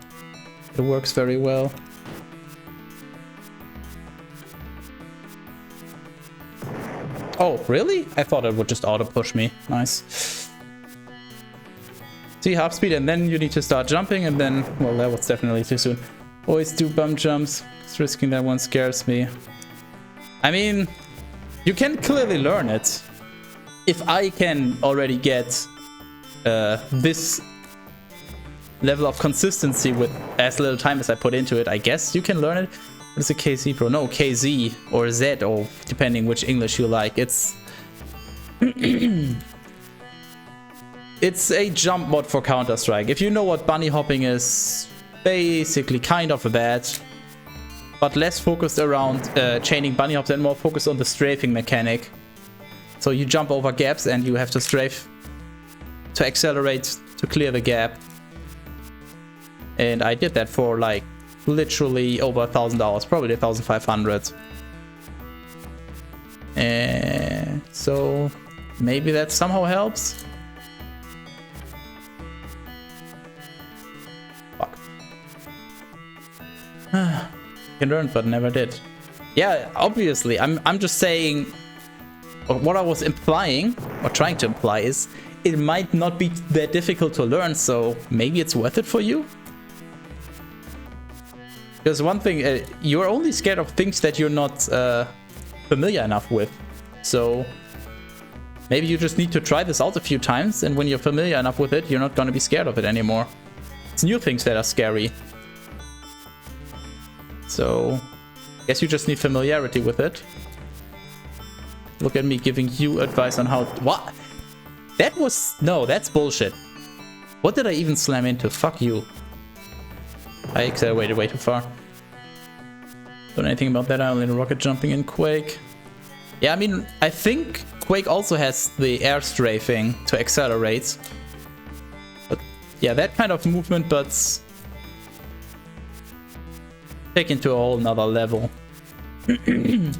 it works very well. Oh, really? I thought it would just auto-push me. Nice. See, half speed, and then you need to start jumping, and then... Well, that was definitely too soon. Always do bump jumps. Just risking that one scares me. I mean, you can clearly learn it. If I can already get this level of consistency with as little time as I put into it, I guess you can learn it. What is a KZ Pro? No, KZ or Z, or depending which English you like. It's it's a jump mod for Counter-Strike. If you know what bunny hopping is, basically kind of that, but less focused around chaining bunny hops and more focused on the strafing mechanic. So you jump over gaps and you have to strafe to accelerate to clear the gap. And I did that for like literally over $1,000, probably 1,500. And so maybe that somehow helps. Fuck. Can learn, but never did. Yeah, obviously. I'm just saying, what I was implying or trying to imply is it might not be that difficult to learn, so maybe it's worth it for you. Because one thing, you're only scared of things that you're not familiar enough with. So maybe you just need to try this out a few times, and when you're familiar enough with it, you're not going to be scared of it anymore. It's new things that are scary. So I guess you just need familiarity with it. Look at me giving you advice on how... What? That was... No, that's bullshit. What did I even slam into? Fuck you. I accelerated way too far. Don't know anything about that. I only know rocket jumping in Quake. Yeah, I mean, I think Quake also has the air strafing to accelerate. But yeah, that kind of movement, but taken to a whole nother level. You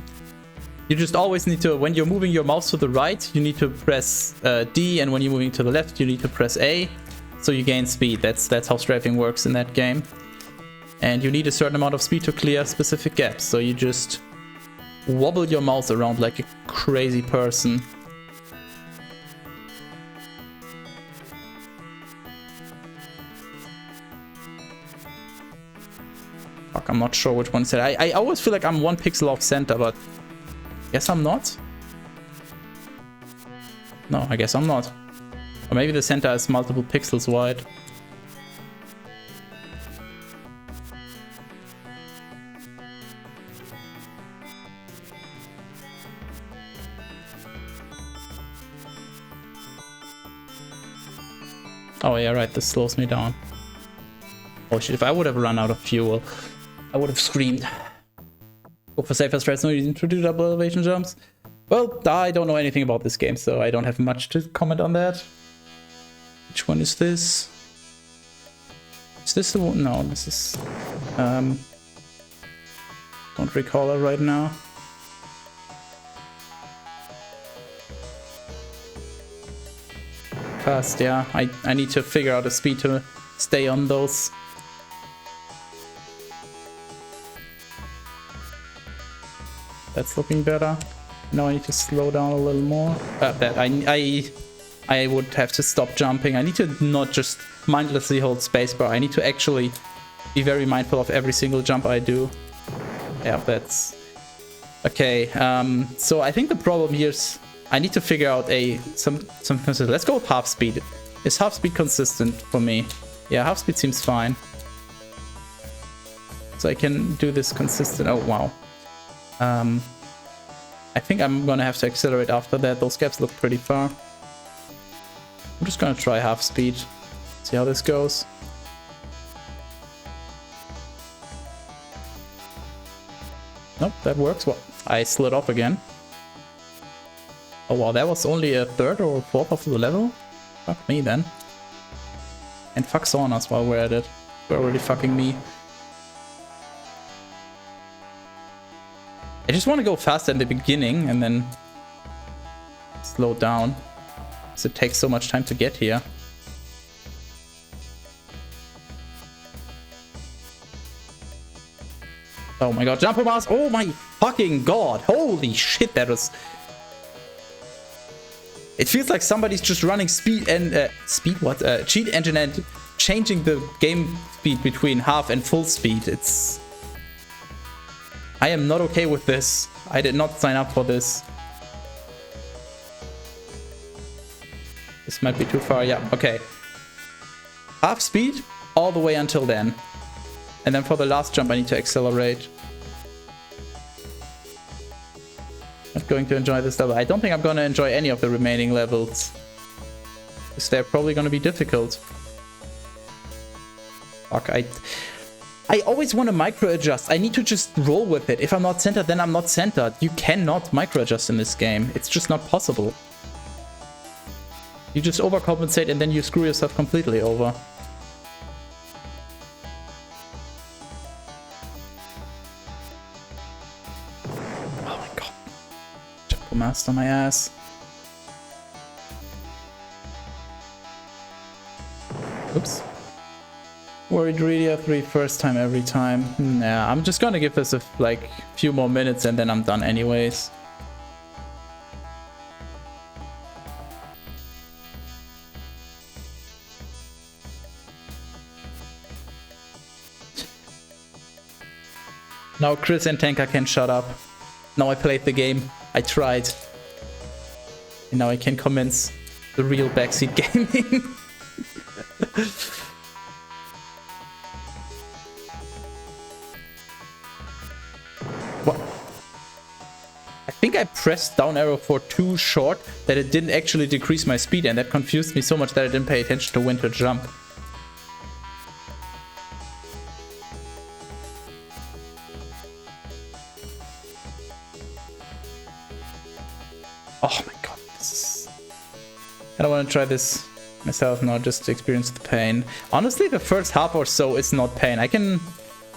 just always need to, when you're moving your mouse to the right, you need to press D, and when you're moving to the left, you need to press A, so you gain speed. That's how strafing works in that game. And you need a certain amount of speed to clear specific gaps, so you just wobble your mouse around like a crazy person. Fuck, I'm not sure which one said. I always feel like I'm one pixel off center, but guess I'm not. No, I guess I'm not. Or maybe the center is multiple pixels wide. Oh yeah, right, this slows me down. Oh shit, if I would have run out of fuel, I would have screamed. Go for safer strats, no reason to do double elevation jumps. Well, I don't know anything about this game, so I don't have much to comment on that. Which one is this? Is this the one? No, this is... don't recall it right now. Fast, yeah. I need to figure out a speed to stay on those. That's looking better. Now I need to slow down a little more. I would have to stop jumping. I need to not just mindlessly hold spacebar. I need to actually be very mindful of every single jump I do. Yeah, that's... Okay, so I think the problem here is I need to figure out some consistent. Let's go with half speed. Is half speed consistent for me? Yeah, half speed seems fine. So I can do this consistent. Oh, wow. I think I'm gonna have to accelerate after that. Those gaps look pretty far. I'm just gonna try half speed. See how this goes. Nope, that works. Well, I slid off again. Oh wow, that was only a third or fourth of the level? Fuck me then. And fuck saunas while we're at it. We're already fucking me. I just want to go faster in the beginning and then slow down, because it takes so much time to get here. Oh my god, jumper mask! Oh my fucking god! Holy shit, that was... It feels like somebody's just running cheat engine and changing the game speed between half and full speed. It's... I am not okay with this. I did not sign up for this. This might be too far. Yeah, okay. Half speed all the way until then. And then for the last jump I need to accelerate. Not going to enjoy this level. I don't think I'm going to enjoy any of the remaining levels, because they're probably going to be difficult. Fuck, I always want to micro adjust. I need to just roll with it. If I'm not centered, then I'm not centered. You cannot micro adjust in this game. It's just not possible. You just overcompensate and then you screw yourself completely over. Oh my god. Jump master my ass. Oops. Worried really 3 first time every time. Nah, I'm just gonna give this a few more minutes and then I'm done anyways. Now Chris and Tanka can shut up. Now I played the game. I tried. And now I can commence the real backseat gaming. What? I think I pressed down arrow for too short that it didn't actually decrease my speed, and that confused me so much that I didn't pay attention to when to jump. Oh my god, this is... I don't want to try this myself now, just to experience the pain. Honestly, the first half or so is not pain.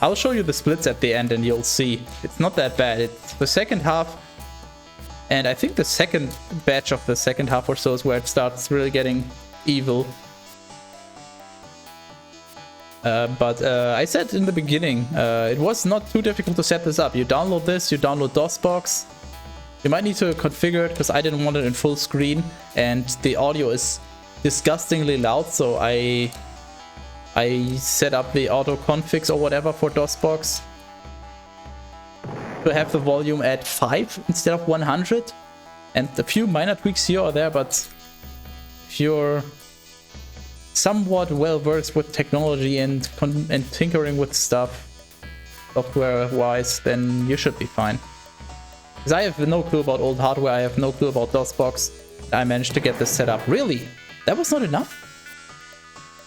I'll show you the splits at the end and you'll see. It's not that bad. It's the second half, and I think the second batch of the second half or so is where it starts really getting evil. But I said in the beginning, it was not too difficult to set this up. You download this, you download DOSBox. You might need to configure it because I didn't want it in full screen and the audio is disgustingly loud, so I set up the auto configs or whatever for DOSBox to have the volume at 5 instead of 100, and a few minor tweaks here or there, but if you're somewhat well versed with technology and tinkering with stuff, software-wise, then you should be fine. Because I have no clue about old hardware, I have no clue about DOSBox. I managed to get this set up. Really? That was not enough?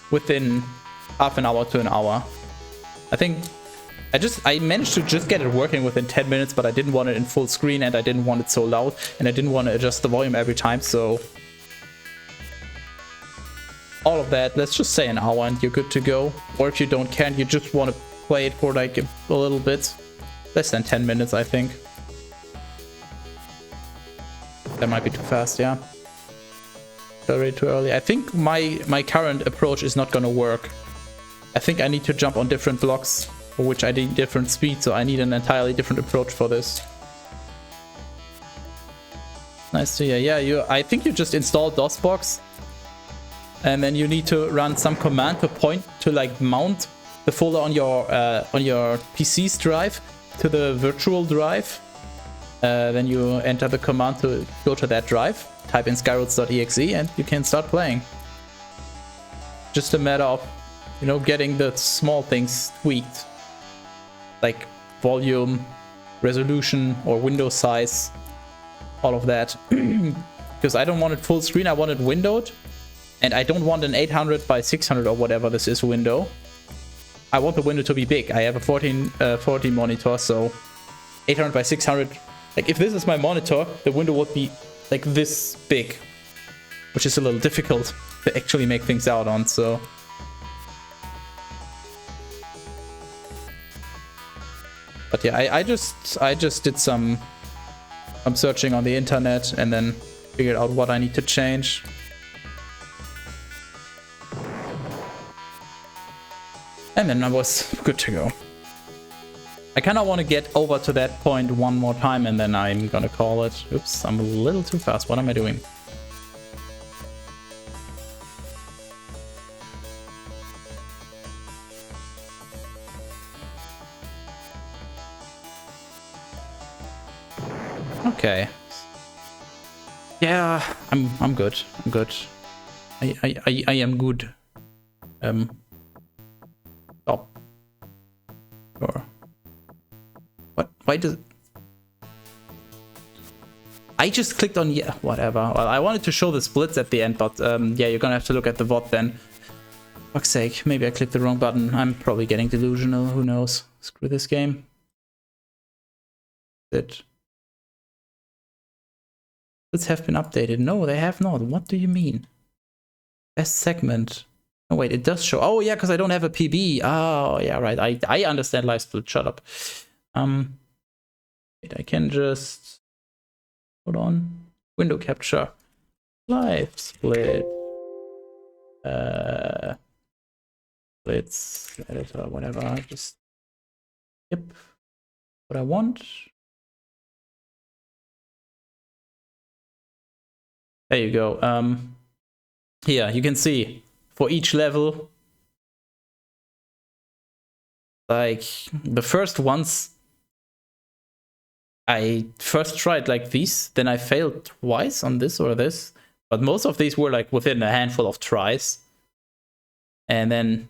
Within half an hour to an hour. I think I managed to just get it working within 10 minutes, but I didn't want it in full screen and I didn't want it so loud and I didn't want to adjust the volume every time, so all of that, let's just say an hour and you're good to go. Or if you don't care and you just want to play it for like a little bit, less than 10 minutes, I think. That might be too fast, yeah. Very too early. I think my current approach is not gonna work. I think I need to jump on different blocks, for which I need different speed, so I need an entirely different approach for this. Nice to hear. Yeah, I think you just installed DOSBox, and then you need to run some command to point to like mount the folder on your PC's drive to the virtual drive. Then you enter the command to go to that drive, type in SkyRoads.exe, and you can start playing. Just a matter of, you know, getting the small things tweaked, like volume, resolution, or window size, all of that. Because I don't want it full screen, I want it windowed, and I don't want an 800 by 600 or whatever this is window. I want the window to be big. I have a 1440 monitor, so 800 by 600. Like if this is my monitor, the window would be like this big, which is a little difficult to actually make things out on, so. But yeah, I just did some searching on the internet and then figured out what I need to change. And then I was good to go. I kind of want to get over to that point one more time and then I'm gonna call it. Oops, I'm a little too fast. What am I doing? Okay. Yeah, I'm good. I'm good. I am good. Stop. Sure. What? Why does... I just clicked on... Yeah, whatever. Well, I wanted to show the splits at the end, but yeah, you're gonna have to look at the VOD then. Fuck's sake, maybe I clicked the wrong button. I'm probably getting delusional, who knows. Screw this game. Splits have been updated. No, they have not. What do you mean? Best segment. Oh wait, it does show. Oh yeah, because I don't have a PB. Oh yeah, right. I understand live split. Shut up. Wait, I can just hold on. Window capture. Live split. Splits editor, whatever. Just yep. What I want. There you go. Here you can see for each level, like the first ones I first tried like these, then I failed twice on this or this, but most of these were like within a handful of tries. And then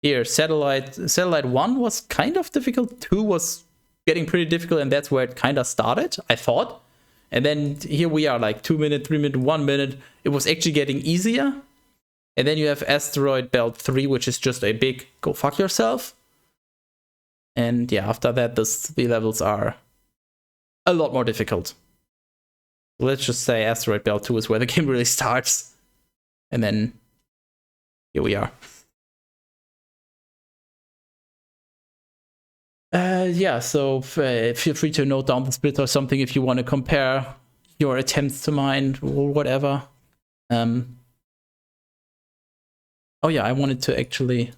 here, satellite 1 was kind of difficult, 2 was getting pretty difficult, and that's where it kind of started, I thought. And then here we are, like 2 minutes, 3 minutes, 1 minute. It was actually getting easier. And then you have Asteroid Belt 3, which is just a big go fuck yourself. And yeah, after that, the levels are a lot more difficult. Let's just say Asteroid Belt 2 is where the game really starts. And then here we are. Yeah, so feel free to note down the split or something if you want to compare your attempts to mine or whatever. Oh yeah, I wanted to actually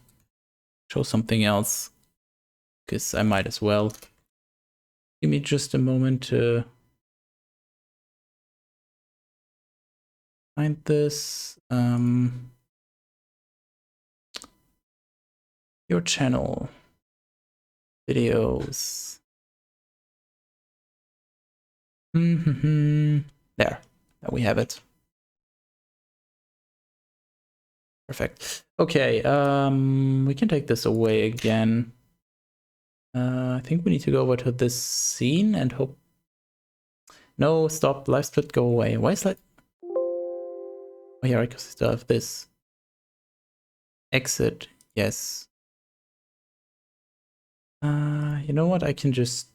show something else, because I might as well. Give me just a moment to find this. Your channel. Videos. There we have it. Perfect. Okay, we can take this away again. I think we need to go over to this scene and hope... No, stop, live split, go away. Why is that? Oh yeah, because I still have this. Exit, yes. You know what, I can just...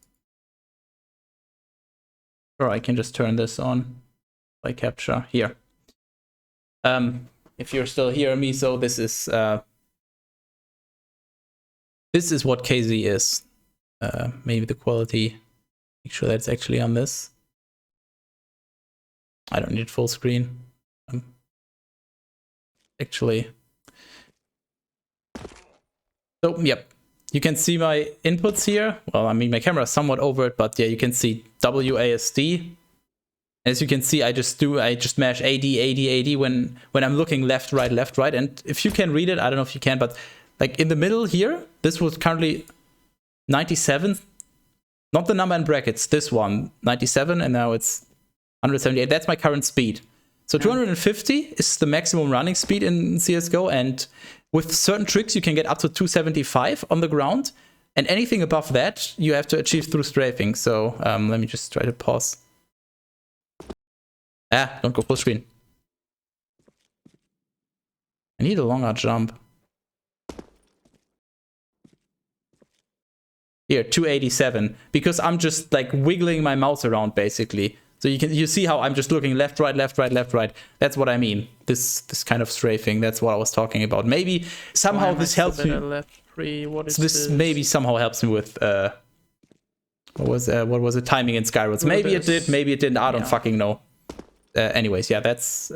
Or I can just turn this on by capture here. If you're still hearing me, so this is what KZ is. Maybe the quality. Make sure that's actually on this. I don't need full screen. Actually. So, yep. You can see my inputs here. Well, I mean, my camera is somewhat over it, but yeah, you can see WASD. As you can see, I just mash AD, AD, AD when I'm looking left, right, left, right. And if you can read it, I don't know if you can, but like in the middle here, this was currently 97. Not the number in brackets, this one, 97, and now it's 178. That's my current speed. So 250 is the maximum running speed in CSGO, and with certain tricks, you can get up to 275 on the ground. And anything above that, you have to achieve through strafing. So let me just try to pause. Don't go full screen. I need a longer jump. Here, 287, because I'm just like wiggling my mouse around basically. So you see how I'm just looking left, right, left, right, left, right. That's what I mean. This kind of strafing. That's what I was talking about. Maybe somehow this helps me. Left 3. What is this? Maybe somehow helps me with what was the timing in SkyRoads? Maybe it did. Maybe it didn't. I don't fucking know. Anyways, yeah, that's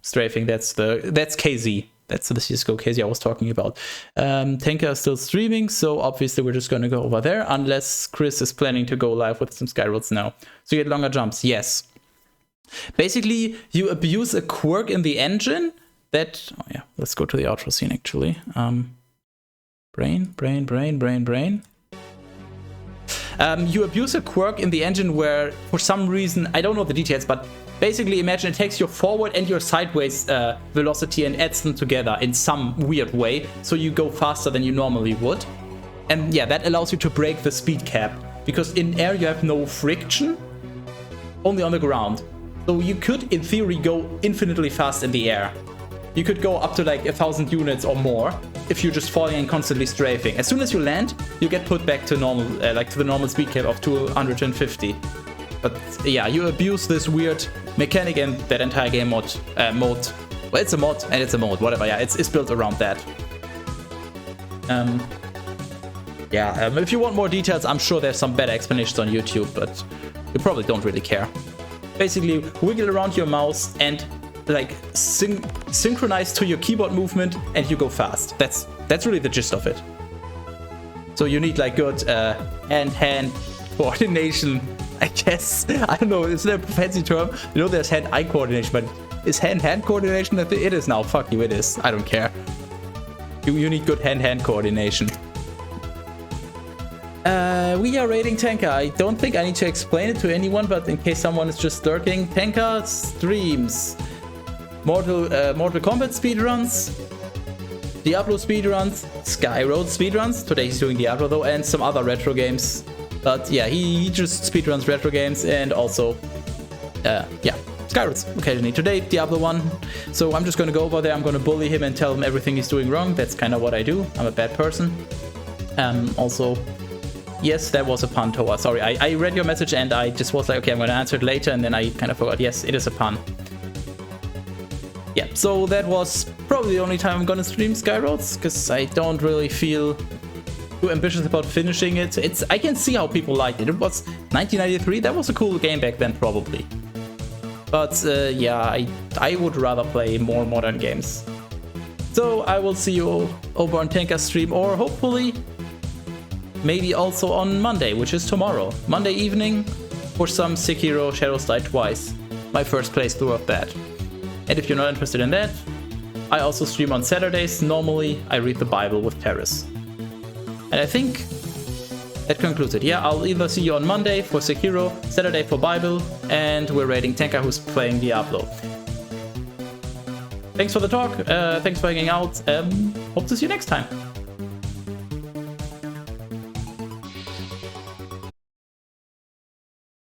strafing. That's KZ. That's the CSGO KZ I was talking about. Tenka is still streaming, so obviously we're just going to go over there, unless Chris is planning to go live with some SkyRoads now. So you get longer jumps, yes. Basically, you abuse a quirk in the engine that... Oh yeah, let's go to the outro scene actually. Brain. You abuse a quirk in the engine where, for some reason, I don't know the details, but basically imagine it takes your forward and your sideways velocity and adds them together in some weird way, so you go faster than you normally would. And yeah, that allows you to break the speed cap, because in air you have no friction, only on the ground. So you could, in theory, go infinitely fast in the air. You could go up to like 1,000 units or more if you're just falling and constantly strafing. As soon as you land, you get put back to normal, like to the normal speed cap of 250. But yeah, you abuse this weird mechanic, and that entire game mode. Well, it's a mod and it's a mode, whatever. Yeah, it's built around that. If you want more details, I'm sure there's some better explanations on YouTube, but you probably don't really care. Basically, wiggle around your mouse and like synchronize to your keyboard movement, and you go fast. That's really the gist of it. So you need like good hand-hand coordination, I guess. I don't know, is there a fancy term? You know, there's hand-eye coordination, but is hand-hand coordination? It is now. Fuck you, it is. I don't care. You need good hand-hand coordination. We are raiding Tenka. I don't think I need to explain it to anyone, but in case someone is just lurking, Tenka streams Mortal Kombat speedruns, Diablo speedruns, SkyRoads speedruns. Today he's doing Diablo though, and some other retro games. But yeah, he just speedruns retro games, and also, SkyRoads occasionally. Today, Diablo 1. So I'm just gonna go over there, I'm gonna bully him and tell him everything he's doing wrong. That's kind of what I do. I'm a bad person. Also, yes, that was a pun, Toa. Sorry, I read your message and I just was like, okay, I'm gonna answer it later, and then I kind of forgot. Yes, it is a pun. Yeah, so that was probably the only time I'm gonna stream SkyRoads, because I don't really feel too ambitious about finishing it. I can see how people liked it. It was 1993, that was a cool game back then, probably. But yeah, I would rather play more modern games. So I will see you over on Tenka's stream, or hopefully maybe also on Monday, which is tomorrow. Monday evening for some Sekiro Shadows Die Twice. My first playthrough of that. And if you're not interested in that, I also stream on Saturdays. Normally, I read the Bible with Teras. And I think that concludes it. Yeah, I'll either see you on Monday for Sekiro, Saturday for Bible, and we're raiding Tenka, who's playing Diablo. thanks for the talk. Thanks for hanging out. Hope to see you next time.